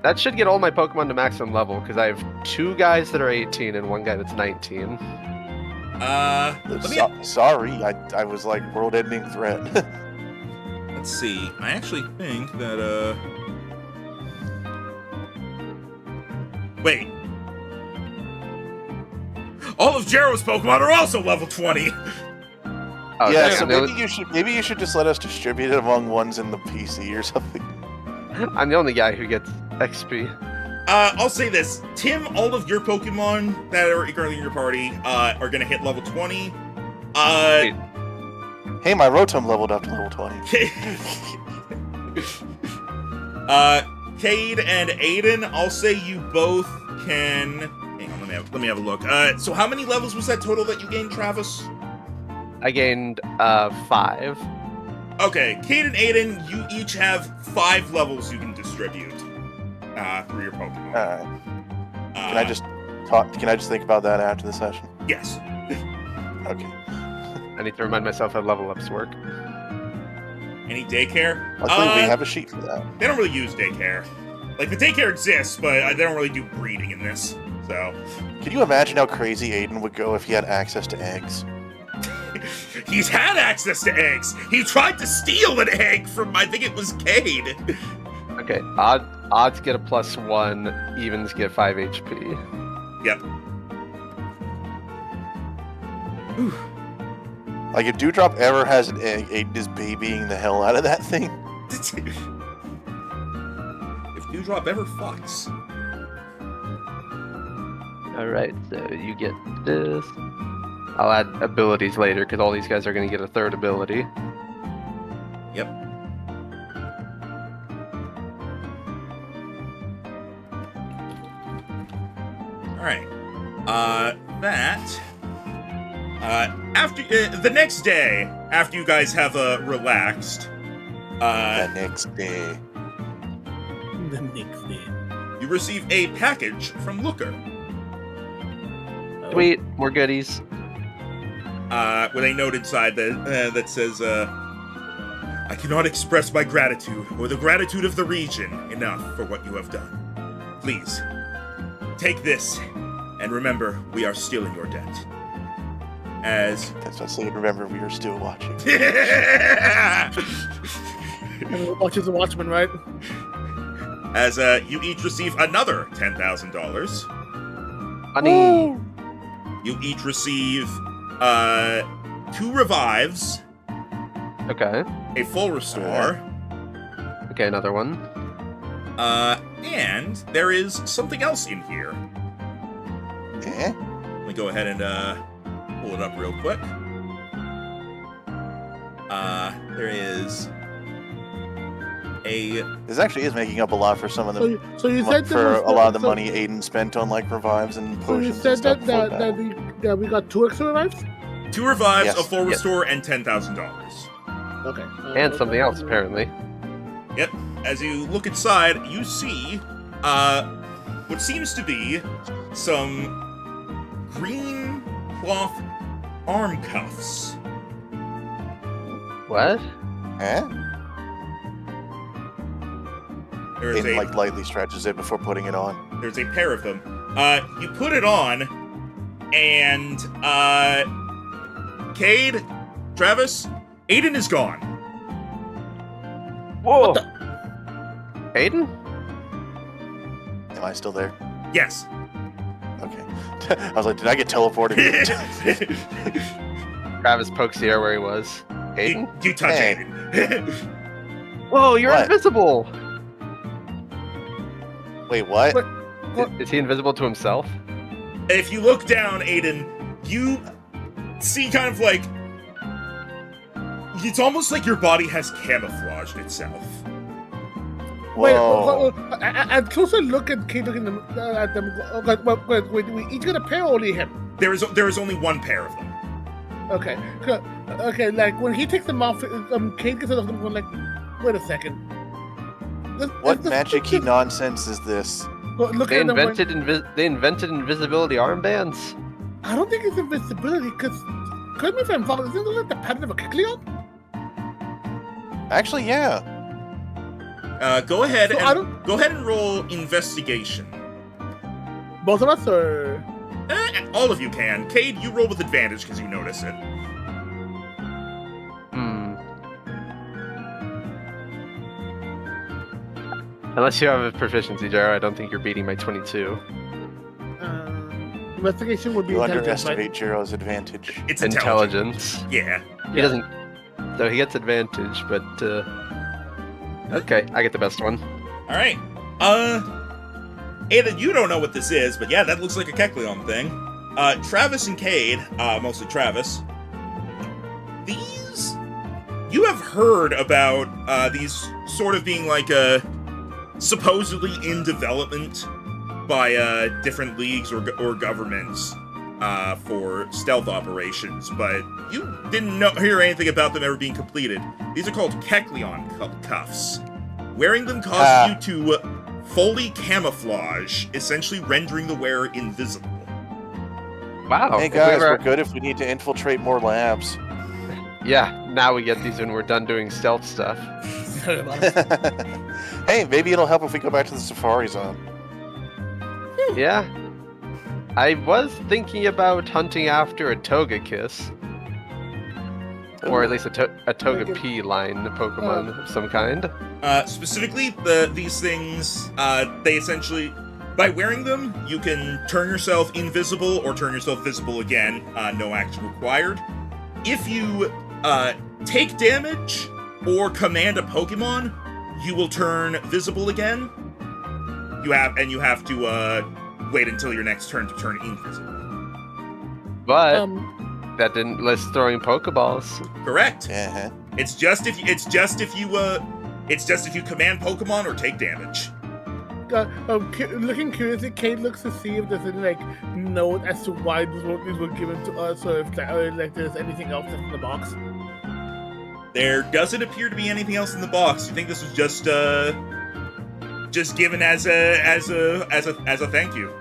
That should get all my Pokemon to maximum level, because I have 2 guys that are 18 and 1 guy that's 19. Sorry, I was like world-ending threat. Let's see. I actually think that, wait. All of Jero's Pokemon are also level 20. Oh, Yeah, damn, so the maybe you should just let us distribute it among ones in the PC or something. I'm the only guy who gets XP. I'll say this. Tim, all of your Pokemon that are currently in your party, are gonna hit level 20. Wait. Hey, my Rotom leveled up to level 20. Cade and Aiden, I'll say you both can... Hang on, let me have a look. So how many levels was that total that you gained, Travis? I gained 5. Okay, Cade and Aiden, you each have 5 levels you can distribute through your Pokemon. Alright. Can I just think about that after the session? Yes. Okay. I need to remind myself how level ups work. Any daycare? Luckily, we have a sheet for that. They don't really use daycare. Like, the daycare exists, but they don't really do breeding in this. So, Can you imagine how crazy Aiden would go if he had access to eggs? he's had access to eggs. He tried to steal an egg from, I think it was Cade. Okay, odds get a +1, evens get 5 HP. Yep. Like, if Dewdrop ever has an egg, Aiden is babying the hell out of that thing. If Dewdrop ever fucks. Alright, so you get this. I'll add abilities later, because all these guys are going to get a third ability. Yep. Alright. After the next day, after you guys have relaxed, The next day. The next day. you receive a package from Looker Sweet, more goodies. with a note inside that says, "I cannot express my gratitude or the gratitude of the region enough for what you have done. Please take this and remember we are still in your debt." As That's what I say. Remember, we are still watching. Everyone watches the Watchmen, right? As you each receive another $10,000. Honey. You each receive 2 revives, Okay. a full restore, Okay, another one. and there is something else in here. Yeah? Let me go ahead and pull it up real quick. There is a This actually is making up a lot for some of the So you said for a lot of the money Aiden spent on like revives and So you potions. said and stuff that before battle. that we got 2 extra revives? 2 revives, Yes. a full Yes. restore, and $10,000. Okay. And something else, apparently. Yep. As you look inside, you see what seems to be some green cloth arm cuffs. What? Huh? There is Aiden a like lightly stretches it before putting it on. There's a pair of them. You put it on, and Cade, Travis, Aiden is gone. Whoa! Aiden? Am I still there? Yes. Okay. I was like, did I get teleported? Travis pokes the air where he was. Aiden? you touch Hey. Aiden. Whoa, you're What? invisible! Wait, what? What? Is he invisible to himself? If you look down, Aiden, you see kind of like it's almost like your body has camouflaged itself. Whoa. Wait, a closer look at Kate looking at them. Wait, we each got a pair or only him? There is only one pair of them. Okay. Okay, like when he takes them off, Kate gets a look at them going like, wait a second. What magic-y nonsense is this? Look They at them going, invented invisibility armbands. I don't think it's invisibility, because, correct me if I'm wrong, isn't it like the pattern of a Kecleon? Actually, yeah. Go ahead So go ahead and roll investigation. Both of us, or? All of you can. Cade, you roll with advantage because you notice it. Unless you have a proficiency, Jaro, I don't think you're beating my 22. Investigation would be You intelligence, right? underestimate Jiro's advantage. It's intelligent. Intelligence. Yeah. He doesn't. So he gets advantage, but okay, I get the best one. All right. Ada, you don't know what this is, but yeah, that looks like a Kecleon thing. Travis and Cade, mostly Travis. These, you have heard about these sort of being like supposedly in development by different leagues or governments for stealth operations, but you didn't hear anything about them ever being completed. These are called Kecleon cuffs. Wearing them causes you to fully camouflage, essentially rendering the wearer invisible. Wow. Hey if we guys, ever- we're good if we need to infiltrate more labs. Yeah, now we get these when we're done doing stealth stuff. Hey, maybe it'll help if we go back to the Safari Zone. Yeah. I was thinking about hunting after a Togekiss. Or at least a Togepi line Pokemon of some kind. Specifically, these things, they essentially, by wearing them, you can turn yourself invisible or turn yourself visible again. No action required. If you take damage or command a Pokemon, you will turn visible again. You have to wait until your next turn to turn invisible. But that didn't list throwing Pokeballs. Correct. Uh-huh. It's just if you command Pokemon or take damage. Looking curiously, Kate looks to see if there's any note as to why these were given to us, or if there's anything else in the box. There doesn't appear to be anything else in the box. You think this was just given as a thank you?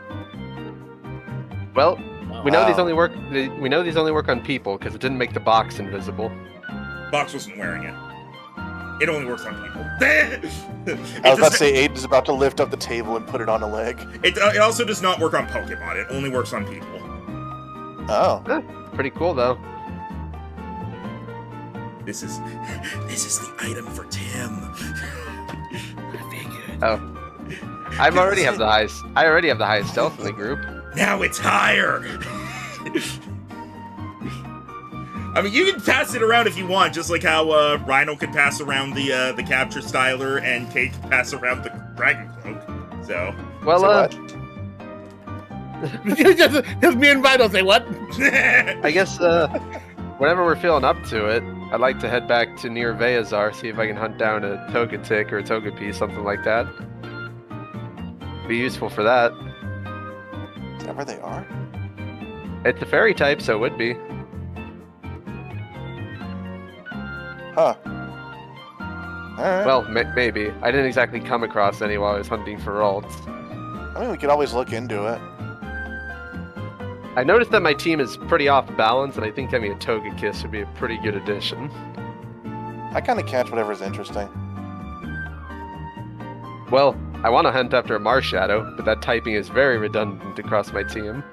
Well, we know Wow. these only work. We know these only work on people because it didn't make the box invisible. Box wasn't wearing it. It only works on people. I was about to say, Aiden's about to lift up the table and put it on a leg. It also does not work on Pokemon. It only works on people. Oh. Pretty cool though. This is the item for Tim. I figured. Oh, I already have the highest stealth in the group. Now it's higher. I mean, you can pass it around if you want, just like how Rhino could pass around the capture styler and Kate could pass around the dragon cloak. So. Well, just me and Rhino say what? I guess whenever we're feeling up to it, I'd like to head back to near Veazar, see if I can hunt down a Togetic or a Togepi, something like that. Be useful for that. Is that where they are? It's a fairy type, so it would be. Huh. Alright. Well, maybe. I didn't exactly come across any while I was hunting for Ralts. I mean, we could always look into it. I noticed that my team is pretty off balance, and I think having a Togekiss would be a pretty good addition. I kind of catch whatever's interesting. Well, I want to hunt after a Marshadow, but that typing is very redundant across my team.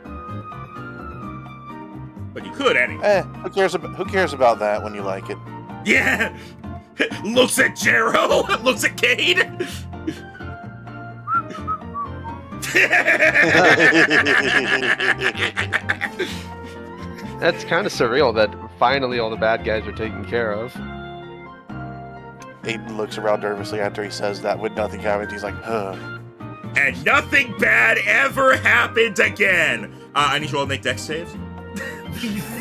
But you could anyway. Who cares about that when you like it? Yeah! Looks at Jero! Looks at Cade! That's kind of surreal that finally all the bad guys are taken care of. Aiden looks around nervously after he says that with nothing happened. He's like, huh. And nothing bad ever happened again! I need you all to make dex saves.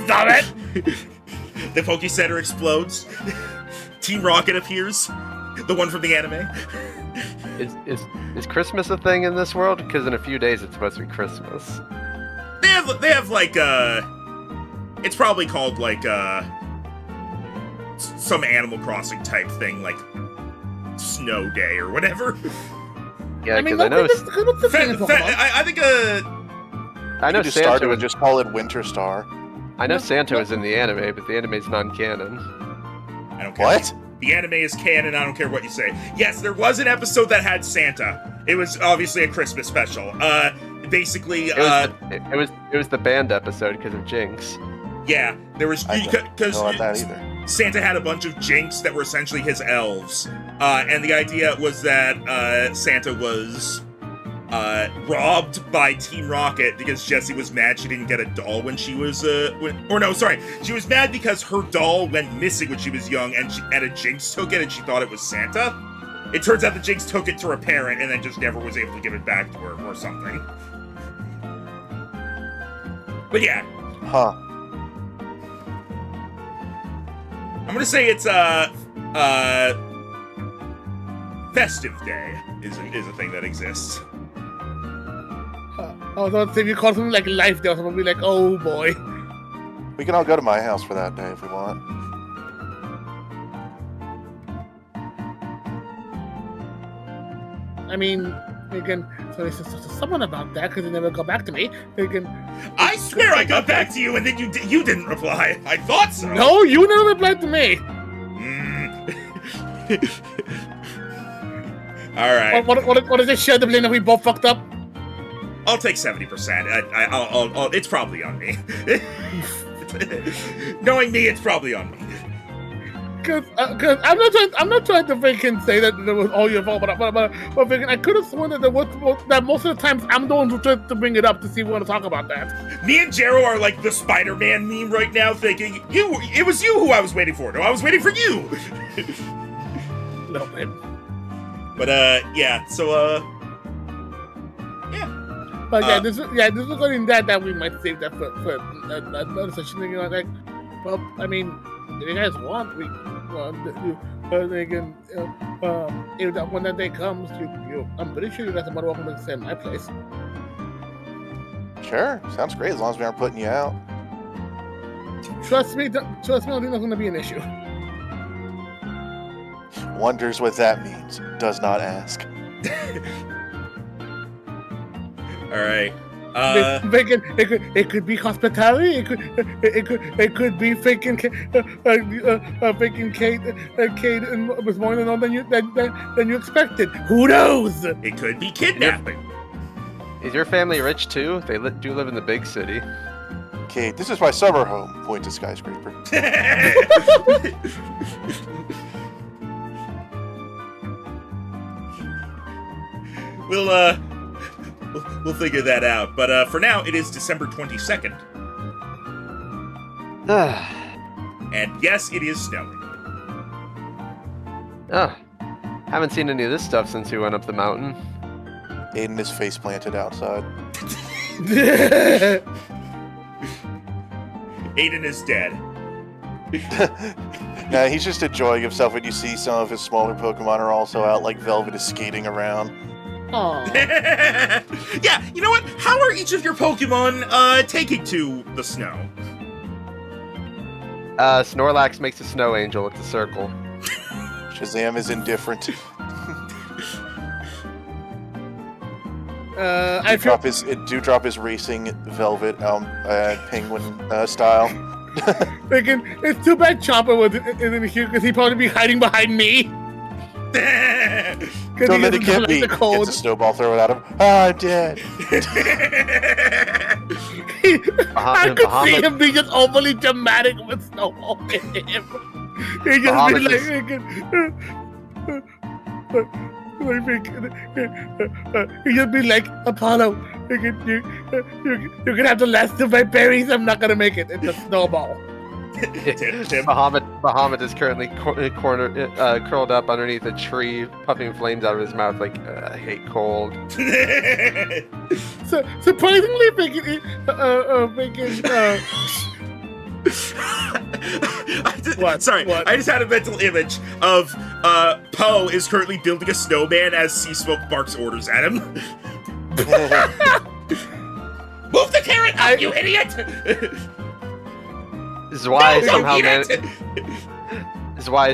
Stop it! The Poke Center explodes. Team Rocket appears. The one from the anime. Is Christmas a thing in this world? Because in a few days it's supposed to be Christmas. They have like it's probably called like some Animal Crossing type thing, like Snow Day or whatever. Yeah, I mean, because I know I think I know just Santa started was and just call it Winter Star. I know Santa was in the anime, but the anime's non-canon. I don't care. What? The anime is canon, I don't care what you say. Yes, there was an episode that had Santa. It was obviously a Christmas special. Basically, It was the band episode because of Jinx. yeah, there was I don't know about that because either. Santa had a bunch of Jinx that were essentially his elves, and the idea was that Santa was robbed by Team Rocket because Jessie was mad she didn't get a doll when she was she was mad because her doll went missing when she was young, and a Jinx took it and she thought it was Santa. It turns out the Jinx took it to her parent and then just never was able to give it back to her or something. But yeah, Huh. I'm gonna say it's festive day is a thing that exists. Oh, don't say if you call something like Life Day or something, be like, oh boy. We can all go to my house for that day if we want. I mean, Again, so he says to someone about that because he never got back to me. Again, I swear I got back to you and then you didn't reply. I thought so. no, you never replied to me. All right. What is this share the blame that we both fucked up? I'll take 70%. I'll it's probably on me. Knowing me, it's probably on me. Cause I'm not trying to freaking say that it was all your fault, but freaking, I could have sworn that that most of the times I'm the one who tried to bring it up to see if we want to talk about that. Me and Jero are like the Spider-Man meme right now, thinking it was you who I was waiting for. No, I was waiting for you. No, babe. But yeah. So yeah. But this is regarding that we might save that for another session. You know, like, well, I mean, if you guys want, they can. If that when that day comes, I'm pretty sure you guys are more welcome to stay in my place. Sure, sounds great as long as we aren't putting you out. Trust me, I don't think that's going to be an issue. Wonders what that means. Does not ask. All right. It could be hospitality. It could be faking Kate was more than than you expected. Who knows? It could be kidnapping. Is your family rich too? They do live in the big city. Kate, this is my summer home. Point to skyscraper. We'll figure that out. But for now, it is December 22nd. And yes, it is snowing. Haven't seen any of this stuff since we went up the mountain. Aiden is face planted outside. Aiden is dead. Nah, he's just enjoying himself when you see some of his smaller Pokemon are also out, like Velvet is skating around. Yeah, you know what? How are each of your Pokemon taking to the snow? Snorlax makes a snow angel with the circle. Shazam is indifferent. Drop his racing Velvet penguin style. Thinking it's too bad Chopper isn't here because he'd probably be hiding behind me. Don't let it get me. Gets a snowball, throw it at him. Ah, I'm dead. I could see him being just overly dramatic with snowball him. He just he just be like, Apollo, you're gonna have the last of my berries. I'm not gonna make it. It's a snowball. Bahamut is currently curled up underneath a tree, puffing flames out of his mouth like, I hate cold. So surprisingly, Sorry, I just had a mental image of Poe is currently building a snowman as Sea Smoke barks orders at him. Move the carrot up, you idiot! This is why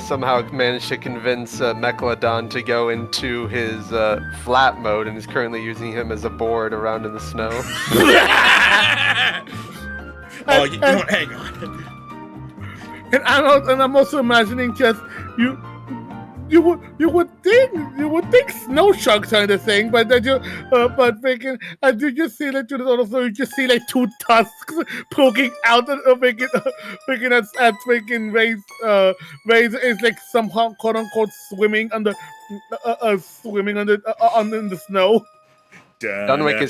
somehow managed to convince Megalodon to go into his flat mode and is currently using him as a board around in the snow. Oh, you don't hang on. And I'm also imagining just you would think snow sharks are the thing, but then you just see like you just see like two tusks poking out of at Ray's is like somehow quote unquote swimming under in the snow. Dunwick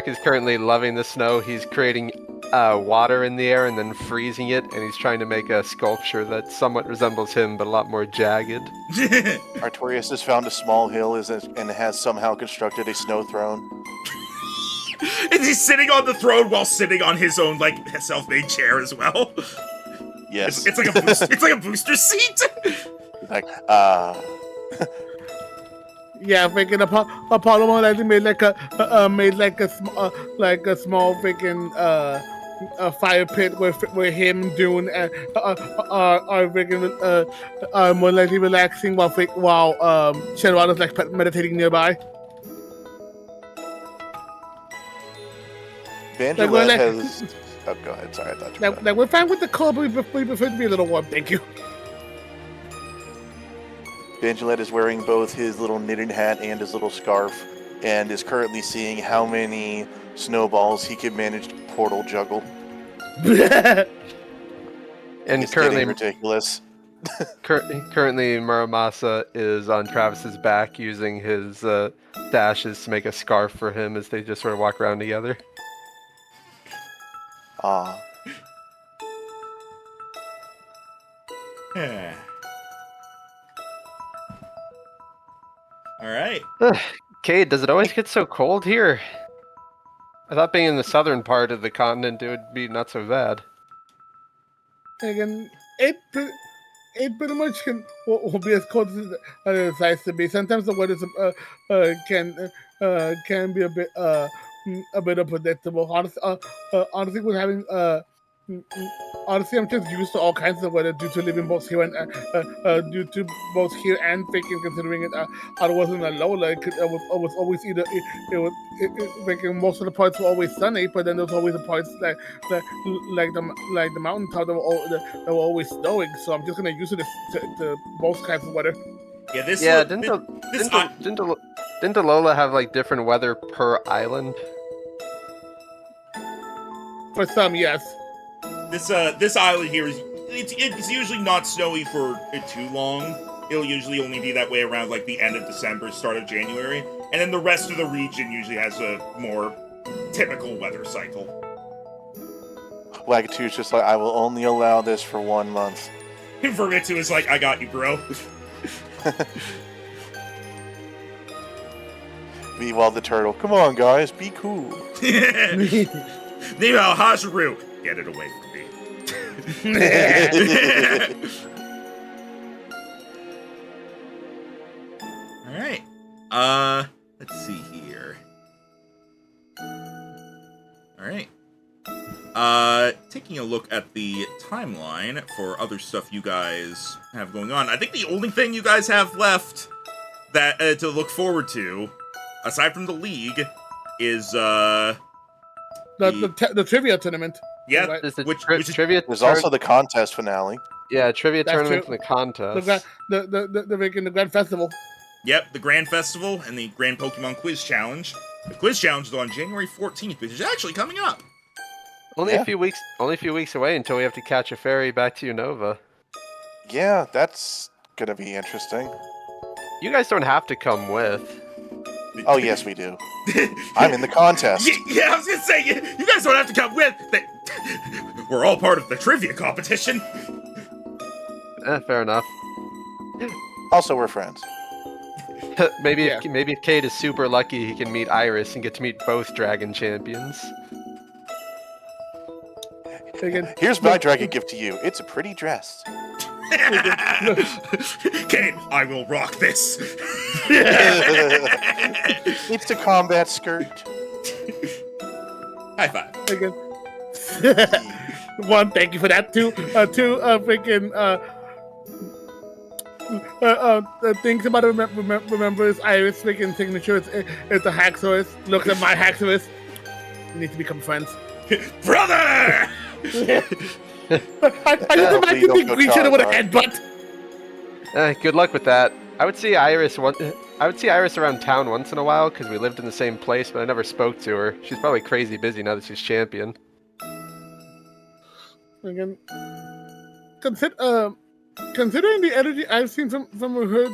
is currently loving the snow. He's creating water in the air and then freezing it, and he's trying to make a sculpture that somewhat resembles him, but a lot more jagged. Artorias has found a small hill and has somehow constructed a snow throne. Is he sitting on the throne while sitting on his own like self-made chair as well? Yes. It's like a booster seat. Like Yeah, freaking Apollo more likely made like a small freaking fire pit where him doing are freaking more likely relaxing while Shenron is like meditating nearby. Bandulet has... Oh, go ahead. Sorry, I thought you were Like, we're fine with the cold, but we prefer to be a little warm. Thank you. Bandulet is wearing both his little knitted hat and his little scarf, and is currently seeing how many snowballs he can manage to portal juggle. And It's getting ridiculous. currently Muramasa is on Travis's back using his dashes to make a scarf for him as they just sort of walk around together. Ah. All right. Cade, does it always get so cold here? I thought being in the southern part of the continent it would be not so bad. Again, it pretty much will be as cold as it decides to be. Sometimes the weather can be a bit unpredictable. Honestly, with having honestly, I'm just used to all kinds of weather due to living both here and thinking, considering it. I wasn't alone. Like I was always either thinking most of the parts were always sunny, but then there's always the parts like the mountaintop that were always snowing. So I'm just gonna use it to both kinds of weather. Yeah, this. Yeah, this didn't Alola have like different weather per island? For some, yes. This island here is it's usually not snowy for too long. It'll usually only be that way around like the end of December, start of January, and then the rest of the region usually has a more typical weather cycle. Wagatu's just like, I will only allow this for 1 month. Vermitsu is like, I got you, bro. Meanwhile, the turtle, come on, guys, be cool. Meanwhile, Hazaru, get it away from me. All right. Let's see here. All right. Taking a look at the timeline for other stuff you guys have going on. I think the only thing you guys have left that to look forward to, aside from the league, is the trivia tournament. Yeah, right? Trivia. There's also the contest finale. Yeah, trivia That's tournament true. and the contest. The Grand Festival. Yep, the Grand Festival and the Grand Pokemon Quiz Challenge. The Quiz Challenge is on January 14th, which is actually coming up. Only a few weeks away until we have to catch a ferry back to Unova. Yeah, that's gonna be interesting. You guys don't have to come with. Oh, yes, we do. I'm in the contest. Yeah, I was gonna say, you guys don't have to come with. We're all part of the trivia competition. Fair enough. Also, we're friends. maybe if Cade is super lucky, he can meet Iris and get to meet both Dragon champions. Here's my dragon gift to you. It's a pretty dress. Kane, I will rock this. It's a combat skirt. High five. Again. One, thank you for that. Two, things about it. Remember his Iris freaking signature. It's a Haxorus. Look at my Haxorus. We need to become friends. Brother! I just imagine being Grisha with a headbutt. Good luck with that. I would see Iris around town once in a while because we lived in the same place, but I never spoke to her. She's probably crazy busy now that she's champion. Again, considering the energy I've seen from her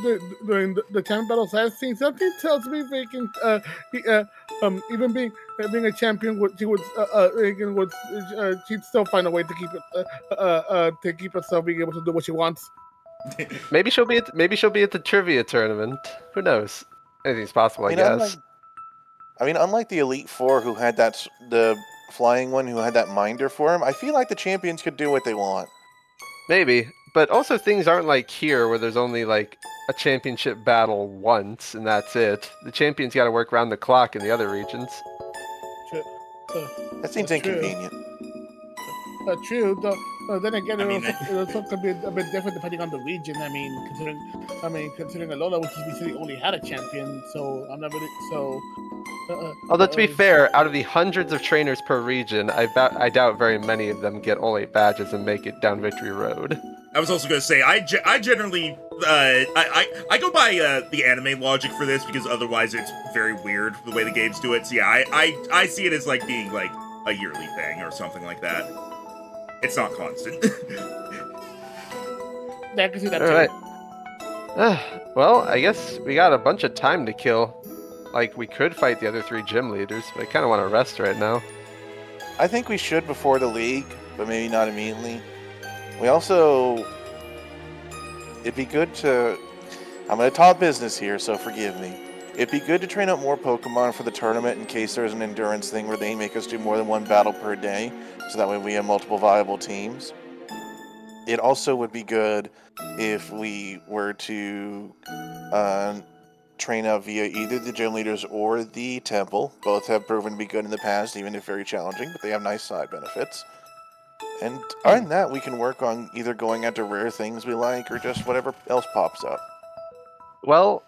during the champ battles I've seen, something tells me they can even being a champion, she'd still find a way to keep herself being able to do what she wants. Maybe she'll be at the trivia tournament. Who knows? Anything's possible, I guess. Unlike the Elite Four who had the flying one who had that minder for him, I feel like the champions could do what they want. Maybe, but also things aren't like here where there's only like a championship battle once and that's it. The champions got to work around the clock in the other regions. That seems inconvenient. True. Then again, I mean, it also could be a bit different depending on the region. Considering Alola, which is recently only had a champion, so I'm not really so. Although to be fair, out of the hundreds of trainers per region, I doubt very many of them get all 8 badges and make it down Victory Road. I was also going to say, I generally, I go by the anime logic for this because otherwise it's very weird the way the games do it. So yeah, I see it as like being like a yearly thing or something like that. It's not constant. Yeah, I can see that All too. right. Well, I guess we got a bunch of time to kill. Like, we could fight the other 3 gym leaders, but I kind of want to rest right now. I think we should before the league, but maybe not immediately. We also... It'd be good to... I'm going to talk business here, so forgive me. It'd be good to train up more Pokemon for the tournament in case there's an endurance thing where they make us do more than 1 battle per day, so that way we have multiple viable teams. It also would be good if we were to train up via either the gym leaders or the temple. Both have proven to be good in the past, even if very challenging, but they have nice side benefits. And other than that, we can work on either going after rare things we like or just whatever else pops up. Well,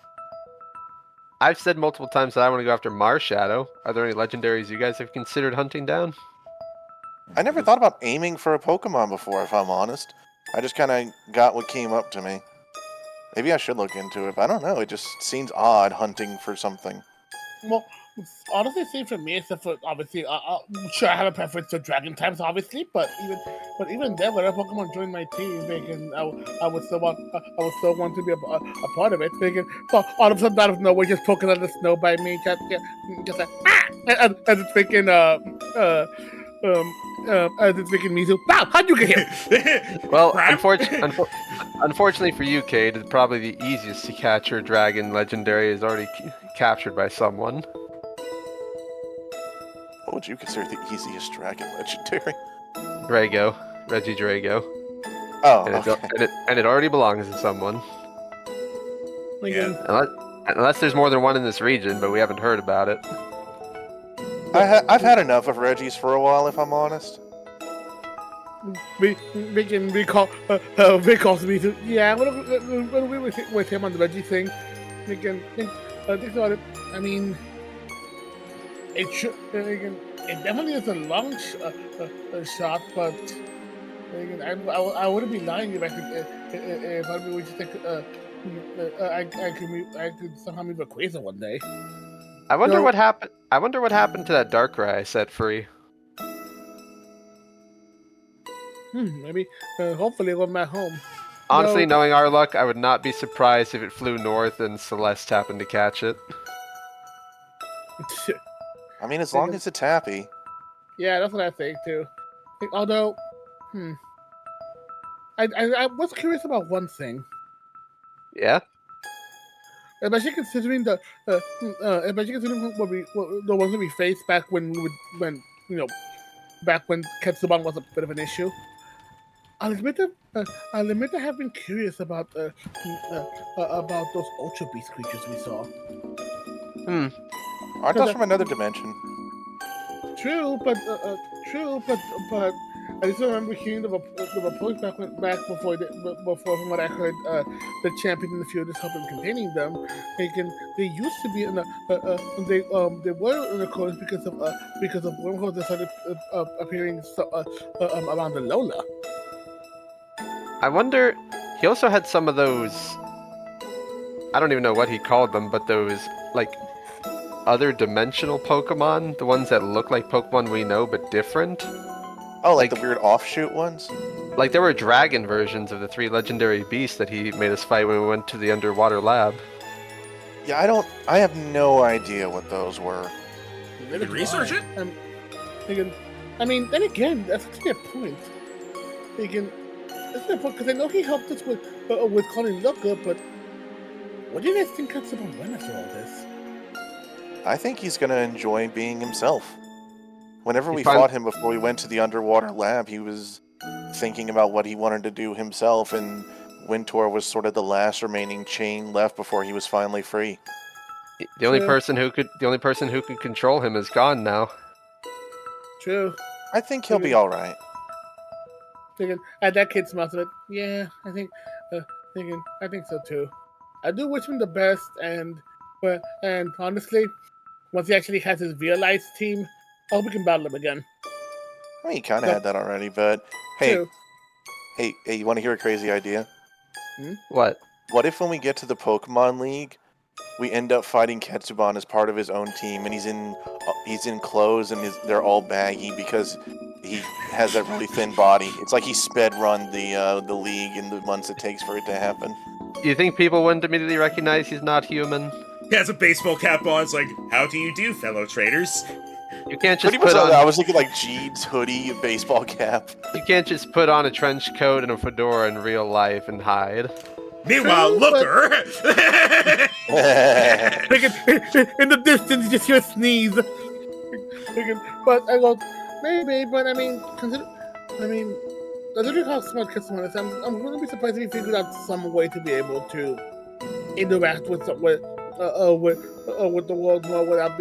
I've said multiple times that I want to go after Marshadow. Are there any legendaries you guys have considered hunting down? I never thought about aiming for a Pokemon before, if I'm honest. I just kind of got what came up to me. Maybe I should look into it, but I don't know. It just seems odd hunting for something. Well, honestly, same for me. Except for obviously, sure, I have a preference for Dragon types, obviously. But even then, whenever Pokemon join my team, I would still want to be a part of it. All of a sudden, out of nowhere, just poking on the snow by me, just like and it's thinking as it's thinking Mizu. Wow, how'd you get here? Well, unfortunately for you, Cade, it's probably the easiest to capture dragon legendary is already captured by someone. What would you consider the easiest dragon legendary? Drago. Regigigas. Oh, And okay. it already belongs to someone. Yeah. Unless there's more than one in this region, but we haven't heard about it. I've had enough of Reggies for a while, if I'm honest. We call Mizu. Yeah, when we were with him on the Reggie thing, think about it. I mean, it should. It definitely is a long shot, but I wouldn't be lying if I would just think I could somehow move a Quasar one day. I wonder what happened. I wonder what happened to that Darkrai I set free. Maybe. Hopefully, when I'm at home. Honestly, knowing our luck, I would not be surprised if it flew north and Celeste happened to catch it. I mean, as long as it's happy. Yeah, that's what I think too. Although, I was curious about one thing. Yeah. Especially considering the ones that we faced back when back when Ketsuban was a bit of an issue. I'll admit to have been curious about those Ultra Beast creatures we saw. Aren't those from another dimension? True, but I just remember hearing the reports back before from what I heard, the champion in the field is helping containing them. They used to be in they were in accordance because of wormholes that started appearing around the Lola. I wonder. He also had some of those. I don't even know what he called them, but those like other dimensional Pokemon, the ones that look like Pokemon we know but different. Oh, like the weird offshoot ones? Like there were dragon versions of the 3 legendary beasts that he made us fight when we went to the underwater lab. Yeah, I have no idea what those were. You can research it? I mean, then again, that's actually a point. That's a point, because I know he helped us with calling Luca, but what do you guys think Katsuban went after all this? I think he's going to enjoy being himself. Whenever we fought him before we went to the underwater lab, he was thinking about what he wanted to do himself, and Wintor was sort of the last remaining chain left before he was finally free. The only person who could control him is gone now. True. I think he'll be all right. Thinking, and that kid smiles a bit. Yeah, I think so too. I do wish him the best, and honestly, once he actually has his realized team, I hope we can battle him again. I mean, he kind of So, had that already, but hey, too. hey, you want to hear a crazy idea? What? What if when we get to the Pokemon League, we end up fighting Ketsuban as part of his own team, and he's in clothes and they're all baggy because he has that really thin body. It's like he sped run the league in the months it takes for it to happen. You think people wouldn't immediately recognize he's not human? He has a baseball cap on. It's like, how do you do, fellow traders? You can't just Pretty much, put on. I was thinking like jeans, hoodie, baseball cap. You can't just put on a trench coat and a fedora in real life and hide. Meanwhile, True, Looker. In the distance, you just hear a sneeze. But I go, maybe, but I mean, considering how smart Ketsuman is, I'm going to be surprised if he figured out some way to be able to interact with the world more without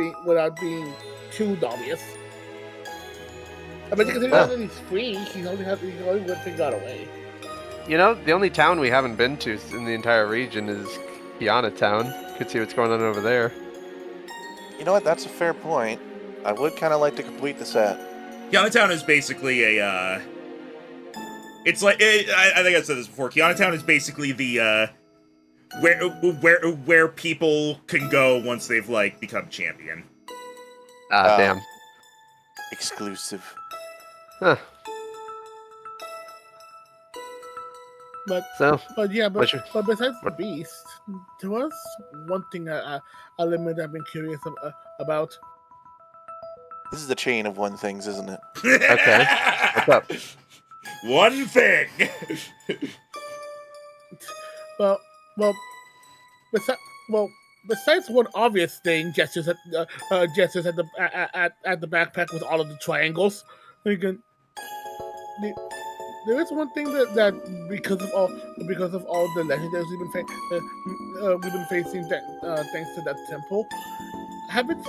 being too obvious. I bet considering that he's free, he only would figure out a way. You know, the only town we haven't been to in the entire region is Kiana Town. Could see what's going on over there. You know what? That's a fair point. I would kind of like to complete the set. Kiana Town is basically a, it's like, I think I've said this before, Kiana Town is basically the, where people can go once they've, like, become champion. Damn. Exclusive. Huh. But besides the beast, there was one thing I'll admit I've been curious about. This is the chain of one things, isn't it? Okay. What's up? One thing. Besides one obvious thing, gestures at the backpack with all of the triangles. There is one thing that because of all the legendaries we've been facing thanks to that temple, I've been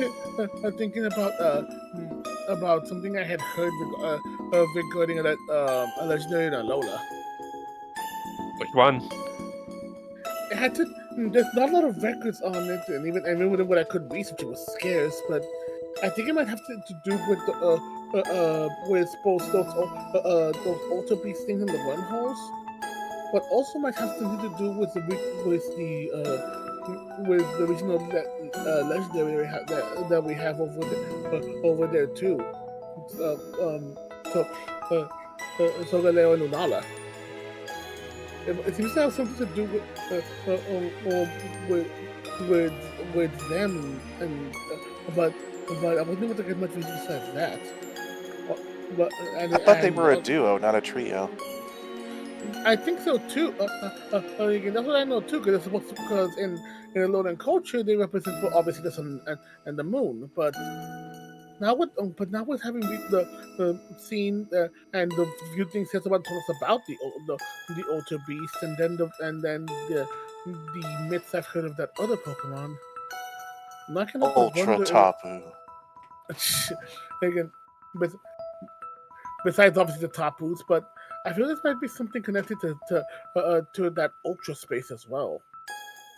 thinking about something I had heard regarding a legendary in Alola. Which one? It had to. There's not a lot of records on it, and even when I could research, it was scarce. But I think it might have to do with with both those Ultra Beast things in the wormholes, but also might have something to do with the original legendary that we have over there too. Galileo and Lunala. It seems to have something to do with them, and but I wasn't able to get much reason besides that. I thought they were a duo, not a trio. I think so too. Again, that's what I know too. Because in Alolan culture they represent obviously the sun and the moon. But now with having the scene and the few things that someone told us about the Ultra Beast, and then the myths I've heard of that other Pokemon. Ultra Tapu. Again, besides obviously the Tapus, but I feel this might be something connected to that Ultra space as well.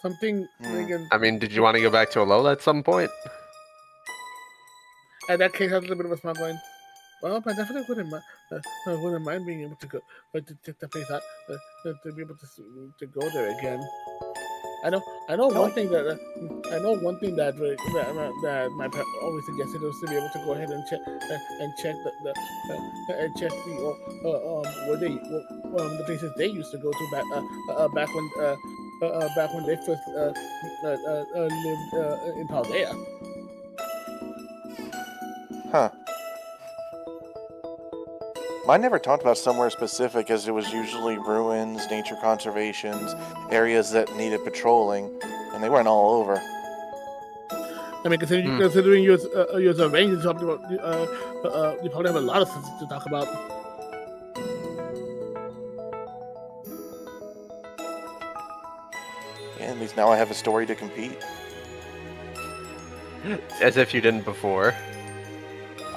Something again. I mean, did you want to go back to Alola at some point? In that case, I was a little bit of a smart line. Well, I definitely wouldn't mind being able to go to check that place out, to be able to go there again. I know one thing that my parents always suggested was to be able to go ahead and check the places they used to go to back when they first lived in Paldea. Huh. Mine never talked about somewhere specific, as it was usually ruins, nature conservations, areas that needed patrolling, and they weren't all over. I mean, considering yours are range, you probably have a lot of things to talk about. Yeah, at least now I have a story to compete. As if you didn't before.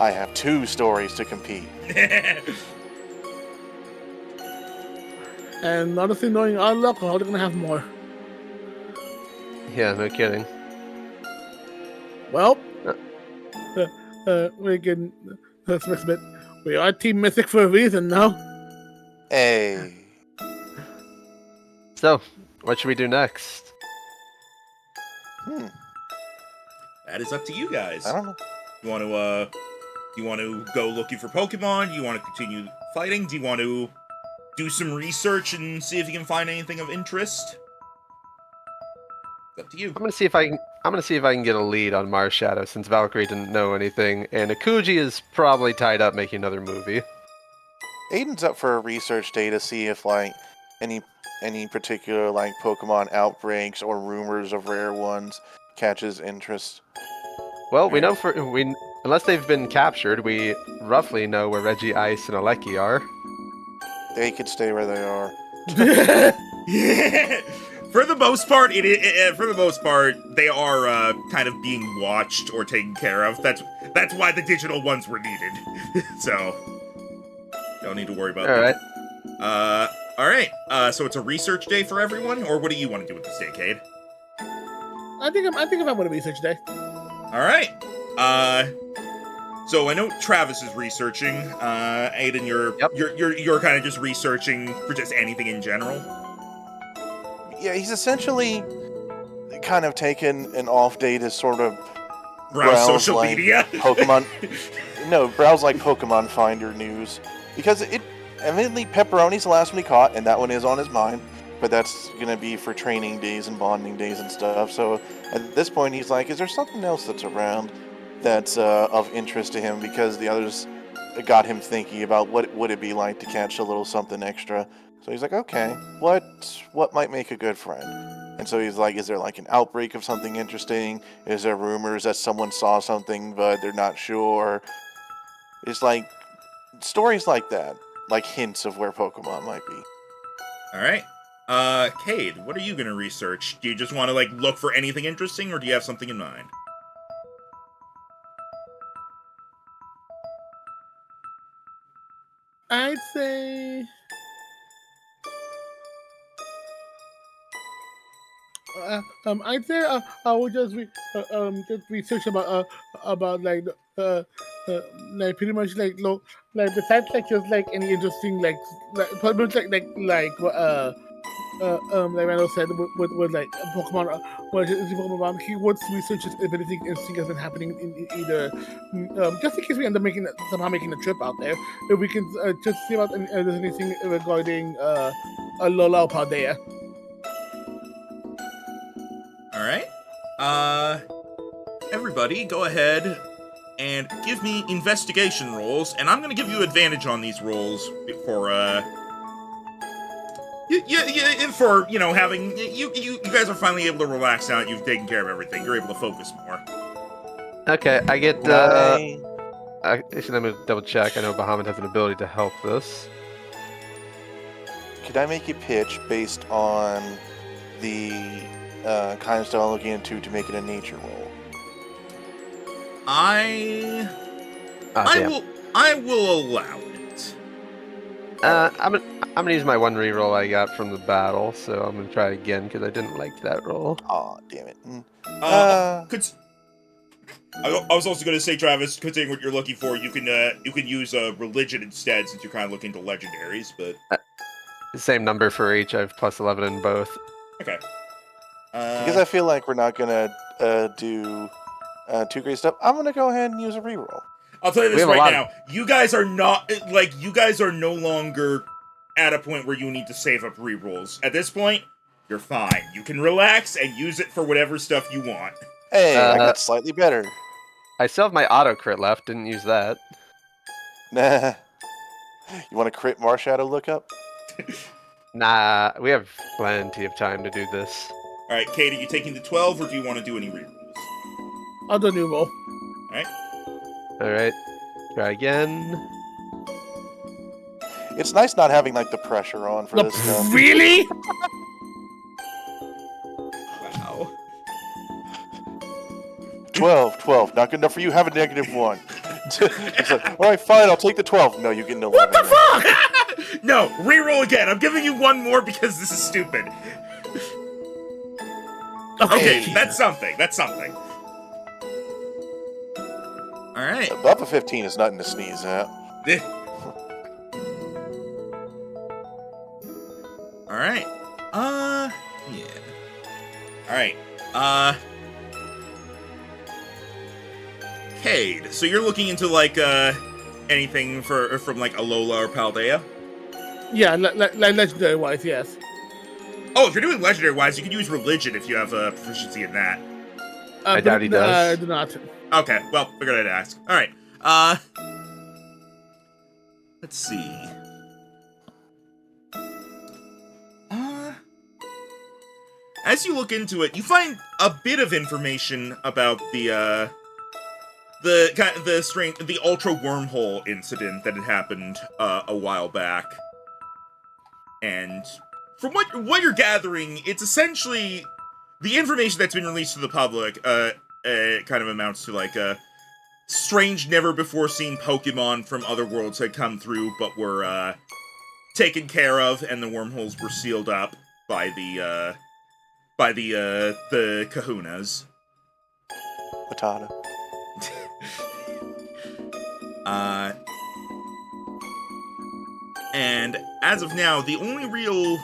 I have 2 stories to compete. And honestly, knowing our luck, we're probably gonna have more. Yeah, no kidding. Well, we can. We are Team Mythic for a reason, no? Hey. So, what should we do next? That is up to you guys. I don't know. You want to go looking for Pokemon? Do you want to continue fighting? Do you want to do some research and see if you can find anything of interest? It's up to you. I'm gonna see if I can get a lead on Mars Shadow since Valkyrie didn't know anything, and Akuji is probably tied up making another movie. Aiden's up for a research day to see if like any particular like Pokemon outbreaks or rumors of rare ones catches interest. Well, we know unless they've been captured, we roughly know where Regigigas and Aleki are. They could stay where they are. For the most part, they are kind of being watched or taken care of. That's why the digital ones were needed. So don't need to worry about that. All right. So it's a research day for everyone, or what do you want to do with this day, Cade? I think I'm gonna research day. All right. So I know Travis is researching. Aiden, you're kind of just researching for just anything in general. Yeah, he's essentially kind of taken an off day to sort of Browse social like media. Pokemon. No, browse like Pokemon Finder news because evidently Pepperoni's the last one he caught, and that one is on his mind. But that's gonna be for training days and bonding days and stuff. So at this point, he's like, "Is there something else that's around that's of interest to him?" Because the others got him thinking about what would it be like to catch a little something extra. So he's like, "Okay, what might make a good friend?" And so he's like, "Is there like an outbreak of something interesting? Is there rumors that someone saw something but they're not sure?" It's like stories like that, like hints of where Pokemon might be. All right. Cade, what are you gonna research? Do you just want to like look for anything interesting, or do you have something in mind? I'd say. I would just research about like pretty much like besides like just like any interesting pretty much like Randall said with like Pokemon Pokemon he wants to research if anything interesting has been happening in either just in case we end up somehow making a trip out there, if we can just see about if there's anything regarding Lola or Paldea. All right. Everybody, go ahead and give me investigation rolls, and I'm gonna give you advantage on these rolls for for having you guys are finally able to relax now that you've taken care of everything. You're able to focus more. Okay, I get. Actually, let me double check. I know Bahamut has an ability to help this. Could I make a pitch based on the kind of stuff I'm looking into to make it a nature roll? I will allow it. I'm gonna use my one reroll I got from the battle, so I'm gonna try again because I didn't like that roll. Aw, damn it. I was also going to say, Travis, considering what you're looking for, you can use religion instead, since you're kind of looking to legendaries. But same number for each. I have plus 11 in both. Okay. Because I feel like we're not gonna do too great stuff, I'm gonna go ahead and use a reroll. I'll tell you this right now: you guys are no longer at a point where you need to save up rerolls. At this point, you're fine. You can relax and use it for whatever stuff you want. Hey, I got slightly better. I still have my auto crit left. Didn't use that. Nah. You want a crit Marshadow lookup? Nah, we have plenty of time to do this. All right, Kate, are you taking the 12, or do you want to do any rerolls? I'll do a new roll. All right. Try again. It's nice not having like the pressure on for this stuff. Really? Wow. 12. Not good enough for you. Have a -1. It's like, all right, fine. I'll take the 12. No, you get an 11. What the fuck? No, reroll again. I'm giving you one more because this is stupid. Okay, that's something. That's something. All right. Above a 15 is nothing to sneeze at. All right. Yeah. All right. Cade. So you're looking into like anything from like Alola or Paldea? Yeah, like legendary wise, yes. Oh, if you're doing legendary wise, you can use religion if you have proficiency in that. I doubt he does. I do not. Okay, well, figured I'd ask. All right. Let's see. As you look into it, you find a bit of information about the ultra wormhole incident that had happened a while back. And from what you're gathering, it's essentially the information that's been released to the public. Kind of amounts to like strange, never before seen Pokemon from other worlds had come through, but were taken care of, and the wormholes were sealed up by the Kahunas. Patata. And as of now, the only real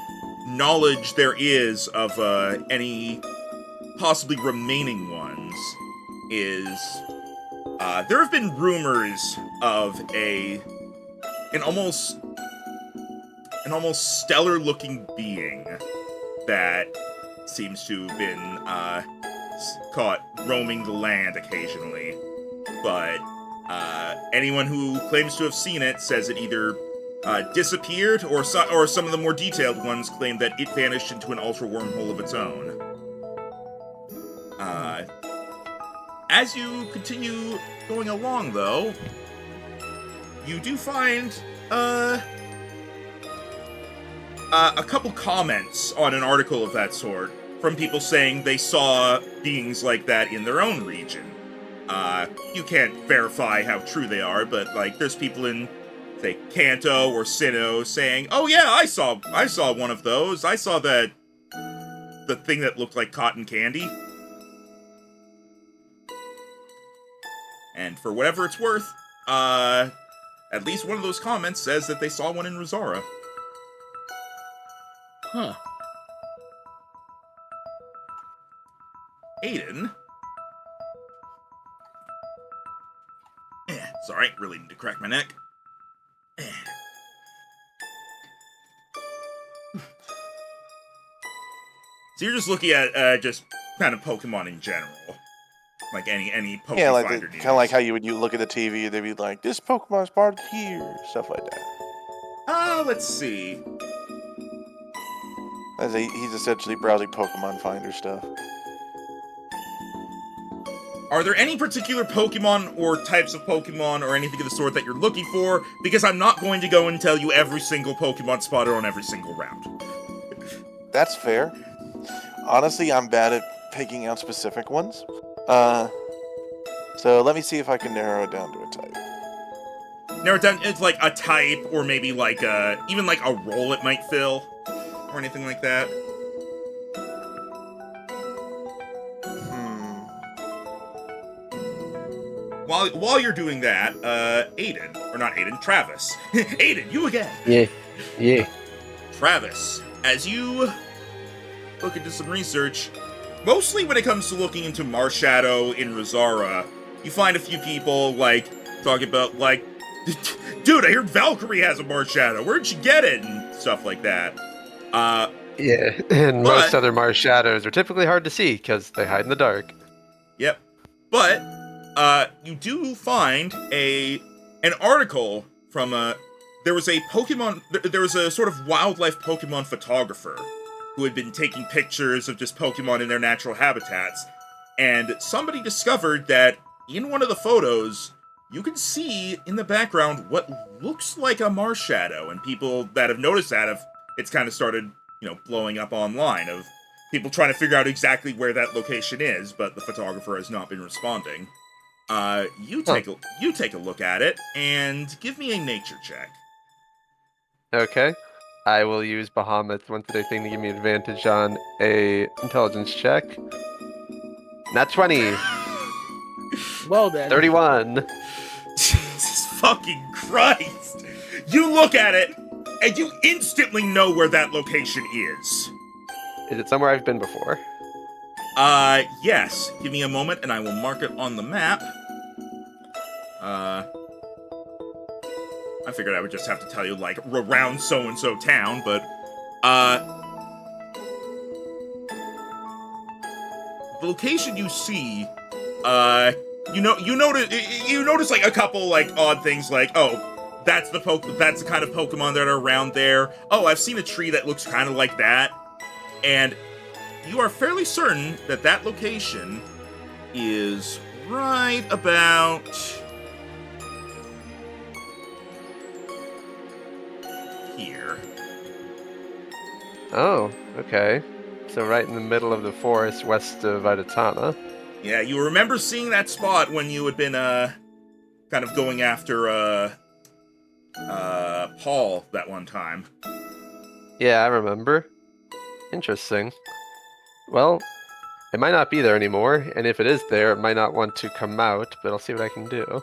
knowledge there is of any possibly remaining ones is there have been rumors of an almost stellar-looking being that seems to have been caught roaming the land occasionally, but anyone who claims to have seen it says it either disappeared, or some of the more detailed ones claim that it vanished into an ultra wormhole of its own. As you continue going along, though, you do find a couple comments on an article of that sort from people saying they saw beings like that in their own region. You can't verify how true they are, but like there's people in, say, Kanto or Sinnoh saying, "Oh yeah, I saw one of those. I saw the thing that looked like cotton candy." And for whatever it's worth, at least one of those comments says that they saw one in Resara. Huh. Aiden. Sorry, really need to crack my neck. So you're just looking at just kind of Pokemon in general, like any Pokemon. Yeah, like kind of like how you look at the TV and they'd be like, "This Pokemon's part here," stuff like that. Let's see. He's essentially browsing Pokemon Finder stuff. Are there any particular Pokemon or types of Pokemon or anything of the sort that you're looking for? Because I'm not going to go and tell you every single Pokemon spotted on every single round. That's fair. Honestly, I'm bad at picking out specific ones. So let me see if I can narrow it down to a type. Narrow it down, it's like a type, or maybe like even like a role it might fill, or anything like that. While you're doing that, Aiden, or not Aiden, Travis. Aiden, you again. Yeah. Travis, as you look into some research, mostly when it comes to looking into Marshadow in Resara, you find a few people, like, talking about, like, dude, I heard Valkyrie has a Marshadow, where'd she get it? And stuff like that. Yeah, and most other Marshadows are typically hard to see, because they hide in the dark. Yep. But you do find an article from there was a sort of wildlife Pokemon photographer who had been taking pictures of just Pokemon in their natural habitats, and somebody discovered that in one of the photos you can see in the background what looks like a Marshadow, and people that have noticed that it's kind of started, blowing up online of people trying to figure out exactly where that location is, but the photographer has not been responding. You take a look at it and give me a nature check. Okay. I will use Bahamut's once-a-day thing to give me advantage on a intelligence check. Not 20. Well then. 31. Jesus fucking Christ! You look at it, and you instantly know where that location is. Is it somewhere I've been before? Yes. Give me a moment, and I will mark it on the map. I figured I would just have to tell you, like, around so-and-so town, but, the location you see, you notice, like, a couple, like, odd things, like, oh, that's the kind of Pokemon that are around there. Oh, I've seen a tree that looks kind of like that. And you are fairly certain that that location is right about here. Oh, okay. So right in the middle of the forest west of Idatana. Yeah, you remember seeing that spot when you had been, kind of going after, Paul that one time. Yeah, I remember. Interesting. Well, it might not be there anymore, and if it is there, it might not want to come out, but I'll see what I can do.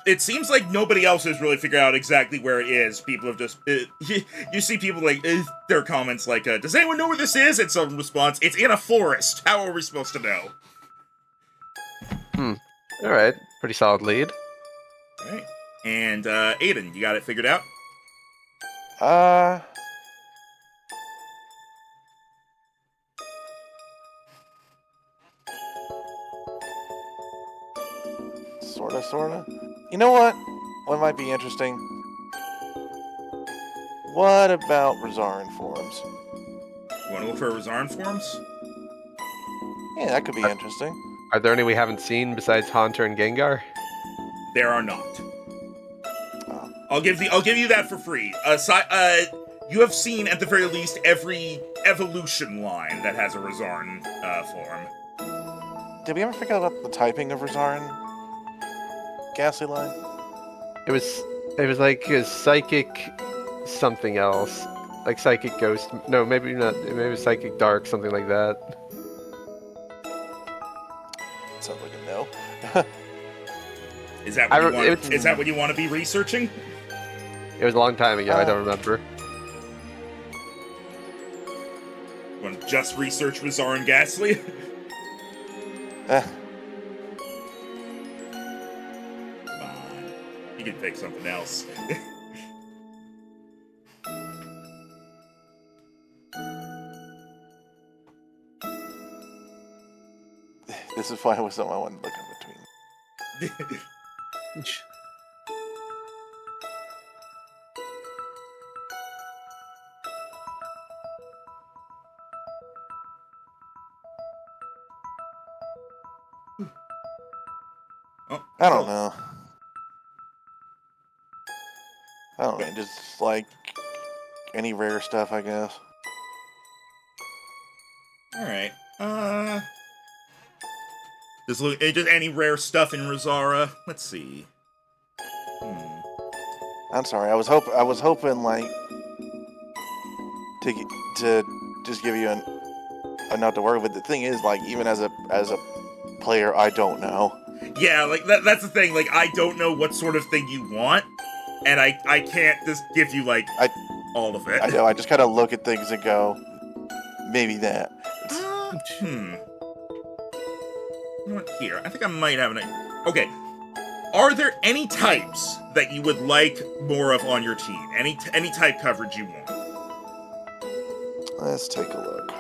It seems like nobody else has really figured out exactly where it is. People have just, you see people like, their comments like, does anyone know where this is? And some response, it's in a forest. How are we supposed to know? Alright, pretty solid lead. Alright. And, Aiden, you got it figured out? Sorta. You know what? What might be interesting? What about Resaran forums? You want to look for Resaran forms? Yeah, that could be interesting. Are there any we haven't seen besides Haunter and Gengar? There are not. Oh. I'll give you that for free. You have seen at the very least every evolution line that has a Resaran form. Did we ever figure out the typing of Resaran? Ghastly line? It was like a psychic something else. Like psychic ghost. No, maybe not. Maybe it was psychic dark, something like that. Sounds like a no. Is that what you want to be researching? It was a long time ago, I don't remember. You want to just research Resaran Ghastly? You can pick something else. This is why it was something I wanted to look in between. I don't know. Just like any rare stuff, I guess. Alright. Just any rare stuff in Resara. Let's see. I'm sorry. I was hoping like to just give you a note to work with. The thing is, like, even as a player, I don't know. Yeah, like that's the thing. Like, I don't know what sort of thing you want, and I can't just give you like all of it. I know. I just kind of look at things and go, maybe that. You know what? Here, I think I might have an idea. Okay. Are there any types that you would like more of on your team? Any type coverage you want? Let's take a look.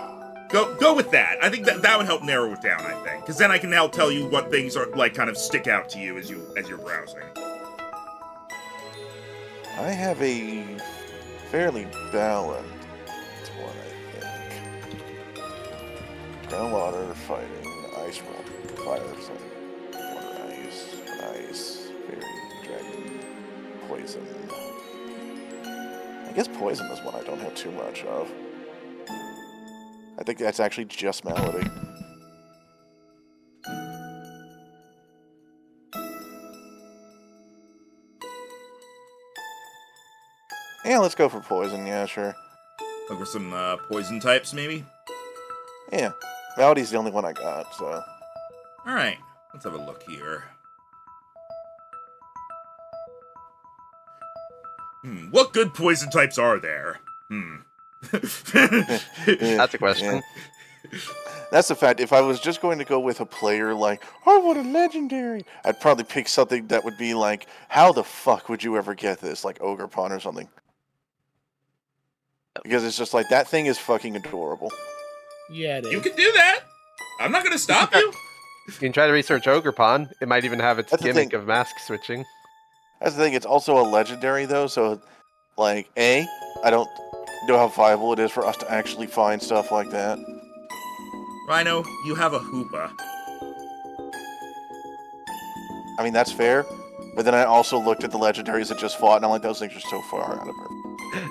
Go with that. I think that would help narrow it down, I think. Because then I can help tell you what things are like kind of stick out to you as you're browsing. I have a fairly balanced one, I think. Groundwater, fighting, ice rock, fire, water, ice, fairy, dragon, poison. I guess poison is one I don't have too much of. I think that's actually just Melody. Yeah, let's go for poison. Yeah, sure. Look for some poison types, maybe? Yeah. Melody's the only one I got, so. Alright, let's have a look here. What good poison types are there? That's a question. Yeah. That's the fact. If I was just going to go with a player like, I want a legendary, I'd probably pick something that would be like, how the fuck would you ever get this? Like Ogre Pawn or something. Because it's just like, that thing is fucking adorable. Yeah, it is. You can do that! I'm not gonna stop you! You can try to research Ogrepon. It might even have its That's the gimmick thing. of mask switching. That's the thing. It's also a legendary, though, so, like, I don't know how viable it is for us to actually find stuff like that. Rhino, you have a Hoopa. I mean, that's fair, but then I also looked at the legendaries that just fought, and I'm like, those things are so far out of it.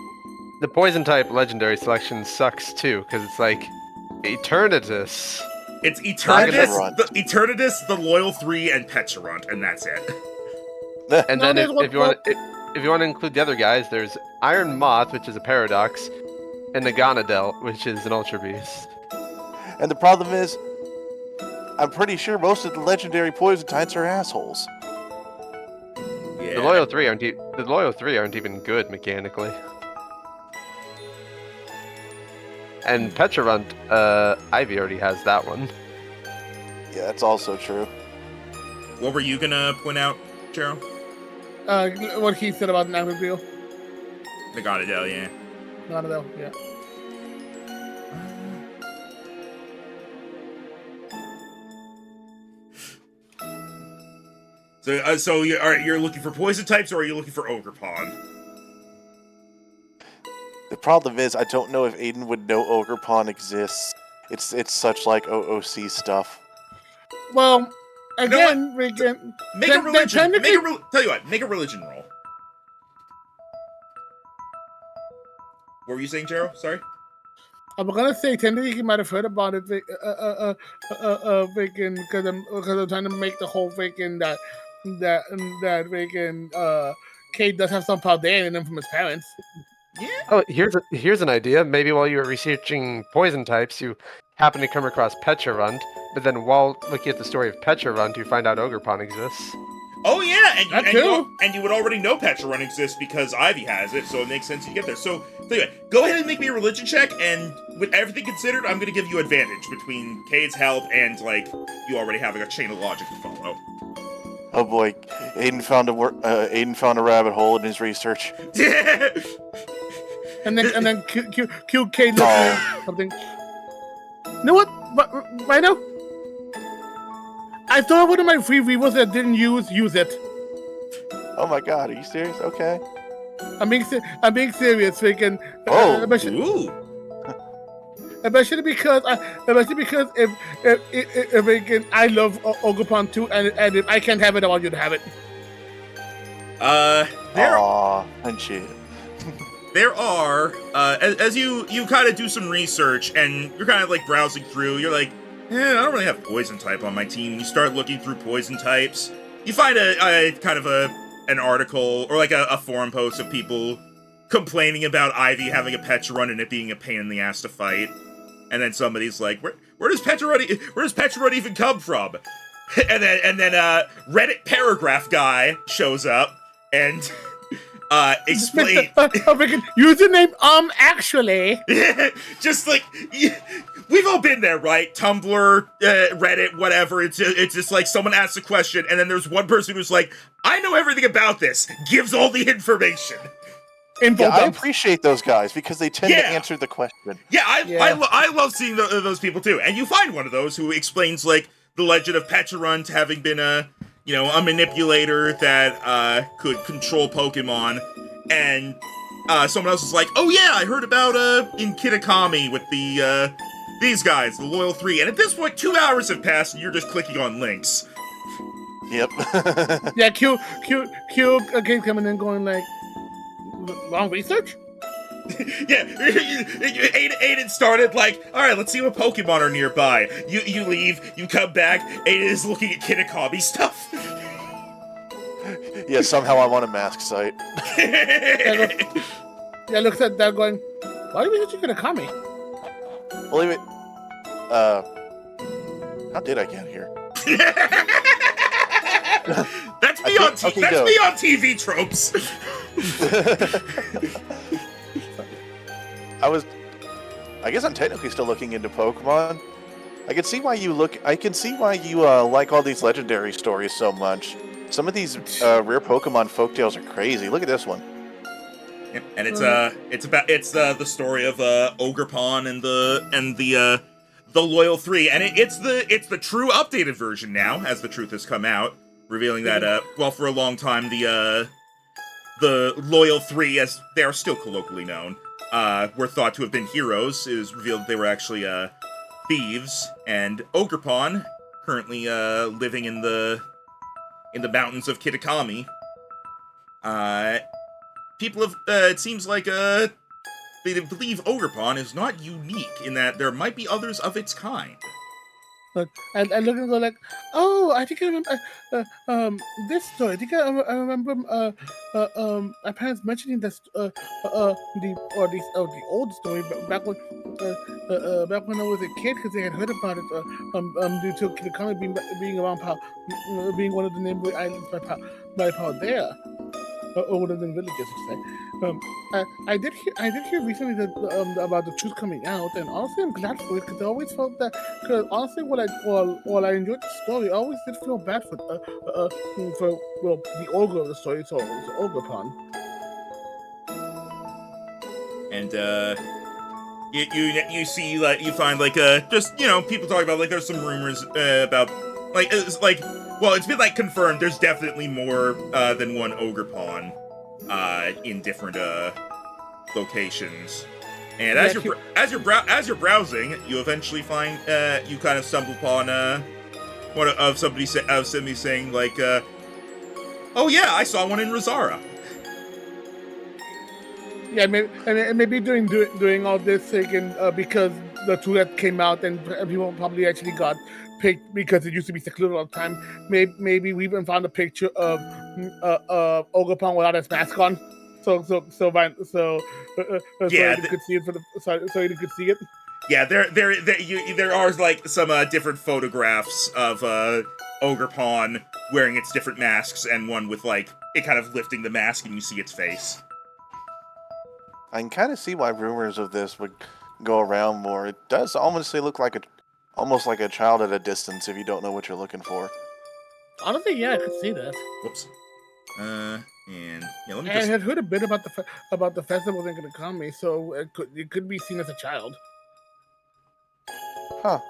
The poison type legendary selection sucks too, because it's like Eternatus. It's Pecharunt. Eternatus, the Loyal 3, and Pecharunt, and that's it. And No, then there's one if you want to include the other guys, there's Iron Moth, which is a paradox, and Naganadel, which is an Ultra Beast. And the problem is, I'm pretty sure most of the legendary poison types are assholes. Yeah. The Loyal 3 aren't even good mechanically. And Pecharunt, Ivy already has that one. Yeah, that's also true. What were you gonna point out, Chero? What he said about Navigil. The Godadel, yeah. Not of yeah. So you're looking for poison types, or are you looking for Ogre Pawn? The problem is, I don't know if Aiden would know Ogre Pawn exists. It's such like OOC stuff. Well, again, what? we can Make then- a religion. then technically- Tell you what, make a religion roll. What were you saying, Jero? Sorry. I'm gonna say technically he might have heard about it, freaking, because I'm trying to make the whole freaking that freaking Kate does have some Paldean in him from his parents. Yeah. Oh, here's an idea. Maybe while you were researching poison types, you happen to come across Pecharunt, but then while looking at the story of Pecharunt, you find out Ogrepon exists. Oh yeah, and you would already know Pecharunt exists because Ivy has it, so it makes sense you get there. So, tell you what, go ahead and make me a religion check, and with everything considered, I'm gonna give you advantage between Cade's help and like you already having a chain of logic to follow. Oh boy, Aiden found a rabbit hole in his research. And then Q Kate looked at something. You know what? Right now, I saw one of my free reviews that didn't use it. Oh my god, are you serious? Okay. I'm being serious, freaking. Ooh. Especially because if freaking I love Ogupon too, and if I can't have it, I want you to have it. Aww, and shit. There are, as you kind of do some research and you're kind of like browsing through, you're like, I don't really have poison type on my team. You start looking through poison types. You find a kind of an article or like a forum post of people complaining about Ivy having a Pecharunt and it being a pain in the ass to fight. And then somebody's like, where does Pecharunt even come from? And then Reddit paragraph guy shows up and explain. Username actually. Just like we've all been there, right? Tumblr, Reddit, whatever. It's just like someone asks a question, and then there's one person who's like, "I know everything about this." Gives all the information. Yeah, I appreciate those guys because they tend to answer the question. Yeah, I love seeing those people too. And you find one of those who explains like the legend of Pecharunt having been a manipulator that could control Pokemon, and someone else is like, "Oh yeah, I heard about in Kitakami with these guys, the Loyal 3." And at this point, 2 hours have passed, and you're just clicking on links. Yep. Yeah, Q again coming in going like, wrong research? Yeah, Aiden started like, all right, let's see what Pokemon are nearby. You leave, you come back, Aiden is looking at Kitakami stuff. Yeah, somehow I'm on a mask site. Yeah, looks at that going, why are we just gonna come me? Believe it. How did I get here? That's me on TV tropes. I guess I'm technically still looking into Pokemon. I can see why you like all these legendary stories so much. Some of these rare Pokemon folktales are crazy. Look at this one. Yep, and it's the story of Ogerpon and the Loyal Three, and it's the true updated version now, as the truth has come out, revealing that for a long time the Loyal Three, as they are still colloquially known, were thought to have been heroes. It was revealed they were actually thieves, and Ogerpon, currently living in the mountains of Kitakami. People have it seems like they believe Ogerpon is not unique in that there might be others of its kind. And look and go like, oh, I think I remember this story. I think I remember my parents mentioning this the old story back when I was a kid, because they had heard about it due to Kitakami being around being one of the neighboring islands by Paldea. Older than villages, to say. I did hear recently that about the truth coming out, and honestly, I'm glad for it, because I always felt that. Because honestly, while I enjoyed the story, I always did feel bad for the ogre of the story, so Ogerpon. And you see, like, you find like just people talking about, like, there's some rumors about it's been like confirmed. There's definitely more than one Ogerpon in different locations. And as you're browsing, you eventually find you kind of stumble upon somebody saying like, "Oh yeah, I saw one in Resara." Yeah, maybe doing all this again because the two that came out and people probably actually got picked because it used to be secluded all the time. Maybe we even found a picture of Ogerpon without his mask on, so you could see it so you could see it. Yeah, there are like some different photographs of Ogerpon wearing its different masks, and one with like it kind of lifting the mask and you see its face. I can kind of see why rumors of this would go around more. It does almost look like almost like a child at a distance if you don't know what you're looking for. Honestly, yeah, I could see that. Whoops. And yeah, let me I had heard a bit about the festival in Kitakami, so it could be seen as a child. Huh.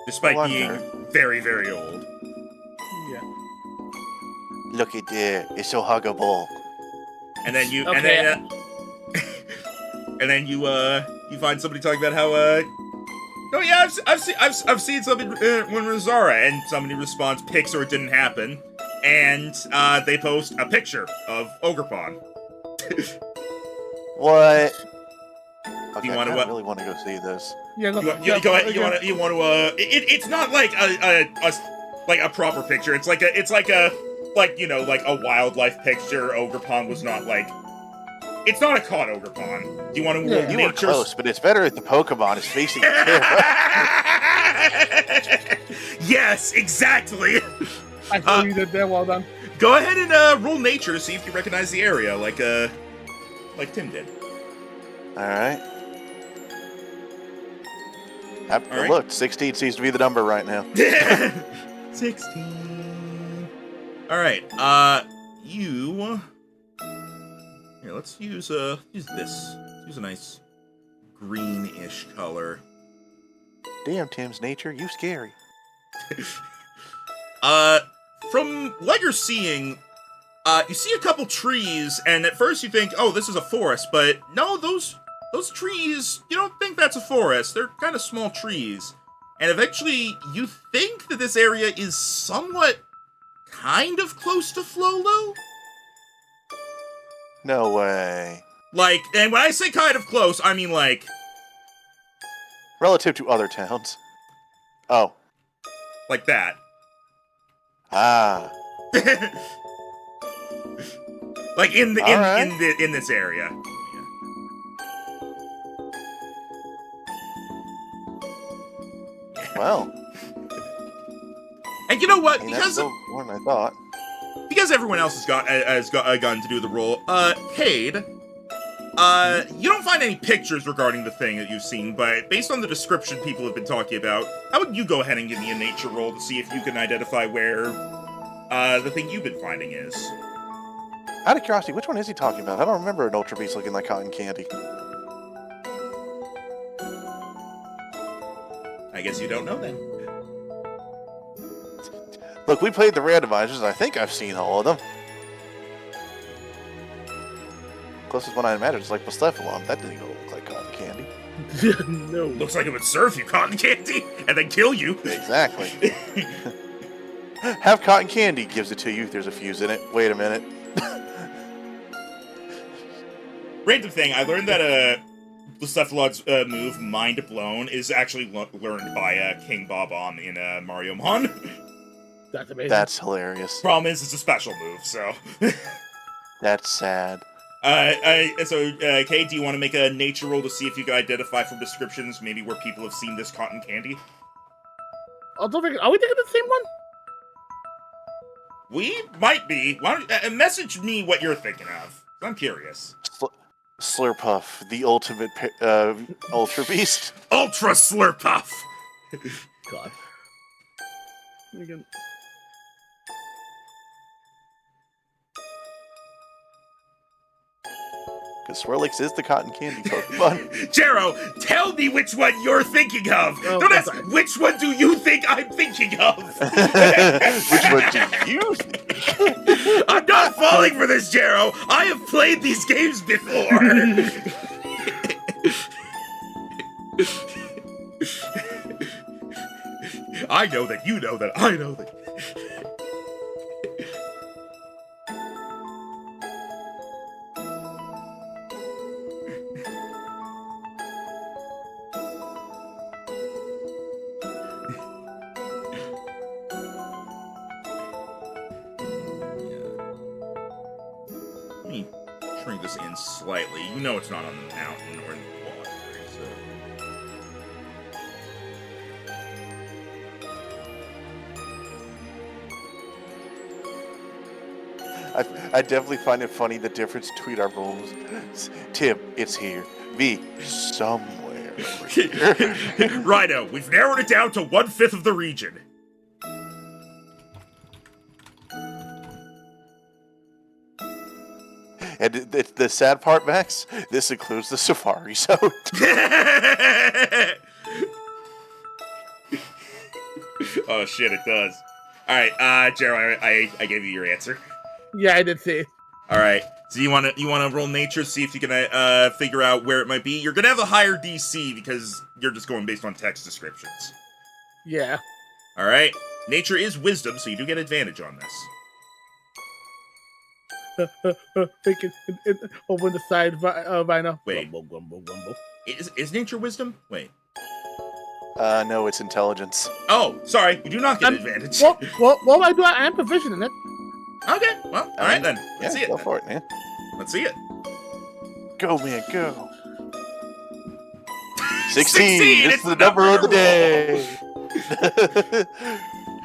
Despite being very, very old. Yeah. Look at there, it's so huggable. And then you okay. and then you find somebody talking about how oh yeah, I've seen something when Resara, and somebody responds pics or it didn't happen, and they post a picture of Ogerpon. What? Okay, I really want to go see this. Yeah, go ahead. You want to. It's not like a proper picture. It's like a wildlife picture. Ogerpon was not like. It's not a caught Ogerpon. Do you want to? You were close, but it's better if the Pokemon is facing the camera. Yes, exactly. I thought you did that. Well done. Go ahead and roll nature to see if you recognize the area, like Tim did. All right. Look, 16 seems to be the number right now. 16. All right. You. Here, let's use this. Use a nice greenish color. Damn, Tim's nature, you scary. From what you're seeing, you see a couple trees, and at first you think, oh, this is a forest, but no, those trees, you don't think that's a forest. They're kind of small trees. And eventually, you think that this area is somewhat kind of close to Flolo? No way. Like, and when I say kind of close, I mean like... Relative to other towns. Oh. Like that. Ah. Like in this area. Well, And you know what? I mean, that's still more than I thought. Because everyone else has gotten to do the role, Cade, you don't find any pictures regarding the thing that you've seen, but based on the description people have been talking about, how would you go ahead and give me a nature roll to see if you can identify where the thing you've been finding is? Out of curiosity, which one is he talking about? I don't remember an Ultra Beast looking like cotton candy. I guess you don't know then. Look, we played the randomizers. I think I've seen all of them. Closest one I imagine is like Blacephalon. That didn't even look like cotton candy. No. Looks like it would serve you cotton candy and then kill you. Exactly. Have cotton candy, gives it to you. There's a fuse in it. Wait a minute. Random thing, I learned that Blacephalon's move, Mind Blown, is actually learned by King Bob-omb in Mario Mon. That's amazing. That's hilarious. Problem is, it's a special move, so... That's sad. Kay, do you want to make a nature roll to see if you can identify from descriptions maybe where people have seen this cotton candy? Are we thinking the same one? We might be. Why don't message me what you're thinking of? I'm curious. Slurpuff, the ultimate Ultra Beast. Ultra Slurpuff! God. Again. Because Swirlix is the cotton candy Pokemon. Jero, tell me which one you're thinking of! Oh, Don't ask, sorry. which one do you think I'm thinking of? Which one do you think? I'm not falling for this, Jero! I have played these games before! I know that you know that I know that. Let me shrink this in slightly. You know it's not on the mountain or in the water, so... I definitely find it funny the difference between our roles. Tim, it's here. V, somewhere over here. Rhino, we've narrowed it down to 1/5 of the region. And the sad part, Max, this includes the Safari Zone. Oh shit, it does. Alright, Jero, I gave you your answer. Yeah, I did see. Alright, so you wanna roll nature, see if you can figure out where it might be? You're gonna have a higher DC because you're just going based on text descriptions. Yeah. Alright, nature is wisdom, so you do get advantage on this. Thinking over on the side, Rhino. Wait. Grumble, grumble, grumble. Is nature wisdom? Wait. No, it's intelligence. Oh, sorry, you do not get advantage. Well, I do. I am proficient in it. Okay, well, alright then. Yeah, Let's see it. go then. for it, man. Let's see it. Go, man, go. 16! 16, This it's is the number of the roll. day!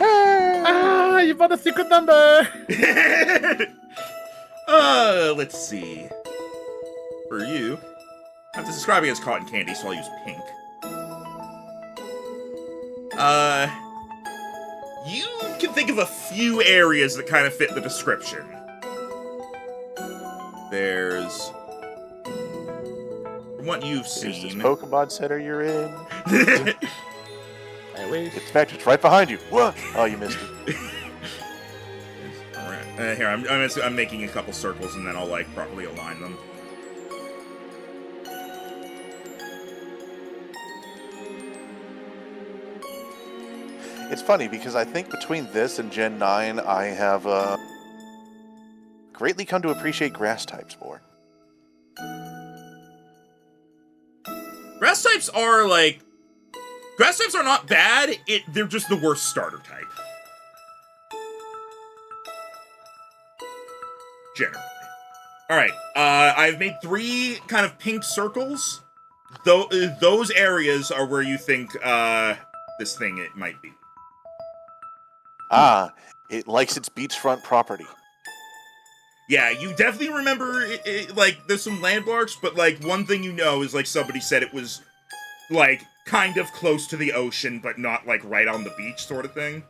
Ah, you found a secret number. Let's see. For you, I have to describe it as cotton candy, so I'll use pink. You can think of a few areas that kind of fit the description. There's... From what you've Here's this seen... Pokemon Center you're in. I wish. In fact, it's right behind you. What? Oh, you missed it. Alright, here, I'm making a couple circles and then I'll, like, properly align them. It's funny because I think between this and Gen 9, I have greatly come to appreciate grass types more. Grass types are, like... Grass types are not bad, they're just the worst starter type. Generally. Alright, I've made 3 kind of pink circles. Those areas are where you think, this thing it might be. Ah, it likes its beachfront property. Yeah, you definitely remember, like, there's some landmarks, but, like, one thing you know is, like, somebody said it was, like, kind of close to the ocean, but not, like, right on the beach sort of thing.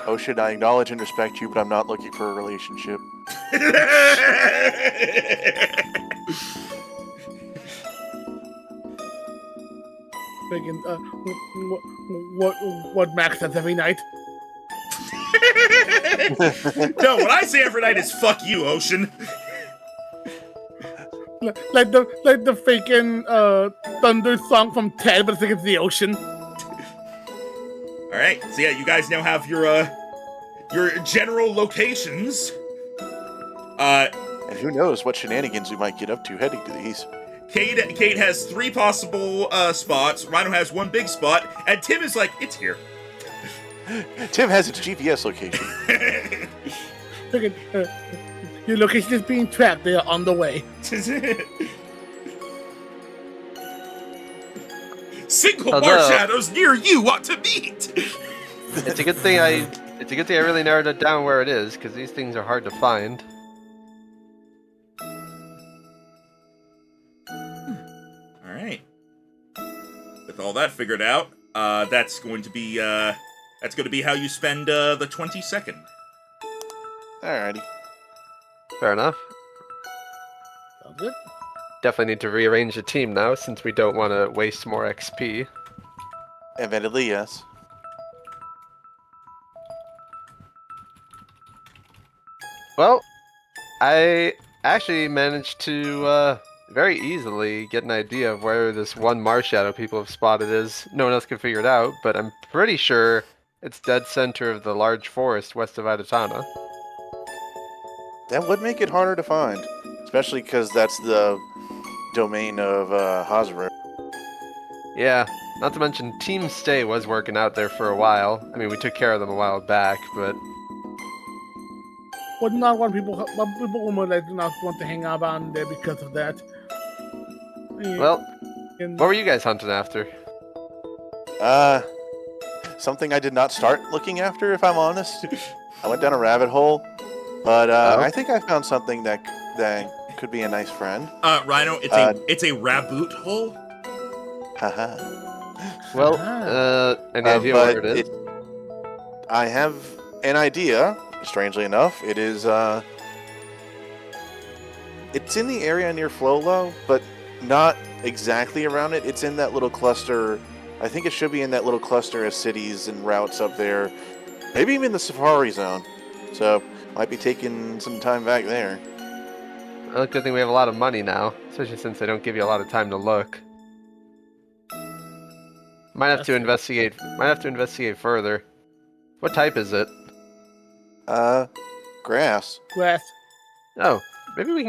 Ocean, I acknowledge and respect you, but I'm not looking for a relationship. Freaking, what Max does every night. No, what I say every night is "fuck you, Ocean." Like the freaking thunder song from Ted, but it's against the ocean. All right, so yeah, you guys now have your general locations. And who knows what shenanigans we might get up to heading to these. Kate has 3 possible spots. Rhino has 1 big spot, and Tim is like, it's here. Tim has its GPS location. Freaking, your location is being tracked. They are on the way. Single Marshadows near you want to meet. It's a good thing I really narrowed it down where it is, because these things are hard to find. All right. With all that figured out, that's going to be how you spend the 22nd. Alrighty. Fair enough. Sounds good. Definitely need to rearrange the team now, since we don't want to waste more XP. Admittedly, yes. Well, I actually managed to very easily get an idea of where this one Marshadow people have spotted is. No one else can figure it out, but I'm pretty sure it's dead center of the large forest west of Adatana. That would make it harder to find. Especially because that's the domain of Hazara. Yeah, not to mention Team Stay was working out there for a while. I mean, we took care of them a while back, but... Would not want people would like not want to hang out on there because of that. Well, what were you guys hunting after? Something I did not start looking after, if I'm honest. I went down a rabbit hole, but I think I found something that could be a nice friend. Rhino, it's a raboot hole. Haha. Well, any idea where it is? I have an idea. Strangely enough, it is. It's in the area near Flolo, but not exactly around it. It's in that little cluster. I think it should be in that little cluster of cities and routes up there. Maybe even the Safari Zone. So, might be taking some time back there. Well, good thing we have a lot of money now, especially since they don't give you a lot of time to look. Might have to investigate. Might have to investigate further. What type is it? Grass. Grass. Oh, maybe we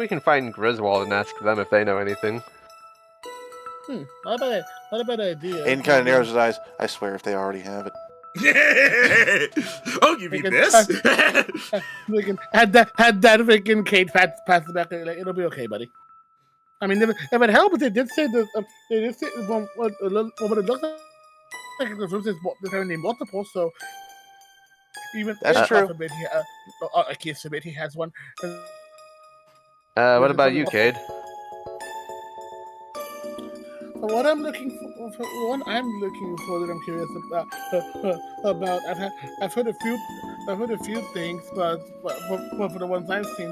can find Griswold and ask them if they know anything. Not a bad idea. Aiden kind of narrows his eyes. I swear if they already have it. Oh, you mean this? We can had that freaking Kate pass it back. Like, it'll be okay, buddy. I mean, if it helps, they did say that they did say what it looks like there's only multiple, so even that's true. I can't submit he has one. What about you, Cade? What I'm looking for that I'm curious about. I've heard a few things, but for the ones I've seen,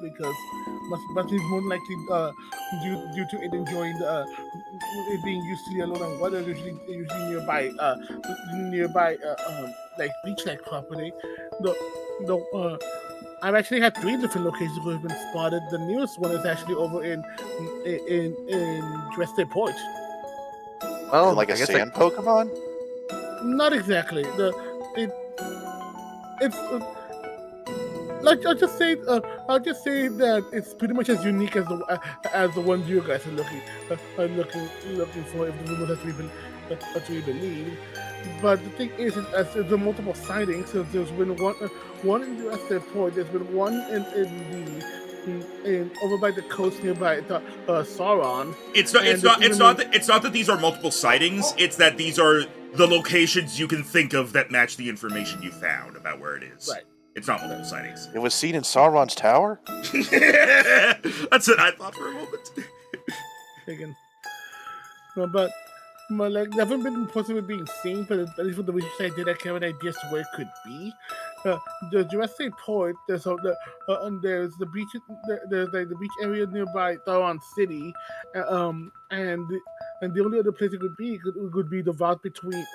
because must be more likely due to it enjoying it being usually alone and water, usually nearby like beach-like property. I've actually had 3 different locations where have been spotted. The newest one is actually over in Dresde Port. Well, like a sand Pokemon? Not exactly. It's like I'll just say that it's pretty much as unique as the ones you guys are looking for. If the rumors are to be believed. But the thing is, as there are multiple sightings, so there's been one in the Dresde Port. There's been one in over by the coast nearby Sauron. It's not. It's And not. there's It's even not. It's not that these are multiple sightings. It's that these are the locations you can think of that match the information you found about where it is. Right. It's not multiple sightings. It was seen in Sauron's tower? That's what I thought for a moment. Again. But like never been possibly being seen, but at least with the research I did, I have an idea as to where it could be. The Jurassic Port, there's the beach, there's like the beach area nearby Sauron City, and the only other place it could be could be the route between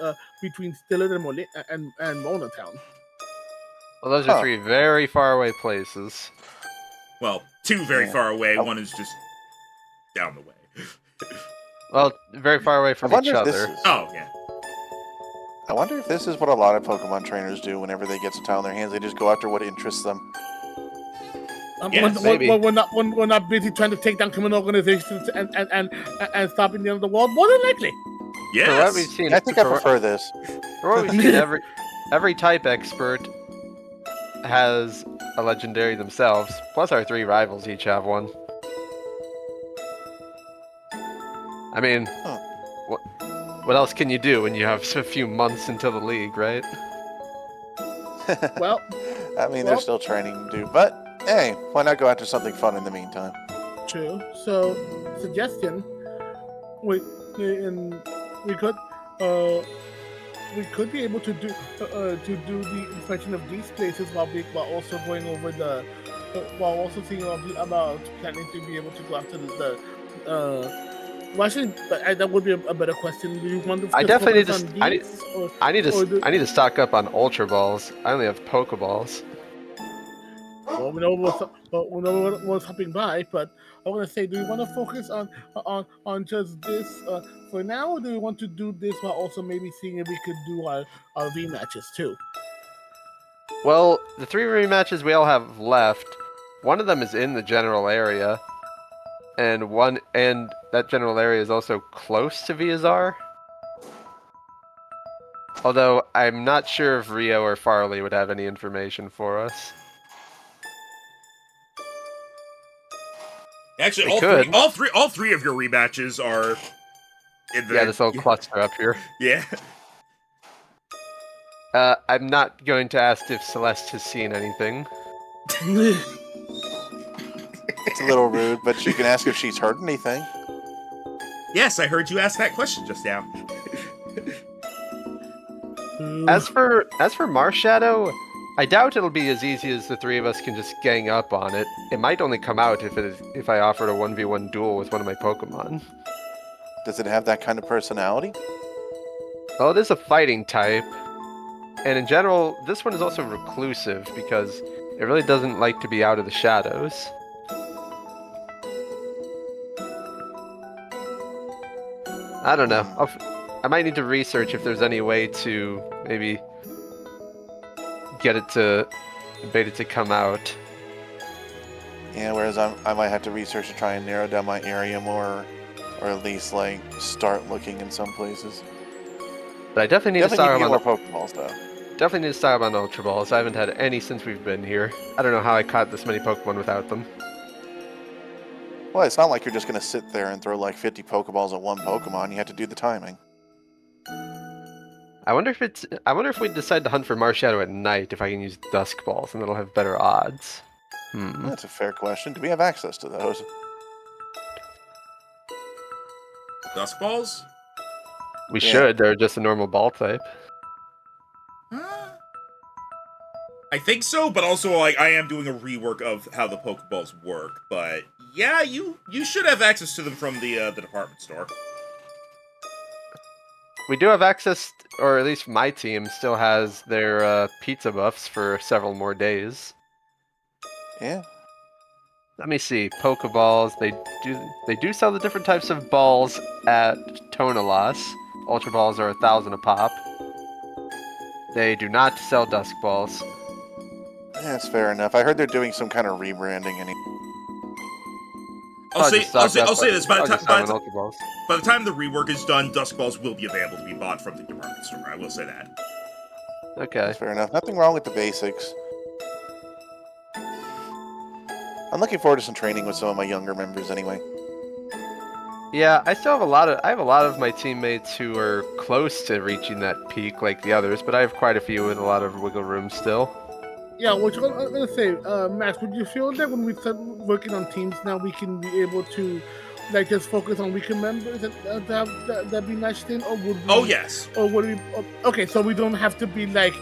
Stillard and Mona Town. Well, those are three very far away places. Well, two very far away. Oh. One is just down the way. Well, very far away from each other. Oh yeah. I wonder if this is what a lot of Pokemon trainers do whenever they get some time on their hands. They just go after what interests them. Yes, maybe. We're not busy trying to take down criminal organizations and stopping the end of the world. More than likely. Yes. For what we've seen, I think I prefer this. For what we've seen, every type expert has a legendary themselves. Plus, our three rivals each have one. I mean, what else can you do when you have a few months until the league, right? Well, I mean, they're still training to do, but hey, why not go after something fun in the meantime? true. So, suggestion: we could be able to do the inspection of these places while also going over while also thinking about planning to be able to go after well, actually, that would be a better question. Do you want to I definitely focus need to. on these, I need to stock up on Ultra Balls. I only have Pokeballs. Well, we know what's hopping by, but I want to say, do we want to focus on just this for now, or do we want to do this while also maybe seeing if we could do our rematches too? Well, the three rematches we all have left, one of them is in the general area, and that general area is also close to Viazar. Although I'm not sure if Rio or Farley would have any information for us. Actually, They all three of your rematches are in the this little cluster up here. Yeah. I'm not going to ask if Celeste has seen anything. It's a little rude, but you can ask if she's heard anything. Yes, I heard you ask that question just now. As for Marshadow, I doubt it'll be as easy as the three of us can just gang up on it. It might only come out if I offered a 1v1 duel with one of my Pokemon. Does it have that kind of personality? Well, it is a fighting type. And in general, this one is also reclusive because it really doesn't like to be out of the shadows. I don't know. I might need to research if there's any way to maybe bait it to come out. Yeah, whereas I might have to research to try and narrow down my area more, or at least like start looking in some places. But I definitely need to stock more up on Pokeballs though. Definitely need to stock up on Ultra Balls. I haven't had any since we've been here. I don't know how I caught this many Pokemon without them. Well, it's not like you're just gonna sit there and throw like 50 Pokeballs at one Pokemon. You have to do the timing. I wonder if we decide to hunt for Marshadow at night, if I can use Dusk Balls, and that'll have better odds. That's a fair question. Do we have access to those? Dusk balls? We should. They're just a normal ball type. I think so, but also like I am doing a rework of how the Pokeballs work. But yeah, you should have access to them from the department store. We do have access, or at least my team still has their pizza buffs for several more days. Yeah. Let me see. Pokeballs. They do sell the different types of balls at Tonalas. Ultra Balls are 1,000 a pop. They do not sell Dusk Balls. That's fair enough. I heard they're doing some kind of rebranding. I'll say this. By the time the rework is done, Dusk Balls will be available to be bought from the department store. I will say that. Okay. That's fair enough. Nothing wrong with the basics. I'm looking forward to some training with some of my younger members anyway. Yeah, I still have a lot of my teammates who are close to reaching that peak like the others, but I have quite a few with a lot of wiggle room still. Yeah, what you're gonna say, Max? Would you feel that when we start working on teams now, we can be able to, like, just focus on weaker members and that be nice thing, or would we? Oh yes. Or would we? Okay, so we don't have to be like,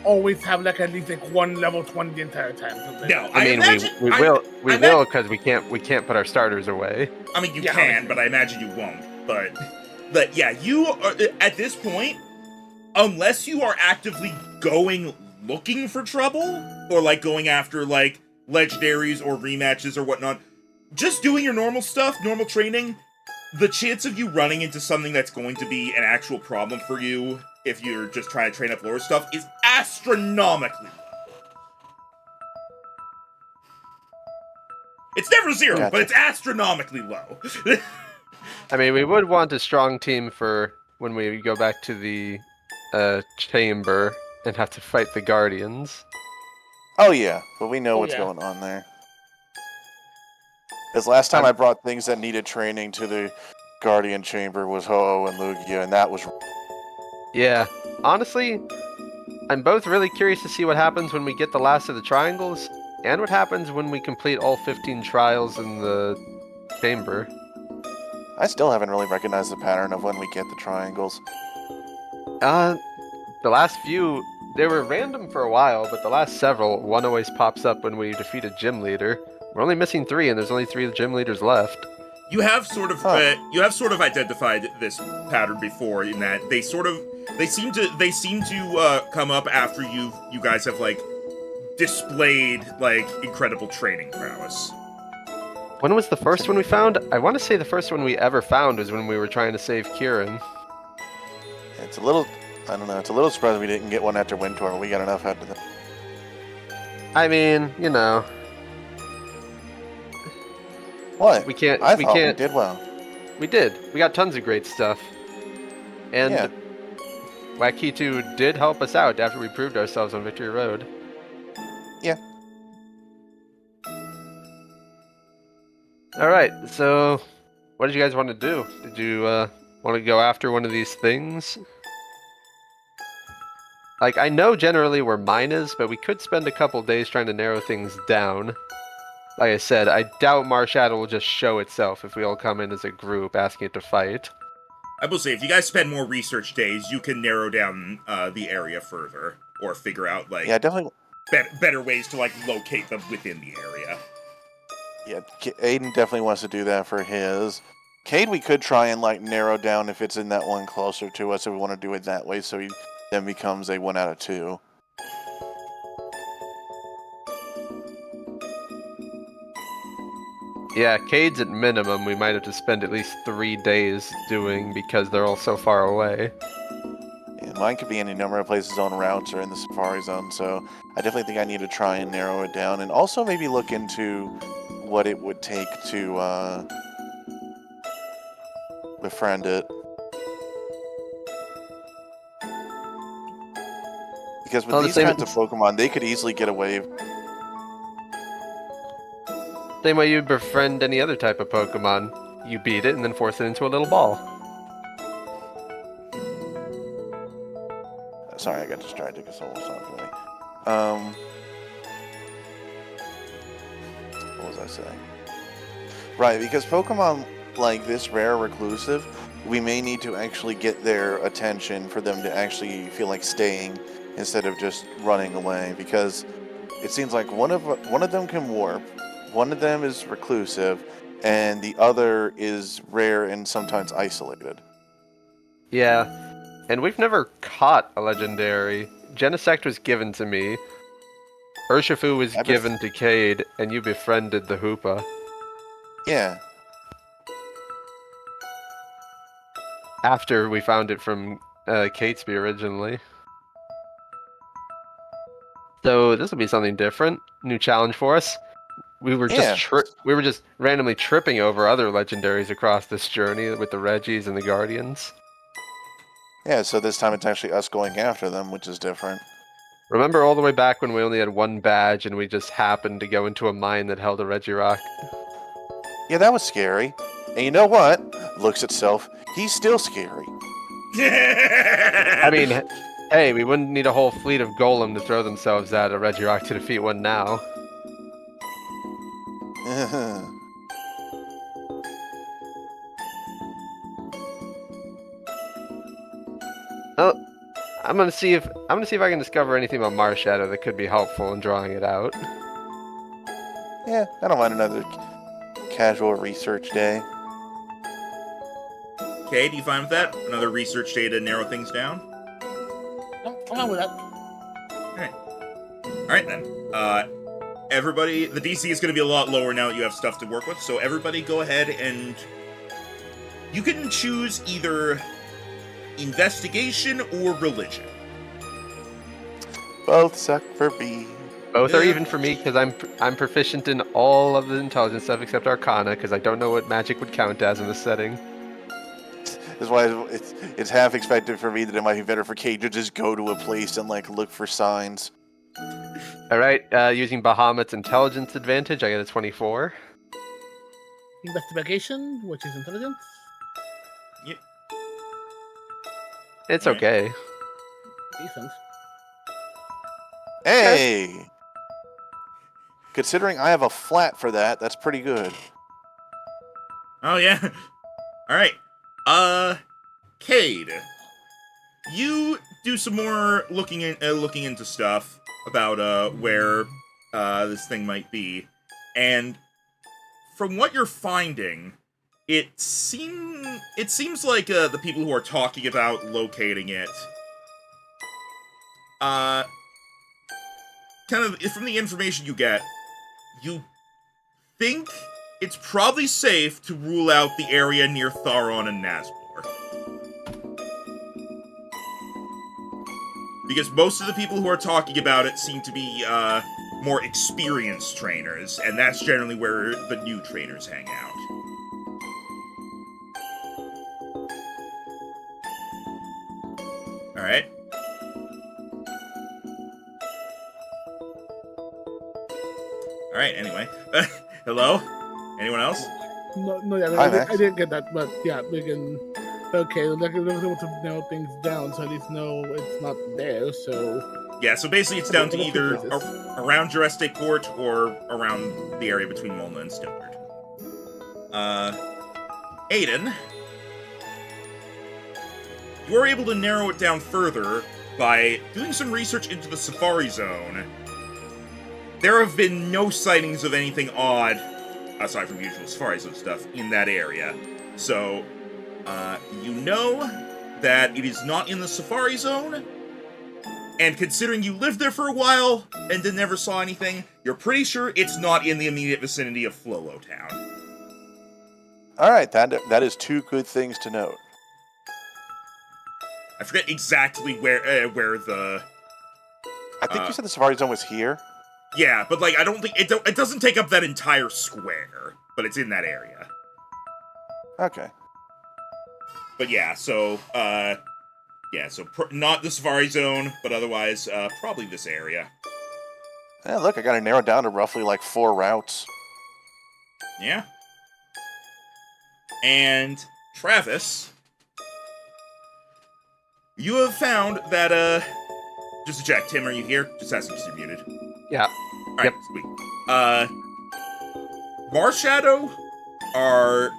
always have like at least like one level 20 the entire time. No, I mean, we will because we can't put our starters away. I mean, you can, but I imagine you won't. But yeah, you are at this point, unless you are actively looking for trouble, or like going after like legendaries or rematches or whatnot, just doing your normal stuff, normal training, the chance of you running into something that's going to be an actual problem for you if you're just trying to train up lower stuff is astronomically. It's never zero, but it's astronomically low. I mean, we would want a strong team for when we go back to the chamber and have to fight the Guardians. Oh yeah, but we know what's going on there. Because last time I brought things that needed training to the Guardian Chamber was Ho-Oh and Lugia, and that was... Yeah, honestly, I'm both really curious to see what happens when we get the last of the triangles, and what happens when we complete all 15 trials in the chamber. I still haven't really recognized the pattern of when we get the triangles. The last few, they were random for a while, but the last several, one always pops up when we defeat a gym leader. We're only missing 3, and there's only 3 gym leaders left. You have sort of identified this pattern before, in that they seem to come up after you guys have like displayed like incredible training prowess. When was the first one we found? I want to say the first one we ever found was when we were trying to save Kieran. It's a little, I don't know, it's a little surprising we didn't get one after Wintour. We got enough after that. I mean, What? We can't. I thought we did well. We did. We got tons of great stuff. And Wakitu did help us out after we proved ourselves on Victory Road. Yeah. Alright, so what did you guys want to do? Did you want to go after one of these things? Like, I know generally where mine is, but we could spend a couple days trying to narrow things down. Like I said, I doubt Marshadow will just show itself if we all come in as a group asking it to fight. I will say, if you guys spend more research days, you can narrow down the area further, or figure out like definitely better ways to like locate them within the area. Yeah, Aiden definitely wants to do that for his. Cade, we could try and like narrow down if it's in that one closer to us, if we want to do it that way, so he then becomes a 1 out of 2. Yeah, Cade's at minimum we might have to spend at least 3 days doing because they're all so far away. Yeah, mine could be any number of places on routes or in the Safari Zone, so I definitely think I need to try and narrow it down, and also maybe look into what it would take to befriend it. Because with these kinds of Pokemon, they could easily get away. Same way you befriend any other type of Pokemon. You beat it and then force it into a little ball. Sorry, I got distracted because someone was talking to me. What was I saying? Right, because Pokemon like this rare reclusive, we may need to actually get their attention for them to actually feel like staying instead of just running away, because it seems like one of them can warp, one of them is reclusive, and the other is rare and sometimes isolated. Yeah, and we've never caught a legendary. Genesect was given to me. Urshifu was given to Cade, and you befriended the Hoopa. Yeah. After we found it from Catesby originally. So this will be something different. New challenge for us. We were just randomly tripping over other legendaries across this journey with the Regis and the Guardians. Yeah, so this time it's actually us going after them, which is different. Remember all the way back when we only had one badge and we just happened to go into a mine that held a Regirock? Yeah, that was scary. And you know what? Looks itself. He's still scary. I mean, hey, we wouldn't need a whole fleet of Golem to throw themselves at a Regirock to defeat one now. Oh, I'm gonna see if I can discover anything about Marshadow that could be helpful in drawing it out. Yeah, I don't mind another casual research day. Okay, do you find with that? Another research day to narrow things down? I'm on with that. Alright then. Everybody, the DC is going to be a lot lower now that you have stuff to work with, so everybody go ahead and you can choose either investigation or religion. Both suck for B. Both are even for me because I'm proficient in all of the intelligence stuff except Arcana because I don't know what magic would count as in this setting. That's why it's half expected for me that it might be better for Kate to just go to a place and like look for signs. Alright, using Bahamut's intelligence advantage, I get a 24. Investigation, which is intelligence. Yep. It's Alright. okay. Decent. Hey! Considering I have a flat for that, that's pretty good. Oh, yeah. Alright. Cade. You do some more looking into stuff about, where, this thing might be. And from what you're finding, it seems like, the people who are talking about locating it, kind of, from the information you get, you think it's probably safe to rule out the area near Tharon and Nazmor. Because most of the people who are talking about it seem to be, more experienced trainers, and that's generally where the new trainers hang out. Alright. Alright, anyway. Hello? Anyone else? No, yeah, Hi, I Max. didn't get that, but yeah, we can. Okay, like we were able to narrow things down, so at least know it's not there. So Yeah, so basically it's down to What either is this? around Jurassic Port or around the area between Molna and Stoneward. Aiden, you are able to narrow it down further by doing some research into the Safari Zone. There have been no sightings of anything odd, aside from usual Safari Zone stuff, in that area. So, you know that it is not in the Safari Zone, and considering you lived there for a while and then never saw anything, you're pretty sure it's not in the immediate vicinity of Flolo Town. Alright, that is two good things to note. I forget exactly where the... I think you said the Safari Zone was here? Yeah, but like, I don't think... It doesn't take up that entire square, but it's in that area. Okay. But yeah, so, not the Safari Zone, but otherwise, probably this area. Yeah, look, I got to narrow down to roughly like 4 routes. Yeah. And, Travis, you have found that, just to check, Tim, are you here? Just asking if you're muted. Yeah. Alright, Yep. sweet. Marshadow are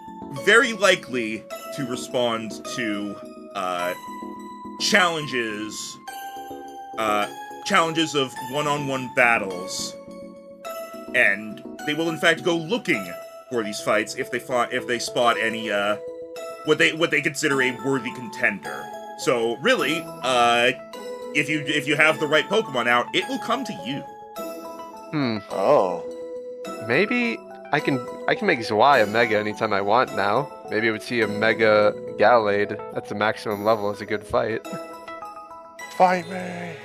very likely to respond to, challenges of one-on-one battles, and they will in fact go looking for these fights if they spot any what they consider a worthy contender. So really, if you have the right Pokemon out, it will come to you. Oh. Maybe I can make Zwei a Mega anytime I want now. Maybe I would see a Mega Gallade at the maximum level as a good fight. Fight me!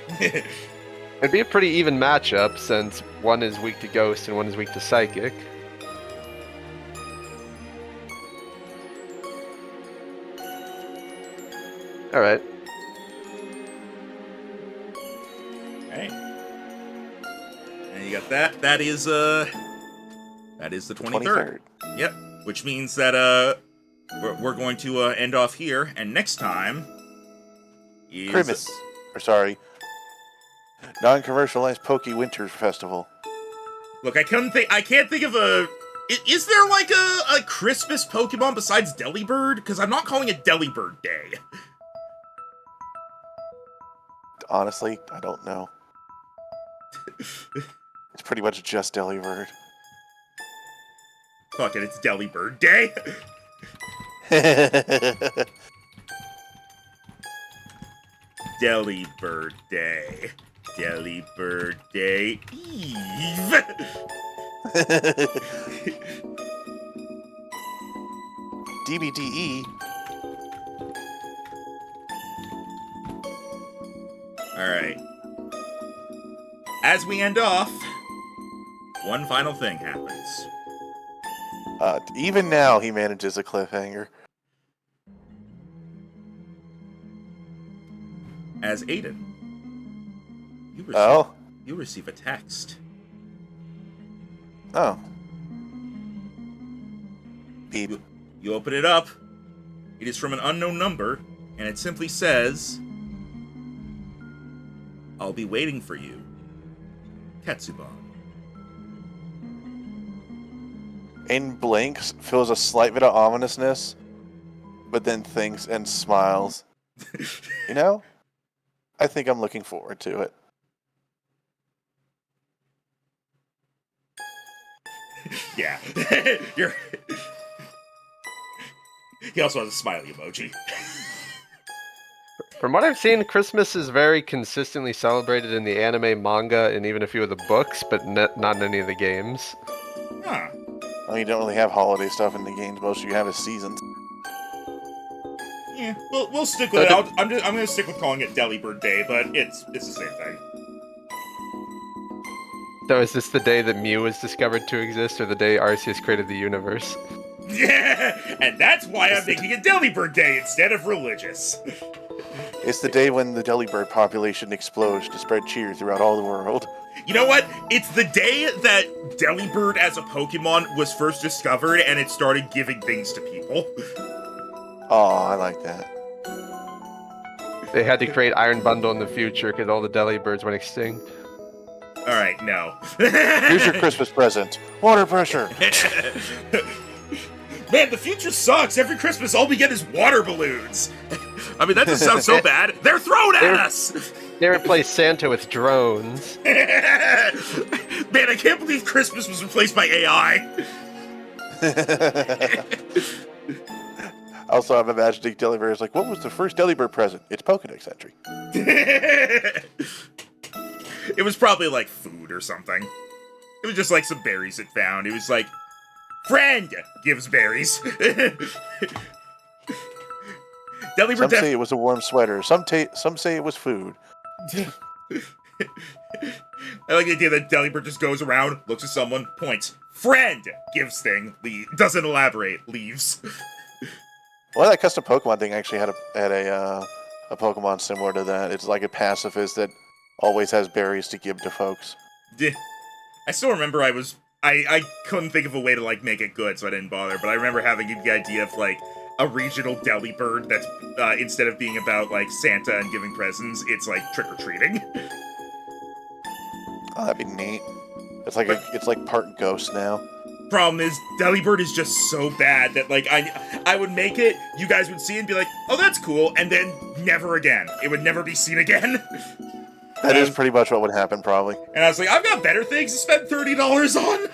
It'd be a pretty even matchup since one is weak to Ghost and one is weak to Psychic. Alright. Alright. that is the 23rd. Yep. Which means that we're going to end off here, and next time is Christmas. Or sorry, non-commercialized Poke Winter Festival. Look, I can't think of a. Is there like a Christmas Pokemon besides Delibird? Because I'm not calling it Delibird Day. Honestly, I don't know. It's pretty much just Delibird. Fuck it, it's Delibird Day. Delibird Day. Delibird Day Eve. DBDE. Alright. As we end off, one final thing happens. Even now, he manages a cliffhanger. As Aiden, you receive a text. Oh. Beep. You open it up. It is from an unknown number, and it simply says, "I'll be waiting for you, Ketsuban." Aiden blinks, feels a slight bit of ominousness, but then thinks and smiles. You know, I think I'm looking forward to it. Yeah. He also has a smiley emoji. From what I've seen, Christmas is very consistently celebrated in the anime, manga, and even a few of the books, but not in any of the games. Huh. Well, you don't really have holiday stuff in the games. Most you have is seasons. Yeah, we'll stick with it. I'm gonna stick with calling it Delibird Day, but it's the same thing. So is this the day that Mew was discovered to exist, or the day Arceus created the universe? Yeah, and that's why I'm making it Delibird Day instead of religious. It's the day when the Delibird population explodes to spread cheer throughout all the world. You know what? It's the day that Delibird as a Pokemon was first discovered and it started giving things to people. Oh, I like that. They had to create Iron Bundle in the future because all the Delibirds went extinct. Alright, no. Here's your Christmas present. Water pressure. Man, the future sucks. Every Christmas all we get is water balloons. I mean, that doesn't sound so bad. They're thrown at us! They replaced Santa with drones. Man, I can't believe Christmas was replaced by AI. Also, I'm imagining Delibird is like, what was the first Delibird present? It's Pokedex entry. It was probably like food or something. It was just like some berries it found. It was like, friend gives berries. Some say it was a warm sweater. Some say it was food. I like the idea that Delibird just goes around, looks at someone, points. Friend gives thing, doesn't elaborate, leaves. Well, that custom Pokemon thing actually had a Pokemon similar to that. It's like a pacifist that always has berries to give to folks. I still remember I couldn't think of a way to like make it good, so I didn't bother. But I remember having the idea of like a regional Delibird that's instead of being about like Santa and giving presents, it's like trick or treating. Oh, that'd be neat. It's like part ghost now. Problem is, Delibird is just so bad that like I would make it, you guys would see it and be like, oh, that's cool, and then never again. It would never be seen again. That is pretty much what would happen, probably. And I was like, I've got better things to spend $30 on.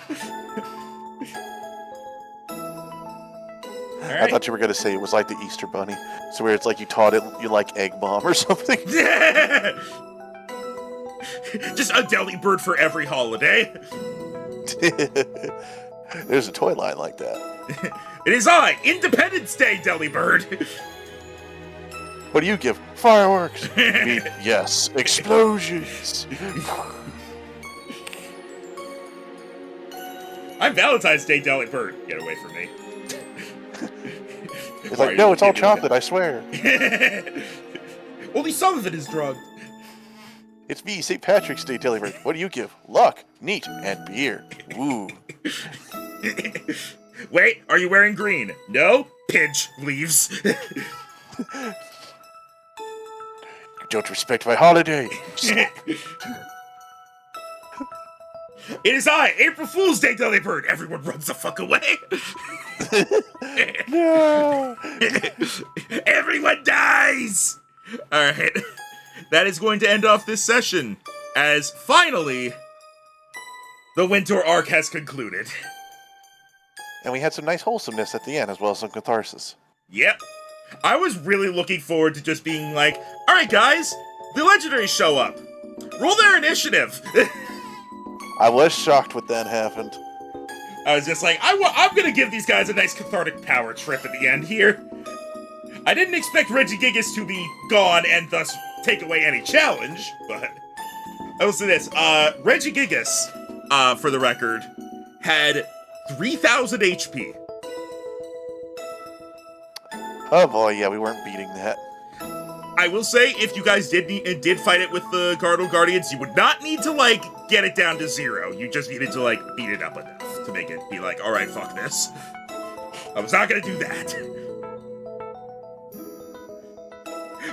All right. I thought you were going to say it was like the Easter Bunny. So where it's like you taught it, you like Egg Bomb or something. Just a Delibird for every holiday. There's a toy line like that. It is I, Independence Day Delibird. What do you give? Fireworks. Yes, explosions. I'm Valentine's Day Delibird. Get away from me. It's like, no, it's all chocolate, I swear. Only some of it is drugged. It's me, St. Patrick's Day Delibird. What do you give? Luck, neat, and beer. Woo. Wait, are you wearing green? No? Pidge leaves. You don't respect my holiday. It is I, April Fool's Day Delibird. Everyone runs the fuck away. No. Everyone dies. All right. That is going to end off this session, as finally, the Winter arc has concluded. And we had some nice wholesomeness at the end, as well as some catharsis. Yep. I was really looking forward to just being like, all right, guys, the legendaries show up. Roll their initiative. I was shocked when that happened. I was just like, I'm going to give these guys a nice cathartic power trip at the end here. I didn't expect Regigigas to be gone and thus take away any challenge, but I will say this. Regigigas, for the record, had 3,000 HP. Oh boy, yeah, we weren't beating that. I will say, if you guys did fight it with the Gardo Guardians, you would not need to, like, get it down to 0. You just needed to, like, beat it up enough to make it be like, alright, fuck this. I was not gonna do that.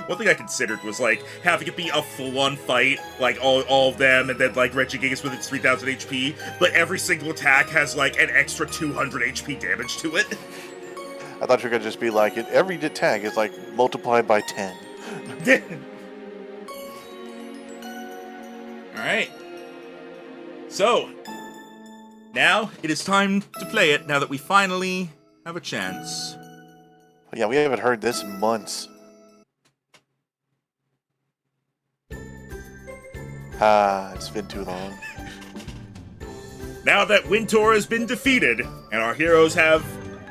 One thing I considered was, like, having it be a full-on fight, like, all of them, and then, like, Regigigas with its 3,000 HP, but every single attack has, like, an extra 200 HP damage to it. I thought you were gonna just be like, every attack is, like, multiplied by 10. Alright. So, now it is time to play it, now that we finally have a chance. Yeah, we haven't heard this in months. It's been too long. Now that Winter has been defeated, and our heroes have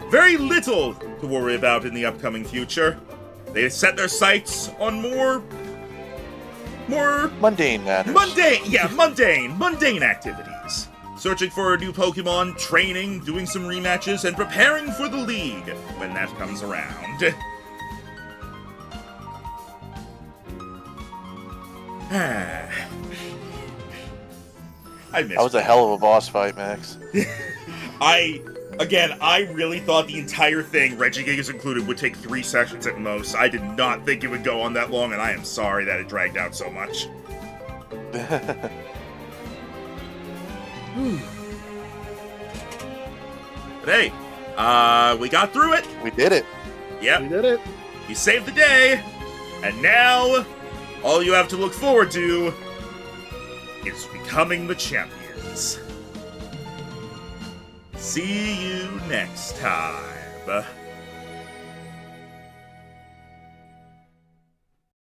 very little to worry about in the upcoming future, they set their sights on more Mundane matters. mundane activities. Searching for a new Pokemon, training, doing some rematches, and preparing for the League when that comes around. I missed That was a hell of a boss fight, Max. I really thought the entire thing, Regigigas included, would take 3 sessions at most. I did not think it would go on that long, and I am sorry that it dragged out so much. But hey, we got through it. We did it. Yep, We did it. you saved the day. And now, all you have to look forward to is becoming the champions. See you next time.